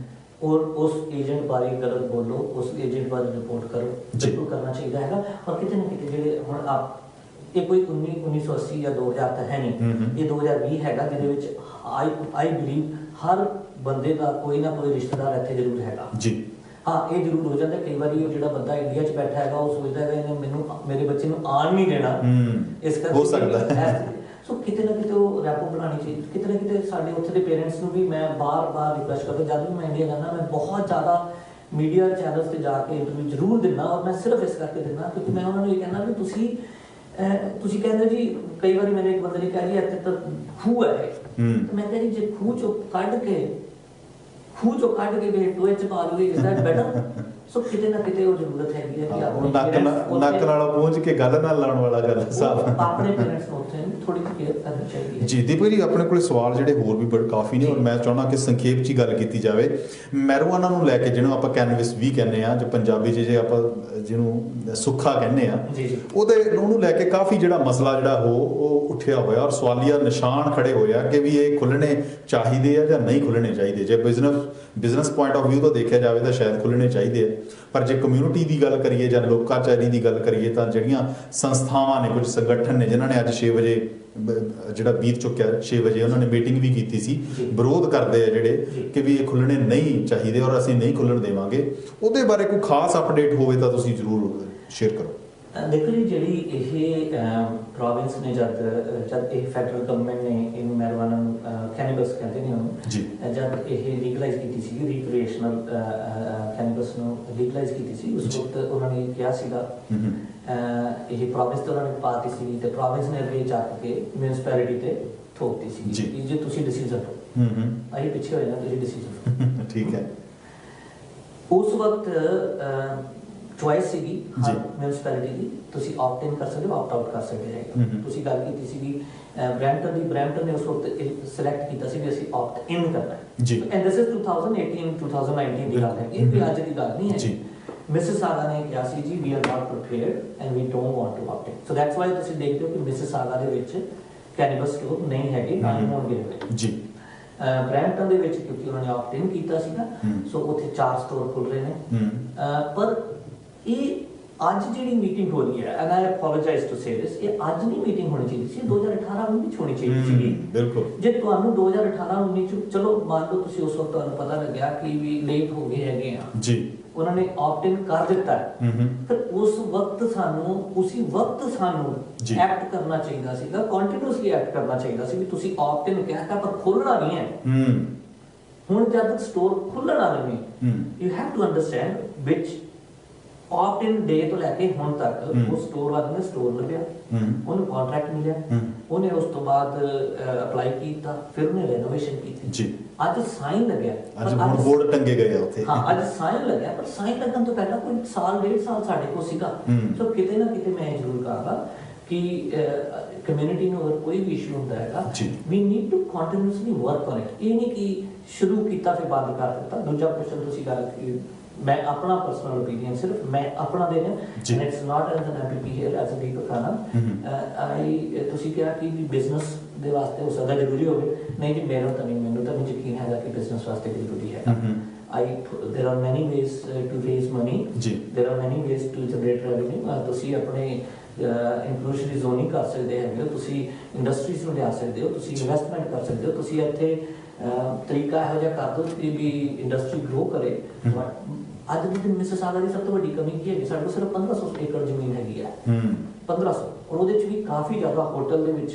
Speaker 2: और उस एजेंट बारे गलत बोलो, उस एजेंट बारे रिपोर्ट करो, बिल्कुल करना चाहिए हैगा। और कितने ना कितने ਜਿਹੜੇ ਹੁਣ ਆਪ ਇਹ ਕੋਈ 1980 ਜਾਂ 2000 ਤਾਂ ਹੈ ਨਹੀਂ, ਇਹ 2020 ਹੈਗਾ, ਜਿਹਦੇ ਵਿੱਚ ਆਈ ਬਿਲੀਵ ਹਰ ਬੰਦੇ ਦਾ ਕੋਈ ਨਾ ਕੋਈ ਰਿਸ਼ਤੇਦਾਰ ਇੱਥੇ ਜ਼ਰੂਰ ਹੈਗਾ ਜੀ। ਹਾਂ, ਇਹ ਜ਼ਰੂਰ ਹੋ ਜਾਂਦਾ ਕਈ ਵਾਰੀ, ਉਹ ਜਿਹੜਾ ਬੰਦਾ ਇੰਡੀਆ 'ਚ ਬੈਠਾ ਹੈਗਾ ਉਹ ਸੋਚਦਾ ਹੈਗਾ ਇਹਨੇ ਮੈਨੂੰ ਮੇਰੇ ਬੱਚੇ ਨੂੰ ਆਉਣ ਨਹੀਂ ਦੇਣਾ, ਇਸ ਕਰਕੇ ਹੋ ਸਕਦਾ ਹੈ। ਸੋ ਕਿਤੇ ਨਾ ਕਿਤੇ ਉਹ ਰੈਪੋ ਬਣਾਉਣੀ ਚਾਹੀਦੀ। ਕਿਤੇ ਨਾ ਕਿਤੇ ਸਾਡੇ ਉੱਥੇ ਦੇ ਪੇਰੈਂਟਸ ਨੂੰ ਵੀ ਮੈਂ ਬਾਰ-ਬਾਰ ਰਿਕੁਐਸਟ ਕਰਦਾ, ਜਦ ਵੀ ਮੈਂ ਇੰਡੀਆ ਜਾਂਦਾ ਮੈਂ ਬਹੁਤ ਜ਼ਿਆਦਾ ਮੀਡੀਆ ਚੈਨਲਸ ਤੇ ਜਾ ਕੇ ਇੰਟਰਵਿਊ ਜ਼ਰੂਰ ਦਿੰਦਾ, ਔਰ ਮੈਂ ਸਿਰਫ ਇਸ ਕਰਕੇ ਦਿੰਦਾ ਕਿਉਂਕਿ ਮੈਂ ਉਹਨਾਂ ਨੂੰ ਇਹ ਕਹਿੰਦਾ ਵੀ ਤੁਸੀਂ ਕਹਿੰਦੇ ਜੀ, ਕਈ ਵਾਰੀ ਮੈਨੂੰ ਇੱਕ ਬੰਦੇ ਨੇ ਕਿਹਾ ਜੀ ਇੱਥੇ ਤਾਂ ਖੂਹ ਹੈ, ਮੈਂ ਕਹਿੰਦਾ ਜੀ ਜੇ ਖੂਹ ਚੋਂ ਕੱਢ ਕੇ ਵੀ ਟੋਏ 'ਚ ਪਾ ਲਓਗੇ, ਇਜ਼ ਦੈਟ ਬੈਟਰ? ਸੋ ਕਿਤੇ ਨਾ ਕਿਤੇ ਉਹ ਜ਼ਰੂਰਤ ਹੈਗੀ ਹੈ ਕਿ
Speaker 1: ਨੱਕ ਨਾਲ ਪਹੁੰਚ ਕੇ ਗੱਲ ਨਾਲ ਲਾਉਣ ਵਾਲਾ ਗੱਲ ਸਾਹਿਬ
Speaker 2: ਆਪਣੇ ਪੇਰੈਂਟਸ ਨੂੰ ਉੱਥੇ ਥੋੜੀ ਕੇਅਰ ਕਰਨੀ ਚਾਹੀਦੀ ਹੈ ਜੀ।
Speaker 1: ਦੀਪਕ ਜੀ, ਆਪਣੇ ਕੋਲ ਸਵਾਲ ਜਿਹੜੇ ਹੋਰ ਵੀ ਬੜੇ ਕਾਫੀ ਨੇ, ਔਰ ਮੈਂ ਚਾਹੁੰਦਾ ਕਿ ਸੰਖੇਪ 'ਚ ਗੱਲ ਕੀਤੀ ਜਾਵੇ। ਮੈਰਿਜੂਆਨਾ ਨੂੰ ਲੈ ਕੇ, ਜਿਹਨੂੰ ਆਪਾਂ ਕੈਨਵਿਸ ਵੀ ਕਹਿੰਦੇ ਆ, ਜੋ ਪੰਜਾਬੀ 'ਚ ਜੇ ਆਪਾਂ ਜਿਹਨੂੰ ਸੁੱਖਾ ਕਹਿੰਦੇ ਆ, ਉਹਨੂੰ ਲੈ ਕੇ ਕਾਫੀ ਜਿਹੜਾ ਮਸਲਾ ਜਿਹੜਾ ਉਹ ਉੱਠਿਆ ਹੋਇਆ ਔਰ ਸਵਾਲੀਆ ਨਿਸ਼ਾਨ ਖੜੇ ਹੋਏ ਆ ਕਿ ਵੀ ਇਹ ਖੁੱਲ੍ਹਣੇ ਚਾਹੀਦੇ ਆ ਜਾਂ ਨਹੀਂ ਖੁੱਲ੍ਹਣੇ ਚਾਹੀਦੇ। ਜੇ ਬਿਜ਼ਨਸ ਪੁਆਇੰਟ ਆਫ ਵਿਊ ਤੋਂ ਦੇਖਿਆ ਜਾਵੇ ਤਾਂ ਸ਼ਾਇਦ ਖੁੱਲ੍ਹਣੇ ਚਾਹੀਦੇ ਆ, ਪਰ ਜੇ ਕਮਿਊਨਿਟੀ ਦੀ ਗੱਲ ਕਰੀਏ ਜਾਂ ਲੋਕਾਚਾਰੀ ਦੀ ਗੱਲ ਕਰੀਏ ਤਾਂ ਜਿਹੜੀਆਂ ਸੰਸਥਾਵਾਂ ਨੇ, ਕੁਝ ਸੰਗਠਨ ਨੇ ਜਿਨ੍ਹਾਂ ਨੇ ਅੱਜ 6 ਵਜੇ ਜਿਹੜਾ ਬੀਤ ਚੁੱਕਿਆ, 6 ਵਜੇ ਉਹਨਾਂ ਨੇ ਮੀਟਿੰਗ ਵੀ ਕੀਤੀ ਸੀ, ਵਿਰੋਧ ਕਰਦੇ ਆ ਜਿਹੜੇ ਕਿ ਵੀ ਇਹ ਖੁੱਲ੍ਹਣੇ ਨਹੀਂ ਚਾਹੀਦੇ ਔਰ ਅਸੀਂ ਨਹੀਂ ਖੁੱਲ੍ਹਣ ਦੇਵਾਂਗੇ, ਉਹਦੇ ਬਾਰੇ ਕੋਈ ਖਾਸ ਅਪਡੇਟ ਹੋਵੇ ਤਾਂ ਤੁਸੀਂ ਜ਼ਰੂਰ ਸ਼ੇਅਰ ਕਰੋ।
Speaker 2: ਦੇਖੋ ਜੀ, ਜਿਹੜੀ ਇਹ ਪ੍ਰੋਵਿੰਸ ਨੇ ਜਦ ਇਹ ਫੈਡਰਲ ਗਵਰਨਮੈਂਟ ਨੇ ਇਹਨੂੰ ਮੈਰਿਜੂਆਨਾ ਨੂੰ ਕੈਨੇਬਸ ਕਹਿੰਦੇ ਨੇ ਉਹਨੂੰ, ਜਦ ਇਹ ਲੀਗਲਾਈਜ਼ ਕੀਤੀ ਸੀ, ਰੀਕ੍ਰੀਏਸ਼ਨਲ ਕੈਨੇਬਸ ਨੂੰ ਲੀਗਲਾਈਜ਼ ਕੀਤੀ ਸੀ, ਉਸ ਵਕਤ ਉਹਨਾਂ ਨੇ ਕਿਹਾ ਸੀਗਾ ਇਹ ਪ੍ਰੋਵਿੰਸ ਤੇ ਉਹਨਾਂ ਨੇ ਪਾਤੀ ਸੀ ਤੇ ਪ੍ਰੋਵਿੰਸ ਨੇ ਅੱਗੇ ਚੱਕ ਕੇ ਮਿਊਨਿਸਪੈਲਿਟੀ ਤੇ ਥੋਪਤੀ ਸੀ ਕਿ ਜੇ ਤੁਸੀਂ ਡਿਸੀਜ਼ਨ ਲਓ, ਅਸੀਂ ਪਿੱਛੇ ਹੋ ਜਾਣਾ, ਤੁਸੀਂ ਡਿਸੀਜ਼ਨ ਠੀਕ ਹੈ। ਉਸ ਵਕਤ ਚੁਆਇਸ ਸੀਗੀ ਹਰ ਮਿਊਨਿਸਪੈਲਿਟੀ ਦੀ, ਤੁਸੀਂ ਆਪਟ ਇਨ ਕਰ ਸਕਦੇ ਹੋ, ਆਪਟ ਆਊਟ ਕਰ ਸਕਦੇ ਹੈਗੇ। ਤੁਸੀਂ ਗੱਲ ਕੀਤੀ ਸੀਗੀ ਬਰੈਂਪਟਨ ਨੇ ਉਸ ਵਕਤ ਸਿਲੈਕਟ ਕੀਤਾ ਸੀ ਵੀ ਅਸੀਂ ਆਪਟ ਇਨ ਕਰਨਾ ਹੈ ਜੀ, ਐਂਡ ਦਿਸ ਇਜ਼ 2018-2019 ਦੀ ਗੱਲ ਹੈ, ਇਹ ਵੀ ਅੱਜ ਦੀ ਗੱਲ ਨਹੀਂ ਹੈ ਜੀ। ਮਿਸਿਸਾਗਾ ਨੇ ਕਿਹਾ ਸੀ ਜੀ we are not prepared and we don't want to opt in, so that's why ਤੁਸੀਂ ਦੇਖਦੇ ਹੋ ਕਿ ਮਿਸਿਸਾਗਾ ਦੇ ਵਿੱਚ ਕੈਨੇਬਸ ਸਟੋਰ ਨਹੀਂ ਹੈਗੇ, ਨਾ ਹੀ ਹੋਣਗੇ ਜੀ। ਬਰੈਂਪਟਨ ਦੇ ਵਿੱਚ ਕਿਉਂਕਿ ਉਹਨਾਂ ਨੇ ਆਪਟ ਇਨ ਕੀਤਾ ਸੀਗਾ, ਸੋ ਉੱਥੇ 4 ਸਟੋਰ ਖੁੱਲ ਰਹੇ ਨੇ। ਪਰ ਇਹ ਅੱਜ ਜਿਹੜੀ ਮੀਟਿੰਗ ਹੋ ਰਹੀ ਹੈ, and I apologize to say this, ਇਹ ਅੱਜ ਨਹੀਂ ਮੀਟਿੰਗ ਹੋਣੀ ਚਾਹੀਦੀ ਸੀ, 2018-19 ਚ ਹੋਣੀ ਚਾਹੀਦੀ ਸੀ।
Speaker 1: ਬਿਲਕੁਲ।
Speaker 2: ਜੇ ਤੁਹਾਨੂੰ 2018-19 ਚ, ਚਲੋ ਮੰਨ ਲਓ ਤੁਸੀਂ ਉਸ ਵਕਤ ਤੁਹਾਨੂੰ ਪਤਾ ਲੱਗਿਆ ਕਿ ਵੀ ਲੇਟ ਹੋ ਗਏ ਹੈਗੇ ਆ
Speaker 1: ਜੀ,
Speaker 2: ਉਹਨਾਂ ਨੇ ਆਪਟ ਇਨ ਕਰ ਦਿੱਤਾ ਹੈ, ਫਿਰ ਉਸ ਵਕਤ ਸਾਨੂੰ ਉਸੇ ਵਕਤ ਸਾਨੂੰ ਐਕਟ ਕਰਨਾ ਚਾਹੀਦਾ ਸੀਗਾ, ਕੰਟੀਨਿਊਸਲੀ ਐਕਟ ਕਰਨਾ ਚਾਹੀਦਾ ਸੀ ਵੀ ਤੁਸੀਂ ਆਪਟ ਇਨ ਕਹਿਤਾ ਪਰ ਖੋਲਣਾ ਨਹੀਂ ਹੈ। ਹੁਣ ਜਦ ਤੱਕ ਸਟੋਰ ਖੁੱਲਣ ਵਾਲੇ ਨੇ, you have to understand which opt in day ਤੋਂ ਲੈ ਕੇ ਹੁਣ ਤੱਕ ਉਹ ਸਟੋਰ ਵਾਲੇ ਨੇ ਸਟੋਰ ਲੱਭਿਆ, ਉਹਨੂੰ ਕੰਟਰੈਕਟ ਮਿਲਿਆ, ਉਹਨੇ ਉਸ ਤੋਂ ਬਾਅਦ ਅਪਲਾਈ ਕੀਤਾ, ਫਿਰ ਉਹਨੇ ਰੈਨੋਵੇਸ਼ਨ ਕੀਤੀ ਜੀ, ਅੱਜ ਸਾਈਨ ਲੱਗਿਆ,
Speaker 1: ਅੱਜ ਹੁਣ ਬੋਰਡ ਟੰਗੇ ਗਏ ਆ ਉੱਥੇ।
Speaker 2: ਹਾਂ, ਅੱਜ ਸਾਈਨ ਲੱਗਿਆ, ਪਰ ਸਾਈਨ ਲੱਗਣ ਤੋਂ ਪਹਿਲਾਂ ਕੋਈ ਸਾਲ ਡੇਢ ਸਾਲ ਸਾਡੇ ਕੋਲ ਸੀਗਾ। ਸੋ ਕਿਤੇ ਨਾ ਕਿਤੇ ਮੈਂ ਜ਼ਰੂਰ ਕਹਾਂਗਾ ਕਿ ਕਮਿਊਨਿਟੀ ਨੂੰ ਅਗਰ ਕੋਈ ਵੀ ਇਸ਼ੂ ਹੁੰਦਾ ਹੈਗਾ, we need to continuously work on it. ਇਹ ਨਹੀਂ ਕਿ ਸ਼ੁਰੂ ਕੀਤਾ ਫਿਰ ਬੰਦ ਕਰ ਦਿੱਤਾ। ਦੂਜਾ ਕੁਐਸਚਨ ਤੁਸੀਂ ਗੱਲ ਕੀਤੀ, मैं अपना पर्सनल ओपिनियन सिर्फ मैं अपना दे रहा, and it's not as an MPP here as a Deepak Khanna। ਤੁਸੀਂ ਕਿਹਾ ਕਿ ਵੀ ਬਿਜ਼ਨਸ ਦੇ ਵਾਸਤੇ ਹੋ ਸਕਦਾ ਜ਼ਰੂਰੀ ਹੋਵੇ, ਨਹੀਂ ਜੀ ਮੈਨੂੰ ਤਾਂ ਨਹੀਂ ਯਕੀਨ ਹੈਗਾ ਕਿ ਬਿਜ਼ਨਸ ਵਾਸਤੇ ਜ਼ਰੂਰੀ ਹੈ। there are many ways to raise money, there are many ways to generate revenue। ਤੁਸੀਂ ਆਪਣੇ ਇਨਕਲੂਸਿਵ ਜ਼ੋਨਿੰਗ ਕਰ ਸਕਦੇ ਹੈਗੇ ਹੋ, ਤੁਸੀਂ ਇੰਡਸਟਰੀਜ਼ ਨੂੰ ਲਿਆ ਸਕਦੇ ਹੋ, ਤੁਸੀਂ ਇਨਵੈਸਟਮੈਂਟ ਕਰ ਸਕਦੇ ਹੋ, ਤੁਸੀਂ ਇੱਥੇ ਤਰੀਕਾ ਇਹੋ ਜਿਹਾ ਕਰ ਦਿਓ ਕਿ ਵੀ ਇੰਡਸਟਰੀ ਗਰੋ ਕਰੇ। ਅੱਜ ਦੇ ਦਿਨ ਮਿਸਿਸਾਗਾ ਦੀ ਸਭ ਤੋਂ ਵੱਡੀ ਕਮੀ ਕੀ ਹੈਗੀ, ਸਾਡੇ ਕੋਲ ਸਿਰਫ 1500 ਏਕੜ ਜ਼ਮੀਨ ਹੈਗੀ ਹੈ, 1500, ਔਰ ਉਹਦੇ ਚ ਵੀ ਕਾਫੀ ਜ਼ਿਆਦਾ ਹੋਟਲ ਦੇ ਵਿੱਚ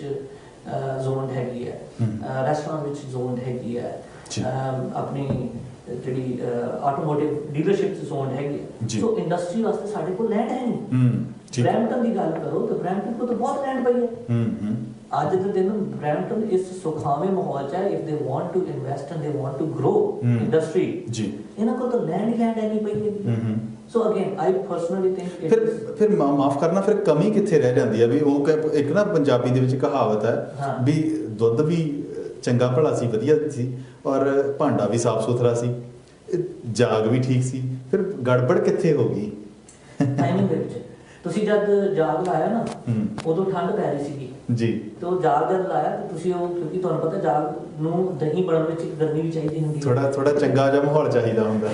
Speaker 2: ਜ਼ੋਨ ਹੈਗੀ ਹੈ, ਰੈਸਟੋਰੈਂਟ ਵਿੱਚ ਜ਼ੋਨ ਹੈਗੀ ਹੈ, ਆਪਣੀ ਜਿਹੜੀ ਆਟੋਮੋਟਿਵ ਡੀਲਰਸ਼ਿਪ ਜ਼ੋਨ ਹੈਗੀ ਹੈ। ਸੋ ਇੰਡਸਟਰੀ ਵਾਸਤੇ ਸਾਡੇ ਕੋਲ ਲੈਂਡ ਹੈ ਨਹੀਂ। ਬ੍ਰੈਂਪਟਨ ਦੀ ਗੱਲ ਕਰੋ ਤਾਂ ਬ੍ਰੈਂਪਟਨ ਕੋਲ ਤਾਂ ਬਹੁਤ ਲੈਂਡ ਪਈ ਹੈ। ਅੱਜ ਦੇ ਦਿਨ ਬ੍ਰੈਂਪਟਨ ਇਸ ਸੁਖਾਵੇਂ ਮਾਹੌਲ 'ਚ ਹੈ। If they want to invest and they want to grow industry, ਇਹਨਾਂ ਕੋਲ ਤਾਂ ਲੈਂਡ ਹੀ ਲੈਂਡ ਹੈ ਨਹੀਂ ਪਈ ਹੈ। ਸੋ ਅਗੇਨ ਆਈ ਪਰਸਨਲੀ ਥਿੰਕ
Speaker 1: ਫਿਰ ਮਾਫ ਕਰਨਾ, ਫਿਰ ਕਮੀ ਕਿੱਥੇ ਰਹਿ ਜਾਂਦੀ ਹੈ? ਵੀ ਉਹ ਇੱਕ ਨਾ ਪੰਜਾਬੀ ਦੇ ਵਿੱਚ ਕਹਾਵਤ ਹੈ ਵੀ ਦੁੱਧ ਵੀ ਚੰਗਾ ਭਲਾ ਸੀ, ਵਧੀਆ ਸੀ, ਔਰ ਭਾਂਡਾ ਵੀ ਸਾਫ ਸੁਥਰਾ ਸੀ, ਜਾਗ ਵੀ ਠੀਕ ਸੀ, ਫਿਰ ਗੜਬੜ ਕਿੱਥੇ ਹੋ ਗਈ
Speaker 2: ਟਾਈਮਿੰਗ ਦੇ ਵਿੱਚ? ਤੁਸੀਂ ਜਦ ਜਾਗ ਲਾਇਆ ਨਾ, ਉਦੋਂ ਠੰਡ ਪੈ ਰਹੀ ਸੀਗੀ
Speaker 1: ਜੀ,
Speaker 2: ਤੇ ਉਹ ਜਾਗ ਜਦ ਲਾਇਆ ਤੇ ਤੁਸੀਂ ਉਹ, ਕਿਉਂਕਿ ਤੁਹਾਨੂੰ ਪਤਾ ਜਾਗ ਨੂੰ ਦਹੀਂ ਬਣਨ ਵਿੱਚ ਗਰਮੀ ਵੀ ਚਾਹੀਦੀ ਹੁੰਦੀ ਹੈ, ਥੋੜਾ ਚੰਗਾ ਜਿਹਾ ਮਾਹੌਲ ਚਾਹੀਦਾ ਹੁੰਦਾ।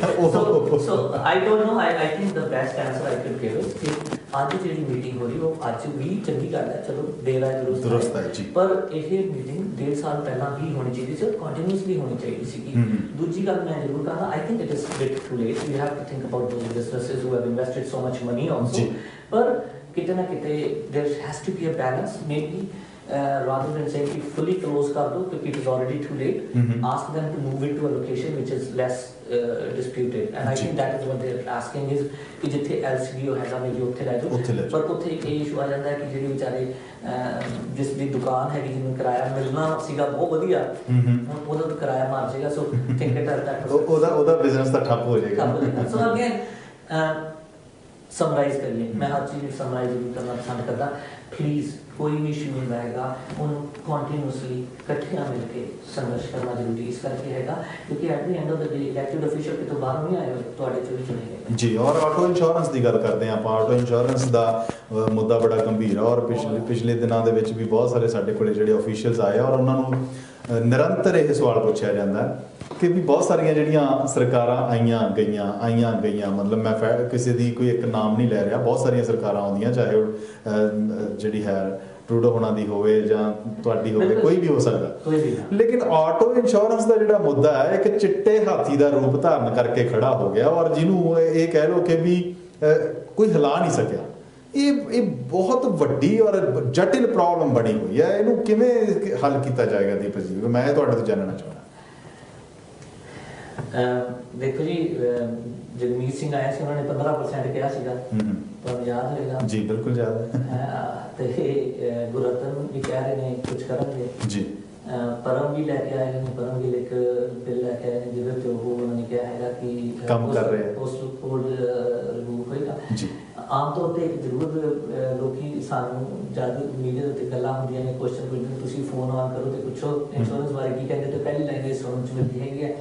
Speaker 2: So I don't know, I think the best answer I can give is ਕਿ ਅੱਜ ਜਿਹੜੀ ਮੀਟਿੰਗ ਹੋ ਰਹੀ ਉਹ ਅੱਜ ਵੀ ਚੰਗੀ ਗੱਲ ਹੈ, ਚਲੋ ਦੇਰ ਆਏ ਦੁਰੁਸਤ ਹੈ ਜੀ, ਪਰ ਇਹ ਮੀਟਿੰਗ 1.5 ਸਾਲ ਪਹਿਲਾਂ ਵੀ ਹੋਣੀ ਚਾਹੀਦੀ ਸੀ, ਕੰਟੀਨਿਊਸਲੀ ਹੋਣੀ ਚਾਹੀਦੀ ਸੀਗੀ। ਦੂਜੀ ਗੱਲ ਮੈਂ ਜ਼ਰੂਰ ਕਹਾਂ, I think it is bit too late, we have to think about those businesses who have invested so much money also, ਪਰ ਕਿਤੇ ਨਾ ਕਿਤੇ there has to be a balance, maybe rather than saying कि fully close कर दो क्योंकि it is already too late, ask them to move it to a location which is less disputed, and I think that is what they are asking is कि जिथे LCBO हैगा मेरी उत्थे ले जाओ, पर उत्थे एक इशू आ जाता है कि ਜਿਹੜੀ ਵਿਚਾਰੇ ਜਿਸ ਦੀ ਦੁਕਾਨ ਹੈਗੀ ਜਿਹਨੂੰ ਕਿਰਾਇਆ ਮਿਲਣਾ ਸੀਗਾ ਬਹੁਤ ਵਧੀਆ, ਹੁਣ ਉਹਦਾ ਤਾਂ ਕਿਰਾਇਆ ਮਾਰ ਜਾਏਗਾ। ਸੋ ਥਿੰਕ ਇਟ ਐਟ दैट,
Speaker 1: ਉਹਦਾ ਬਿਜ਼ਨਸ ਤਾਂ ਠੱਪ ਹੋ ਜਾਏਗਾ।
Speaker 2: ਸੋ ਅਗੇਨ ਸਮਰਾਈਜ਼ ਕਰੀਏ, ਮੈਂ ਹਰ ਚੀਜ਼ ਨੂੰ ਸਮਰਾਈਜ਼ ਵੀ ਕਰਨਾ ਪਸੰਦ ਕਰਦਾ। ਪਲੀਜ਼ ਕੋਈ ਵੀ ਇਸ਼ੂ ਨਹੀਂ ਰਹੇਗਾ, ਉਹਨੂੰ ਕੰਟੀਨਿਊਸਲੀ ਇਕੱਠਿਆਂ ਮਿਲ ਕੇ ਸੰਘਰਸ਼ ਕਰਨਾ ਜ਼ਰੂਰੀ ਇਸ ਕਰਕੇ ਹੈਗਾ ਕਿਉਂਕਿ at the end of the day elected official ਕਿਤੋਂ ਬਾਹਰੋਂ ਨਹੀਂ ਆਏ, ਤੁਹਾਡੇ ਚੋਂ ਹੀ ਚੁਣੇ ਗਏ
Speaker 1: ਜੀ। ਔਰ ਆਟੋ ਇੰਸ਼ੋਰੈਂਸ ਦੀ ਗੱਲ ਕਰਦੇ ਹਾਂ ਆਪਾਂ, ਆਟੋ ਇੰਸ਼ੋਰੈਂਸ ਦਾ ਮੁੱਦਾ ਬੜਾ ਗੰਭੀਰ ਹੈ, ਔਰ ਪਿਛਲੇ ਦਿਨਾਂ ਦੇ ਵਿੱਚ ਵੀ ਬਹੁਤ ਸਾਰੇ ਸਾਡੇ ਕੋਲੇ ਜਿਹੜੇ ਅਫੀਸ਼ੀਅਲਸ ਆਏ ਔਰ ਉਹਨਾਂ ਨੂੰ ਨਿਰੰਤਰ ਇਹ ਸਵਾਲ ਪੁੱਛਿਆ ਜਾਂਦਾ ਕਿ ਵੀ ਬਹੁਤ ਸਾਰੀਆਂ ਜਿਹੜੀਆਂ ਸਰਕਾਰਾਂ ਆਈਆਂ ਗਈਆਂ, ਮਤਲਬ ਮੈਂ ਕਿਸੇ ਦੀ ਕੋਈ ਇੱਕ ਨਾਮ ਨਹੀਂ ਲੈ ਰਿਹਾ, ਬਹੁਤ ਸਾਰੀਆਂ ਸਰਕਾਰਾਂ ਆਉਂਦੀਆਂ, ਚਾਹੇ ਉਹ ਜਿਹੜੀ ਹੈ ਟਰੂਡੋ ਹੋਣਾ ਦੀ ਹੋਵੇ ਜਾਂ ਤੁਹਾਡੀ ਹੋਵੇ, ਕੋਈ ਵੀ ਹੋ ਸਕਦਾ, ਲੇਕਿਨ ਆਟੋ ਇੰਸ਼ੋਰੈਂਸ ਦਾ ਜਿਹੜਾ ਮੁੱਦਾ ਹੈ ਇੱਕ ਚਿੱਟੇ ਹਾਥੀ ਦਾ ਰੂਪ ਧਾਰਨ ਕਰਕੇ ਖੜਾ ਹੋ ਗਿਆ, ਔਰ ਜਿਹਨੂੰ ਇਹ ਕਹਿ ਲਓ ਕਿ ਵੀ ਕੋਈ ਹਿਲਾ ਨਹੀਂ ਸਕਿਆ। ਇਹ ਬਹੁਤ ਵੱਡੀ ਔਰ ਜਟਿਲ ਪ੍ਰੋਬਲਮ ਬਣੀ ਹੋਈ ਹੈ, ਇਹਨੂੰ ਕਿਵੇਂ ਹੱਲ ਕੀਤਾ ਜਾਏਗਾ ਦੀਪਕ ਜੀ? ਮੈਂ ਤੁਹਾਡੇ ਤੋਂ ਜਾਣਨਾ ਚਾਹੁੰਦਾ।
Speaker 2: ਦੇਖੋ ਜੀ, ਜਗਮੀਤ ਸਿੰਘ ਆਇਆ ਸੀ, ਉਹਨਾਂ ਨੇ 15% ਕਿਹਾ ਸੀਗਾ, ਤੁਹਾਨੂੰ ਯਾਦ ਹੋਏਗਾ
Speaker 1: ਜੀ? ਬਿਲਕੁਲ ਯਾਦ ਹੈ।
Speaker 2: ਤੇ ਗੁਰਰਤਨ ਵੀ ਕਹਿ ਰਹੇ ਨੇ ਕੁਝ ਕਰਨਗੇ ਜੀ, ਪਰਮ ਵੀ ਲੈ ਕੇ ਆਏ ਨੇ, ਪਰਮ ਵੀ ਇੱਕ ਬਿੱਲ ਲੈ ਕੇ ਆਏ ਨੇ ਜਿਹਦੇ 'ਚ ਉਹਨਾਂ ਨੇ ਕਿਹਾ ਹੈਗਾ ਕਿ
Speaker 1: ਕੰਮ ਕਰ ਰਹੇ
Speaker 2: ਪੋਸਟਲ ਕੋਡ ਰਿਮੂਵ ਹੋਏਗਾ ਜੀ। ਆਮ ਤੌਰ ਤੇ ਜ਼ਰੂਰ ਲੋਕੀ ਸਾਨੂੰ ਜਦ ਮੀਡੀਆ ਦੇ ਉੱਤੇ ਗੱਲਾਂ ਹੁੰਦੀਆਂ ਨੇ, ਕੁਐਸਚਨ ਪੁੱਛਦੇ, ਤੁਸੀਂ ਫੋਨ ਆਨ ਕਰੋ ਤੇ ਪੁੱਛੋ ਇੰਸ਼ੋਰੈਂਸ ਬਾਰੇ ਕੀ ਕਹਿੰਦੇ, ਤੇ ਪਹਿਲੀ ਲਾਈਨ ਸੁਣਨ 'ਚ ਮਿਲਦੀ ਹੈਗੀ ਹੈ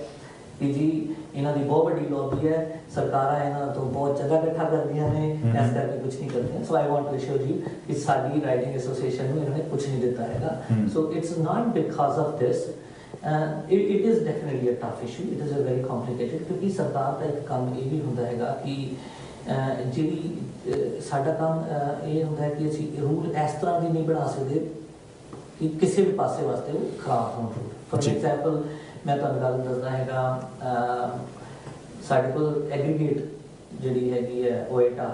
Speaker 2: ਕਿ ਜੀ ਇਹਨਾਂ ਦੀ ਬਹੁਤ ਵੱਡੀ ਲੌਬੀ ਹੈ, ਸਰਕਾਰਾਂ ਇਹਨਾਂ ਤੋਂ ਬਹੁਤ ਚੰਗਾ ਇਕੱਠਾ ਕਰਦੀਆਂ ਨੇ, ਇਸ ਕਰਕੇ ਕੁਝ ਨਹੀਂ ਕਰਦੀਆਂ। ਸੋ ਆਈ ਵਾਂਟ ਟੂ ਸ਼ੋ ਜੀ ਕਿ ਸਾਡੀ ਰਾਈਟਿੰਗ ਐਸੋਸੀਏਸ਼ਨ ਨੂੰ ਇਹਨਾਂ ਨੇ ਕੁਝ ਨਹੀਂ ਦਿੱਤਾ ਹੈਗਾ। So it's not because of this, it is definitely a tough issue, it is a very complicated, ਕਿਉਂਕਿ ਸਰਕਾਰ ਦਾ ਇੱਕ ਕੰਮ ਇਹ ਵੀ ਹੁੰਦਾ ਹੈਗਾ ਕਿ ਜਿਹੜੀ ਸਾਡਾ ਕੰਮ ਇਹ ਹੁੰਦਾ ਹੈ ਕਿ ਅਸੀਂ ਰੂਲ ਇਸ ਤਰ੍ਹਾਂ ਦੀ ਨਹੀਂ ਬਣਾ ਸਕਦੇ ਕਿ ਕਿਸੇ ਵੀ ਪਾਸੇ ਵਾਸਤੇ ਉਹ ਖਰਾਬ ਹੋਣ। ਫॉर ਐਗਜ਼ਾਮਪਲ ਮੈਂ ਤੁਹਾਨੂੰ ਗੱਲ ਦੱਸਦਾ ਹੈਗਾ, ਸਾਡੇ ਕੋਲ ਐਗਰੀਗੇਟ ਜਿਹੜੀ ਹੈਗੀ ਹੈ ਓਏਟਾ,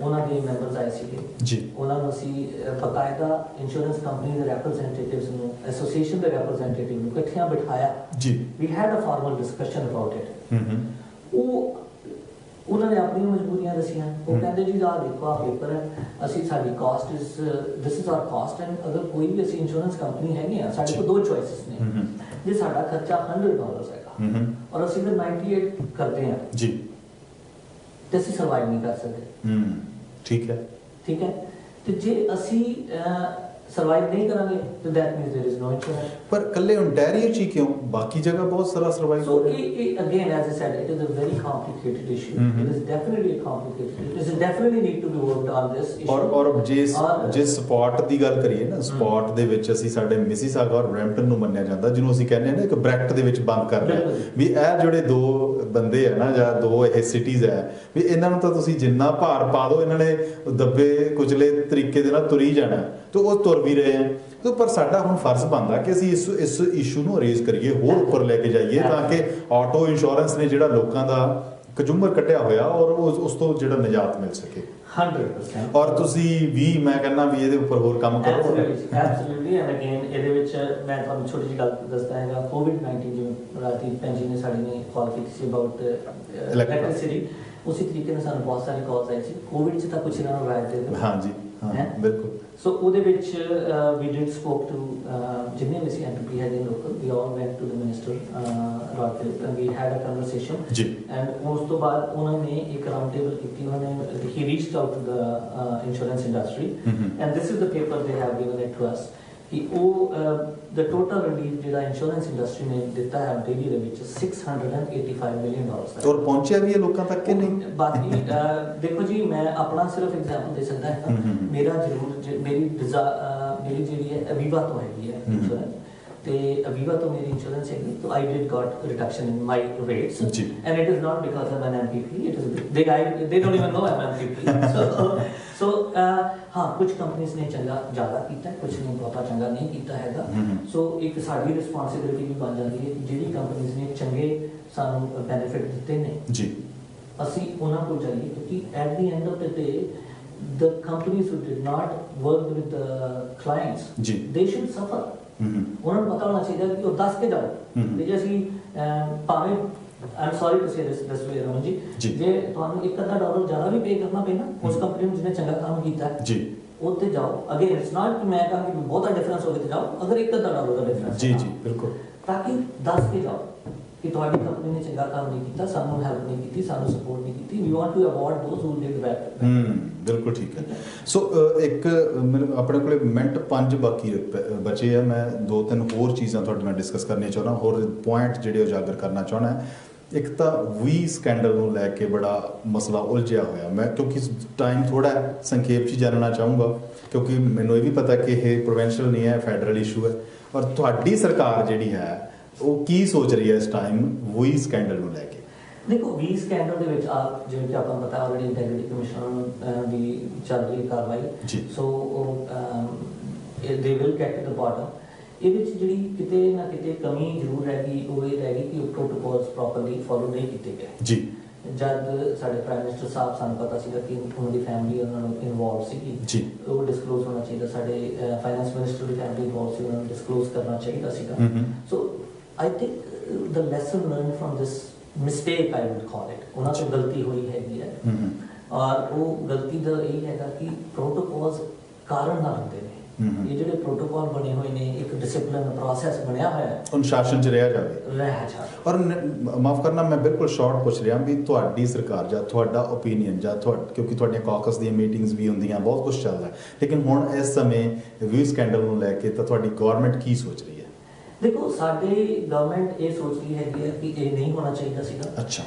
Speaker 2: ਉਹਨਾਂ ਦੇ ਮੈਂਬਰਸ ਆਏ ਸੀਗੇ
Speaker 1: ਜੀ।
Speaker 2: ਉਹਨਾਂ ਨੂੰ ਅਸੀਂ ਬਕਾਇਦਾ ਇੰਸ਼ੋਰੈਂਸ ਕੰਪਨੀ ਦੇ ਰੈਪਰੈਜ਼ੈਂਟੇਟਿਵਸ ਨੂੰ, ਐਸੋਸੀਏਸ਼ਨ ਦੇ ਰੈਪਰੈਜ਼ੈਂਟੇਟਿਵ ਨੂੰ ਇਕੱਠਿਆਂ ਬਿਠਾਇਆ ਜੀ। We had a formal discussion about it. ਉਹ ਉਹਨਾਂ ਨੇ ਆਪਣੀਆਂ ਮਜਬੂਰੀਆਂ ਦੱਸੀਆਂ। ਉਹ ਕਹਿੰਦੇ ਜੀ ਆਹ ਦੇਖੋ ਆਹ ਪੇਪਰ ਹੈ, ਅਸੀਂ ਸਾਡੀ cost this is our cost, and ਅਗਰ ਕੋਈ ਵੀ ਅਸੀਂ ਇੰਸ਼ੋਰੈਂਸ ਕੰਪਨੀ ਹੈਗੇ ਆ, ਸਾਡੇ ਕੋਲ ਦੋ ਚੋਇਸਿਸ ਨੇ। ਜੇ ਸਾਡਾ ਖਰਚਾ $100 ਹੈਗਾ ਔਰ ਅਸੀਂ ਫਿਰ 98 ਕਰਦੇ ਹਾਂ ਜੀ, ਤੇ ਅਸੀਂ ਸਰਵਾਈਵ ਨਹੀਂ ਕਰ ਸਕਦੇ।
Speaker 1: ਠੀਕ ਹੈ,
Speaker 2: ਠੀਕ ਹੈ। ਤੇ ਜੇ ਅਸੀਂ ਸਰਵਾਈਵ ਨਹੀਂ ਕਰਾਂਗੇ ਤੇ that means there is no insurance.
Speaker 1: ਪਰ ਕੱਲੇ ਓਨਟਾਰੀਓ ਚ ਕਿਉਂ, ਬਾਕੀ ਜਗ੍ਹਾ ਬਹੁਤ ਸਾਰਾ ਸਰਵਾਈਵ
Speaker 2: ਹੋ ਰਿਹਾ। So again as I said, it is a very complicated issue. It is definitely a complicated, it is definitely need to be worked on this issue.
Speaker 1: ਔਰ ਜੇ ਸਪੌਟ ਦੀ ਗੱਲ ਕਰੀਏ ਨਾ, ਸਪੌਟ ਦੇ ਵਿੱਚ ਅਸੀਂ ਸਾਡੇ ਮਿਸੀਸਾਗਾ ਔਰ ਬਰੈਂਪਟਨ ਨੂੰ ਮੰਨਿਆ ਜਾਂਦਾ, ਜਿਹਨੂੰ ਅਸੀਂ ਕਹਿੰਦੇ ਹਾਂ ਨਾ ਇੱਕ ਬ੍ਰੈਕਟ ਦੇ ਵਿੱਚ ਬੰਦ ਕਰ ਰਹੇ ਵੀ ਇਹ ਜਿਹੜੇ ਦੋ ਬੰਦੇ ਆ ਨਾ, ਜਾਂ ਦੋ ਇਹ ਸਿਟੀਜ਼ ਹੈ, ਵੀ ਇਹਨਾਂ ਨੂੰ ਤਾਂ ਤੁਸੀਂ ਜਿੰਨਾ ਭਾਰ ਪਾ ਦਿਓ ਇਹਨਾਂ ਨੇ ਦੱਬੇ ਕੁਚਲੇ ਤਰੀਕੇ ਦੇ ਨਾਲ ਤੁਰੀ ਜਾਣਾ, ਤੇ ਉਹ ਤੁਰ ਵੀ ਰਹੇ ਆ। तो पर साडा हुण फर्ज बनदा कि असीं इस इशू नूं रेज करिए, होर उपर लैके जाइए, ताकि ऑटो इंश्योरेंस ने जिहड़ा लोकां दा कजूमर कढ़िया होया और उस तो जिहड़ा निजात मिल सके
Speaker 2: 100%।
Speaker 1: और तुसीं भी मैं कहना भी इहदे उपर होर काम करो।
Speaker 2: एब्सोल्युटली। एंड अगेन इहदे विच मैं तुहानूं छोटी जी गल दसदा हैगा, कोविड-19 जिवें राती भैन जी ने साडी ने कॉल कीती सी अबाउट इलैक्ट्रिसिटी, उसी तरीके नाल सानूं बहुत सारी कॉल्स आई सी। कोविड च तां कुछ इन्हां नूं राहत दे दिओ।
Speaker 1: हाँ जी, हाँ बिल्कुल।
Speaker 2: So ਉਹਦੇ ਵਿੱਚ we did spoke to ਜਿੰਨੇ ਵੀ ਸੀ ਐਮਪੀ ਹੈਗੇ local, we all went to the minister Rod Philip and we had a conversation ਜੀ। and ਉਸ ਤੋਂ ਬਾਅਦ ਉਹਨਾਂ ਨੇ ਇੱਕ ਰਾਉਂਡ ਟੇਬਲ ਕੀਤੀ। ਉਹਨਾਂ ਨੇ he reached out to the insurance industry and this is the paper they have given it to us ਕਿ ਉਹ the total relief ਜਿਹੜਾ ਇੰਸ਼ੋਰੈਂਸ ਇੰਡਸਟਰੀ ਨੇ ਦਿੱਤਾ ਹੈ ਆਸਟ੍ਰੇਲੀਆ ਦੇ ਵਿੱਚ $685 million ਦਾ।
Speaker 1: ਔਰ ਪਹੁੰਚਿਆ ਵੀ ਇਹ ਲੋਕਾਂ ਤੱਕ ਕਿ ਨਹੀਂ?
Speaker 2: ਬਾਕੀ ਦੇਖੋ ਜੀ, ਮੈਂ ਆਪਣਾ ਸਿਰਫ ਐਗਜ਼ਾਮਪਲ ਦੇ ਸਕਦਾ ਹਾਂ। ਮੇਰਾ ਜ਼ਰੂਰ ਮੇਰੀ ਜਿਹੜੀ ਹੈ ਅਵੀਵਾ ਤੋਂ ਹੈਗੀ ਹੈ ਇੰਸ਼ੋਰੈਂਸ, ਤੇ ਅਵੀਵਾ ਤੋਂ ਮੇਰੀ ਇੰਸ਼ੋਰੈਂਸ ਹੈਗੀ, तो I did got reduction in my rates and it is not because I'm an MPP, it is they don't even know I'm an MPP। so हाँ, कुछ कंपनीज ने चंगा ज़्यादा किया, कुछ ने बहुत चंगा नहीं किया हैगा। सो एक साड़ी रिस्पॉन्सिबिलिटी भी बन जाती है जिहड़ी कंपनीज ने चंगे सानू बेनिफिट दिते ने जी, असी उन्हां कोल जाइए, क्योंकि at the end of the day the companies who did not work with the clients they should suffer। ਉਹਨਾਂ ਨੂੰ ਪਤਾ ਹੋਣਾ ਚਾਹੀਦਾ ਕਿ ਉਹ ਦੱਸ ਕੇ ਜਾਓ ਤੇ ਜੇ ਅਸੀਂ ਭਾਵੇਂ I'm sorry to say this way Raman ji, ਜੇ ਤੁਹਾਨੂੰ $1 ਜ਼ਿਆਦਾ ਵੀ ਪੇ ਕਰਨਾ ਪਏ ਨਾ ਉਸ ਕੰਪਨੀ ਨੂੰ ਜਿਹਨੇ ਚੰਗਾ ਕੰਮ ਕੀਤਾ ਜੀ, ਉੱਥੇ ਜਾਓ। ਅਗੇਨ ਇਟਸ ਨਾਟ ਕਿ ਮੈਂ ਕਹਾਂ ਕਿ ਬਹੁਤਾ ਡਿਫਰੈਂਸ ਹੋਵੇ ਤੇ ਜਾਓ, ਅਗਰ $1 ਦਾ ਡਿਫਰੈਂਸ
Speaker 1: ਜੀ ਜੀ ਬਿਲਕੁਲ, ਤਾਂ
Speaker 2: ਕਿ ਦੱਸ ਕੇ ਜਾਓ ਕਿ ਤੁਹਾਡੀ ਕੰਪਨੀ ਨੇ ਚੰਗਾ ਕੰਮ ਨਹੀਂ ਕੀਤਾ, ਸਾਨੂੰ ਹੈਲਪ ਨਹੀਂ ਕੀਤੀ, ਸਾਨੂੰ ਸਪੋਰਟ ਨਹੀਂ ਕੀਤੀ। We want to award those who did bet.
Speaker 1: ਬਿਲਕੁਲ ਠੀਕ ਹੈ। ਸੋ ਇੱਕ ਮੈਨੂੰ ਆਪਣੇ ਕੋਲੇ ਮਿੰਟ 5 ਬਾਕੀ ਬਚੇ ਆ, ਮੈਂ 2-3 ਹੋਰ ਚੀਜ਼ਾਂ ਤੁਹਾਡੇ ਨਾਲ ਡਿਸਕਸ ਕਰਨੀਆਂ ਚਾਹੁੰਦਾ, ਹੋਰ ਪੁਆਇੰਟ ਜਿਹੜੇ ਉਜਾਗਰ ਕਰਨਾ ਚਾਹੁੰਦਾ। ਇੱਕ ਤਾਂ ਵੀ ਸਕੈਂਡਲ ਨੂੰ ਲੈ ਕੇ ਬੜਾ ਮਸਲਾ ਉਲਝਿਆ ਹੋਇਆ, ਮੈਂ ਕਿਉਂਕਿ ਟਾਈਮ ਥੋੜਾ ਸੰਖੇਪ 'ਚ ਜਾਣਨਾ ਚਾਹੂੰਗਾ, ਕਿਉਂਕਿ ਮੈਨੂੰ ਇਹ ਵੀ ਪਤਾ ਕਿ ਇਹ ਪ੍ਰੋਵਿੰਸ਼ੀਅਲ ਨਹੀਂ ਹੈ, ਫੈਡਰਲ ਇਸ਼ੂ ਹੈ। ਔਰ ਤੁਹਾਡੀ ਸਰਕਾਰ ਜਿਹੜੀ ਹੈ ਉਹ ਕੀ ਸੋਚ ਰਹੀ ਹੈ ਇਸ ਟਾਈਮ ਵੀ ਸਕੈਂਡਲ ਨੂੰ ਲੈ ਕੇ?
Speaker 2: ਦੇਖੋ, ਵੀ ਸਕੈਂਡਲ ਦੇ ਵਿੱਚ ਜਿਵੇਂ ਕਿ ਆਪਾਂ ਨੂੰ ਪਤਾ ਆਲਰੇਡੀ ਇੰਟੈਗ੍ਰਿਟੀ ਕਮਿਸ਼ਨ ਦੀ ਚੱਲ ਰਹੀ ਕਾਰਵਾਈ, so they will get to the bottom. ਇਹਦੇ ਵਿੱਚ ਜਿਹੜੀ ਕਿਤੇ ਨਾ ਕਿਤੇ ਕਮੀ ਜ਼ਰੂਰ ਰਹਿ ਗਈ, ਉਹ ਇਹ ਰਹਿ ਗਈ ਕਿ ਉਹ ਪ੍ਰੋਟੋਕੋਲਸ ਪ੍ਰੋਪਰਲੀ ਫੋਲੋ ਨਹੀਂ ਕੀਤੇ ਗਏ ਜੀ। ਜਦ ਸਾਡੇ ਪ੍ਰਾਈਮ ਮਿਨਿਸਟਰ ਸਾਹਿਬ, ਸਾਨੂੰ ਪਤਾ ਸੀਗਾ ਕਿ ਉਹਨਾਂ ਦੀ ਫੈਮਿਲੀ ਉਹਨਾਂ ਨੂੰ ਇਨਵੋਲਵ ਸੀਗੀ ਜੀ, ਉਹ ਡਿਸਕਲੋਜ਼ ਹੋਣਾ ਚਾਹੀਦਾ। ਸਾਡੇ ਫਾਈਨੈਂਸ ਮਿਨਿਸਟਰ ਦੀ ਫੈਮਿਲੀ ਇਨਵੋਲਵ ਸੀ, ਉਹਨਾਂ ਨੂੰ ਡਿਸਕਲੋਜ਼ ਕਰਨਾ ਚਾਹੀਦਾ ਸੀਗਾ। ਸੋ I think the lesson learned from this mistake, I would call it, ਉਹਨਾਂ ਤੋਂ ਗਲਤੀ ਹੋਈ ਹੈਗੀ ਹੈ। ਔਰ ਉਹ ਗਲਤੀ ਦਾ ਇਹ ਹੈਗਾ ਕਿ ਪ੍ਰੋਟੋਕੋਲਸ ਕਾਰਨ ਨਾਲ ਹੁੰਦੇ ਨੇ। ਇਹ ਜਿਹੜੇ ਪ੍ਰੋਟੋਕੋਲ ਬਣੇ ਹੋਏ ਨੇ, ਇੱਕ ਡਿਸਪਲਿਨ ਪ੍ਰੋਸੈਸ ਬਣਿਆ ਹੋਇਆ ਹੈ,
Speaker 1: ਅਨੁਸ਼ਾਸਨ 'ਚ ਰਿਹਾ ਜਾਵੇ। ਔਰ ਮਾਫ ਕਰਨਾ, ਮੈਂ ਬਿਲਕੁਲ ਸ਼ਾਰਟ ਪੁੱਛ ਰਿਹਾ ਵੀ ਤੁਹਾਡੀ ਸਰਕਾਰ ਜਾਂ ਤੁਹਾਡਾ ਓਪੀਨੀਅਨ ਜਾਂ ਕਿਉਂਕਿ ਤੁਹਾਡੀਆਂ ਕਾਕਸ ਦੀਆਂ ਮੀਟਿੰਗਸ ਵੀ ਹੁੰਦੀਆਂ, ਬਹੁਤ ਕੁਛ ਚੱਲਦਾ, ਲੇਕਿਨ ਹੁਣ ਇਸ ਸਮੇਂ ਵੀ ਸਕੈਂਡਲ ਨੂੰ ਲੈ ਕੇ ਤਾਂ ਤੁਹਾਡੀ ਗਵਰਨਮੈਂਟ ਕੀ ਸੋਚ ਰਹੀ ਹੈ?
Speaker 2: ਦੇਖੋ, ਸਾਡੀ ਗਵਰਨਮੈਂਟ ਇਹ ਸੋਚ ਰਹੀ ਹੈਗੀ ਹੈ ਕਿ ਇਹ ਨਹੀਂ ਹੋਣਾ ਚਾਹੀਦਾ ਸੀਗਾ।
Speaker 1: ਅੱਛਾ।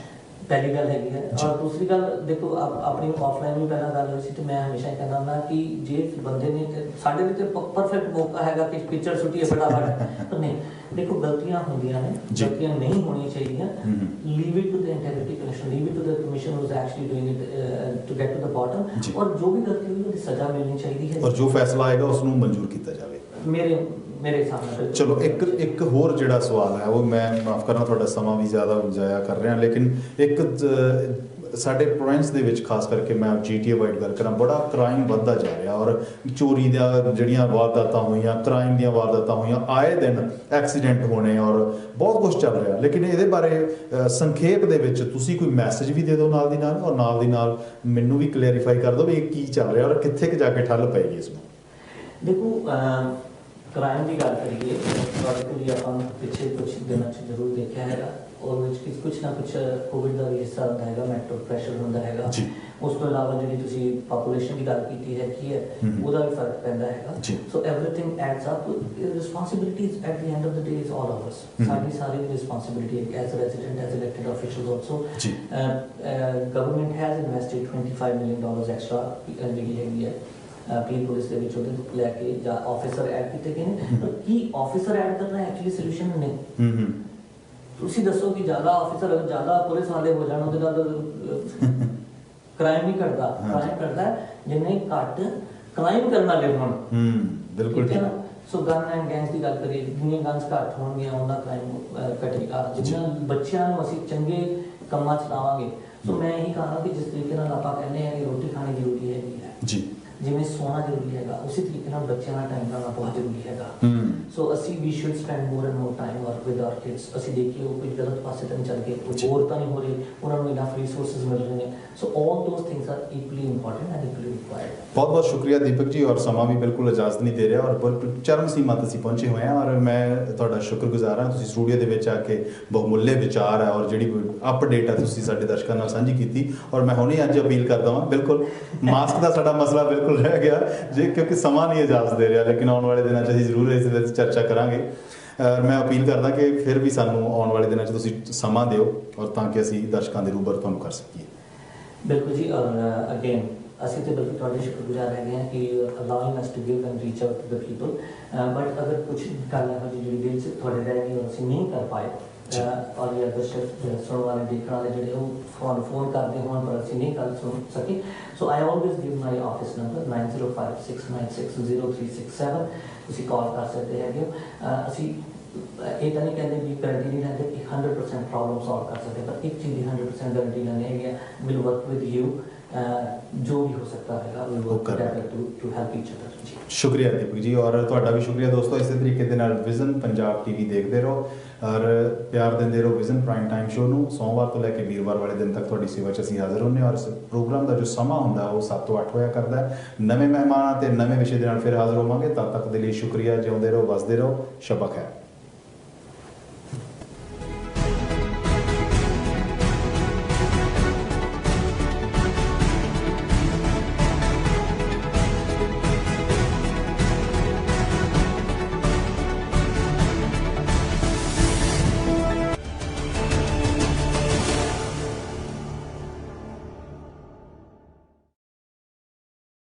Speaker 2: पहली गल हैगी है। और दूसरी गल देखो अपनी ऑफलाइन भी पहला गल हुई सी ते मैं हमेशा ही कहना हुंदा कि जे बंदे ने साडे लिए परफेक्ट मौका हैगा कि पिक्चर सुटिए फटाफट, पर नहीं देखो गलतियां होंदियां ने, गलतियां नहीं होनी चाहिए। Leave it to the integrity commission, leave it to the commission who is actually doing it to get to the bottom, और जो भी गलती हुई उसकी सजा मिलनी चाहिए है,
Speaker 1: और जो फैसला आएगा उसਨੂੰ ਮਨਜ਼ੂਰ ਕੀਤਾ ਜਾਵੇ।
Speaker 2: मेरे सामने
Speaker 1: चलो एक होर ਜਿਹੜਾ सवाल है वो मैं माफ़ करना थोड़ा समा भी ज़्यादा जाया कर रहा लेकिन एक ਸਾਡੇ ਪ੍ਰੋਵਿੰਸ ਦੇ ਵਿੱਚ ਖਾਸ ਕਰਕੇ ਮੈਂ GTA ਵਾਈਡ ਗੱਲ ਕਰਾਂ ਬੜਾ ਕ੍ਰਾਈਮ ਵੱਧਦਾ ਜਾ ਰਿਹਾ ਔਰ ਚੋਰੀ ਦੀਆਂ ਜਿਹੜੀਆਂ ਵਾਰਦਾਤਾਂ ਹੋਈਆਂ ਕ੍ਰਾਈਮ ਦੀਆਂ ਵਾਰਦਾਤਾਂ ਹੋਈਆਂ ਆਏ ਦਿਨ ਐਕਸੀਡੈਂਟ ਹੋਣੇ ਔਰ ਬਹੁਤ ਕੁਝ ਚੱਲ ਰਿਹਾ ਲੇਕਿਨ ਇਹਦੇ ਬਾਰੇ ਸੰਖੇਪ ਦੇ ਵਿੱਚ ਤੁਸੀਂ ਕੋਈ ਮੈਸੇਜ ਵੀ ਦੇ ਦਿਓ ਨਾਲ ਦੀ ਨਾਲ ਔਰ ਨਾਲ ਦੀ ਨਾਲ ਮੈਨੂੰ ਵੀ ਕਲੈਰੀਫਾਈ ਕਰ ਦਿਓ ਵੀ ਇਹ ਕੀ ਚੱਲ ਰਿਹਾ ਔਰ ਕਿੱਥੇ ਕਿ ਜਾ ਕੇ ਠੱਲ ਪਏਗੀ ਇਸ ਨੂੰ।
Speaker 2: ਦੇਖੋ क्राइम की गल करिए प्रॉडक्टली ਆਪਾਂ ਪਿੱਛੇ ਕੁਝ ਦਿਨਾਂ 'ਚ ਜ਼ਰੂਰ ਦੇਖਿਆ ਹੈਗਾ ਔਰ ਵਿੱਚ ਕੁਝ ਨਾ ਕੁਝ ਕੋਵਿਡ ਦਾ ਵੀ ਹਿੱਸਾ ਹੁੰਦਾ ਹੈਗਾ, ਮੈਟਰੋ ਪ੍ਰੈਸ਼ਰ ਹੁੰਦਾ ਹੈਗਾ, ਉਸ ਤੋਂ ਇਲਾਵਾ ਜਿਹੜੀ ਤੁਸੀਂ ਪਾਪੂਲੇਸ਼ਨ ਦੀ ਗੱਲ ਕੀਤੀ ਹੈ ਕੀ ਹੈ ਉਹਦਾ ਵੀ ਫਰਕ ਪੈਂਦਾ ਹੈਗਾ। So everything adds up, responsibilities at the end of the day is all of us, ਸਾਡੀ ਸਾਰੀ ਰਿਸਪੌਂਸਿਬਿਲਿਟੀ ਹੈ as resident as elected officials also. Government has invested $25 million extra ਜਿਹੜੀ ਹੈਗੀ ਹੈ ਪੀਰ ਪੁਲਿਸ ਦੇ ਵਿੱਚ ਉਹਦੇ ਤੋਂ ਲੈ ਕੇ ਜਾਂ ਆਫੀਸਰ ਐਡ ਕੀਤੇ ਗਏ ਨੇ, ਪਰ ਕੀ ਆਫੀਸਰ ਐਡ ਕਰਨਾ ਐਕਚੁਅਲੀ ਸੋਲੂਸ਼ਨ ਨਹੀਂ। ਤੁਸੀਂ ਦੱਸੋ ਕਿ ਜ਼ਿਆਦਾ ਆਫੀਸਰ ਜ਼ਿਆਦਾ ਪੁਲਿਸ ਵਾਲੇ ਹੋ ਜਾਣ ਉਹਦੇ ਨਾਲ ਕ੍ਰਾਈਮ ਨਹੀਂ ਘਟਦਾ, ਕ੍ਰਾਈਮ ਘਟਦਾ ਜਿੰਨੇ ਘੱਟ ਕ੍ਰਾਈਮ ਕਰਨ ਵਾਲੇ ਹੋਣ।
Speaker 1: ਬਿਲਕੁਲ
Speaker 2: ਠੀਕ ਹੈ ਨਾ। ਸੋ ਗਨ ਐਂਡ ਗੈਂਗਸ ਦੀ ਗੱਲ ਕਰੀਏ, ਜਿੰਨੀਆਂ ਗਨਸ ਘੱਟ ਹੋਣਗੀਆਂ ਉਹਨਾਂ ਕ੍ਰਾਈਮ ਘਟੇਗਾ, ਜਿੰਨਾ ਬੱਚਿਆਂ ਨੂੰ ਅਸੀਂ ਚੰਗੇ ਕੰਮਾਂ 'ਚ ਲਾਵਾਂਗੇ। ਸੋ ਮੈਂ ਇਹੀ ਕਹਾਂਗਾ ਕਿ ਜਿਸ ਤਰੀਕੇ ਨਾਲ ਆਪਾਂ ਕਹਿੰਦੇ ਹਾਂ ਕਿ ਰੋਟੀ ਖਾਣੀ ਜ਼ਰੂਰੀ ਹੈਗੀ ਹੈ ਜੀ, ਜਿਵੇਂ ਸੋਣਾ ਜ਼ਰੂਰੀ ਹੈਗਾ, ਉਸੇ ਤਰੀਕੇ ਨਾਲ ਬੱਚਿਆਂ ਨਾਲ ਟਾਈਮ ਲਾਉਣਾ ਬਹੁਤ ਜ਼ਰੂਰੀ ਹੈਗਾ। ਸੋ ਅਸੀਂ we should spend more and more time ਔਰ ਵਿਦ ਆਰ ਕਿਡਸ। ਅਸੀਂ ਦੇਖੀਏ ਉਹ ਕੋਈ ਗਲਤ ਪਾਸੇ ਤਾਂ ਨਹੀਂ ਚੱਲ ਗਏ, ਕੋਈ ਬੋਰ ਤਾਂ ਨਹੀਂ ਹੋ ਰਹੀ, ਉਹਨਾਂ ਨੂੰ ਇਨਫ ਰਿਸੋਰਸਿਸ ਮਿਲ ਰਹੇ ਨੇ। So all those things are equally important and equally required.
Speaker 1: बहुत बहुत शुक्रिया दीपक जी, और समा भी बिल्कुल इजाजत नहीं दे रहा और बिल्कुल चरम सीमा तक ਅਸੀਂ ਪਹੁੰਚੇ ਹੋਏ ਹਾਂ और मैं ਤੁਹਾਡਾ ਸ਼ੁਕਰਗੁਜ਼ਾਰ ਹਾਂ ਤੁਸੀਂ ਸਟੂਡੀਓ ਦੇ ਵਿੱਚ ਆ ਕੇ ਬਹੁਮੁੱਲੇ ਵਿਚਾਰ ਹੈ ਔਰ ਜਿਹੜੀ ਅਪਡੇਟ ਹੈ ਤੁਸੀਂ ਸਾਡੇ ਦਰਸ਼ਕਾਂ ਨਾਲ ਸਾਂਝੀ ਕੀਤੀ। ਔਰ ਮੈਂ ਹੁਣੇ ਅੱਜ ਅਪੀਲ ਕਰਦਾ ਹਾਂ, ਬਿਲਕੁਲ ਮਾਸਕ ਦਾ ਸਾਡਾ ਮਸਲਾ ਬਿਲਕੁਲ ਰਹਿ ਗਿਆ ਜੇ ਕਿਉਂਕਿ ਸਮਾਂ ਨਹੀਂ ਇਜਾਜ਼ਤ ਦੇ ਰਿਹਾ, ਲੇਕਿਨ ਆਉਣ ਵਾਲੇ ਦਿਨਾਂ 'ਚ ਅਸੀਂ ਜ਼ਰੂਰ ਇਸ ਵਿੱਚ ਚਰਚਾ ਕਰਾਂਗੇ। ਮੈਂ ਅਪੀਲ ਕਰਦਾ ਕਿ ਫਿਰ ਵੀ ਸਾਨੂੰ ਆਉਣ ਵਾਲੇ ਦਿਨਾਂ 'ਚ ਤੁਸੀਂ ਸਮਾਂ ਦਿਓ ਔਰ ਤਾਂ ਕਿ ਅਸੀਂ ਦਰਸ਼ਕਾਂ ਦੇ ਰੂਬਰ ਤੁਹਾਨੂੰ ਕਰ ਸਕੀਏ।
Speaker 2: ਬਿਲਕੁਲ ਜੀ। ਔਰ ਅਗੇਨ ਅਸੀਂ ਤੇ ਬਲਕਿ ਤੁਹਾਡੇ ਸ਼ੁਕਰਗੁਜ਼ਾਰ ਹੈਗੇ ਹਾਂ ਕਿ allowing us to give and reach out to the people. But ਅਗਰ ਕੁਝ ਗੱਲ ਹੈ ਜਿਹੜੀ ਦਿਲ 'ਚ ਤੁਹਾਡੇ ਰਹਿ ਗਈ ਔਰ ਅਸੀਂ ਨਹੀਂ ਕਰ ਪਾਏ ਔਰ ਇਹ ਦਰਸ਼ਕ ਸੁਣਨ ਵਾਲੇ ਦੇਖਣ ਵਾਲੇ ਜਿਹੜੇ ਉਹ ਫੋਨ ਕਰਦੇ ਹੋਣ ਪਰ ਅਸੀਂ ਨਹੀਂ ਕਰ ਸੁਣ ਸਕੇ, so I always give my office number 9056960367। ਤੁਸੀਂ ਕਾਲ ਕਰ ਸਕਦੇ ਹੈਗੇ ਹੋ। ਅਸੀਂ ਇਹ ਤਾਂ ਨਹੀਂ ਕਹਿੰਦੇ ਵੀ ਗਰੰਟੀ ਨਹੀਂ ਲੈਂਦੇ ਕਿ 100% ਪ੍ਰੋਬਲਮ ਸੋਲਵ ਕਰ ਸਕਦੇ, ਪਰ ਇੱਕ ਚੀਜ਼ ਦੀ 100% ਗਰੰਟੀ ਲੈਣੀ ਹੈਗੀ ਆ, ਵਿਲ ਵਰਕ ਵਿਦ ਯੂ। ਜੋ ਵੀ ਹੋ ਸਕਦਾ ਹੈਗਾ will work together to help each other. ਜੀ
Speaker 1: ਸ਼ੁਕਰੀਆ ਦੀਪਕ ਜੀ, ਔਰ ਤੁਹਾਡਾ ਵੀ ਸ਼ੁਕਰੀਆ ਦੋਸਤੋ। ਇਸੇ ਤਰੀਕੇ ਦੇ ਨਾਲ ਵਿਜ਼ਨ ਪੰਜਾਬ TV ਦੇਖਦੇ ਰਹੋ ਔਰ ਪਿਆਰ ਦਿੰਦੇ ਰਹੋ ਵਿਜ਼ਨ ਪ੍ਰਾਈਮ ਟਾਈਮ ਸ਼ੋਅ ਨੂੰ। ਸੋਮਵਾਰ ਤੋਂ ਲੈ ਕੇ ਵੀਰਵਾਰ ਵਾਲੇ ਦਿਨ ਤੱਕ ਤੁਹਾਡੀ ਸੇਵਾ 'ਚ ਅਸੀਂ ਹਾਜ਼ਰ ਹੁੰਦੇ ਹਾਂ ਔਰ ਇਸ ਪ੍ਰੋਗਰਾਮ ਦਾ ਜੋ ਸਮਾਂ ਹੁੰਦਾ ਉਹ 7 ਤੋਂ 8 ਹੋਇਆ ਕਰਦਾ ਹੈ। ਨਵੇਂ ਮਹਿਮਾਨਾਂ ਅਤੇ ਨਵੇਂ ਵਿਸ਼ੇ ਦੇ ਨਾਲ ਫਿਰ ਹਾਜ਼ਰ ਹੋਵਾਂਗੇ। ਤਦ ਤੱਕ ਦੇ ਲਈ ਸ਼ੁਕਰੀਆ। ਜਿਉਂਦੇ ਰਹੋ, ਵਸਦੇ ਰਹੋ। ਸ਼ਬਾ ਖੈਰ।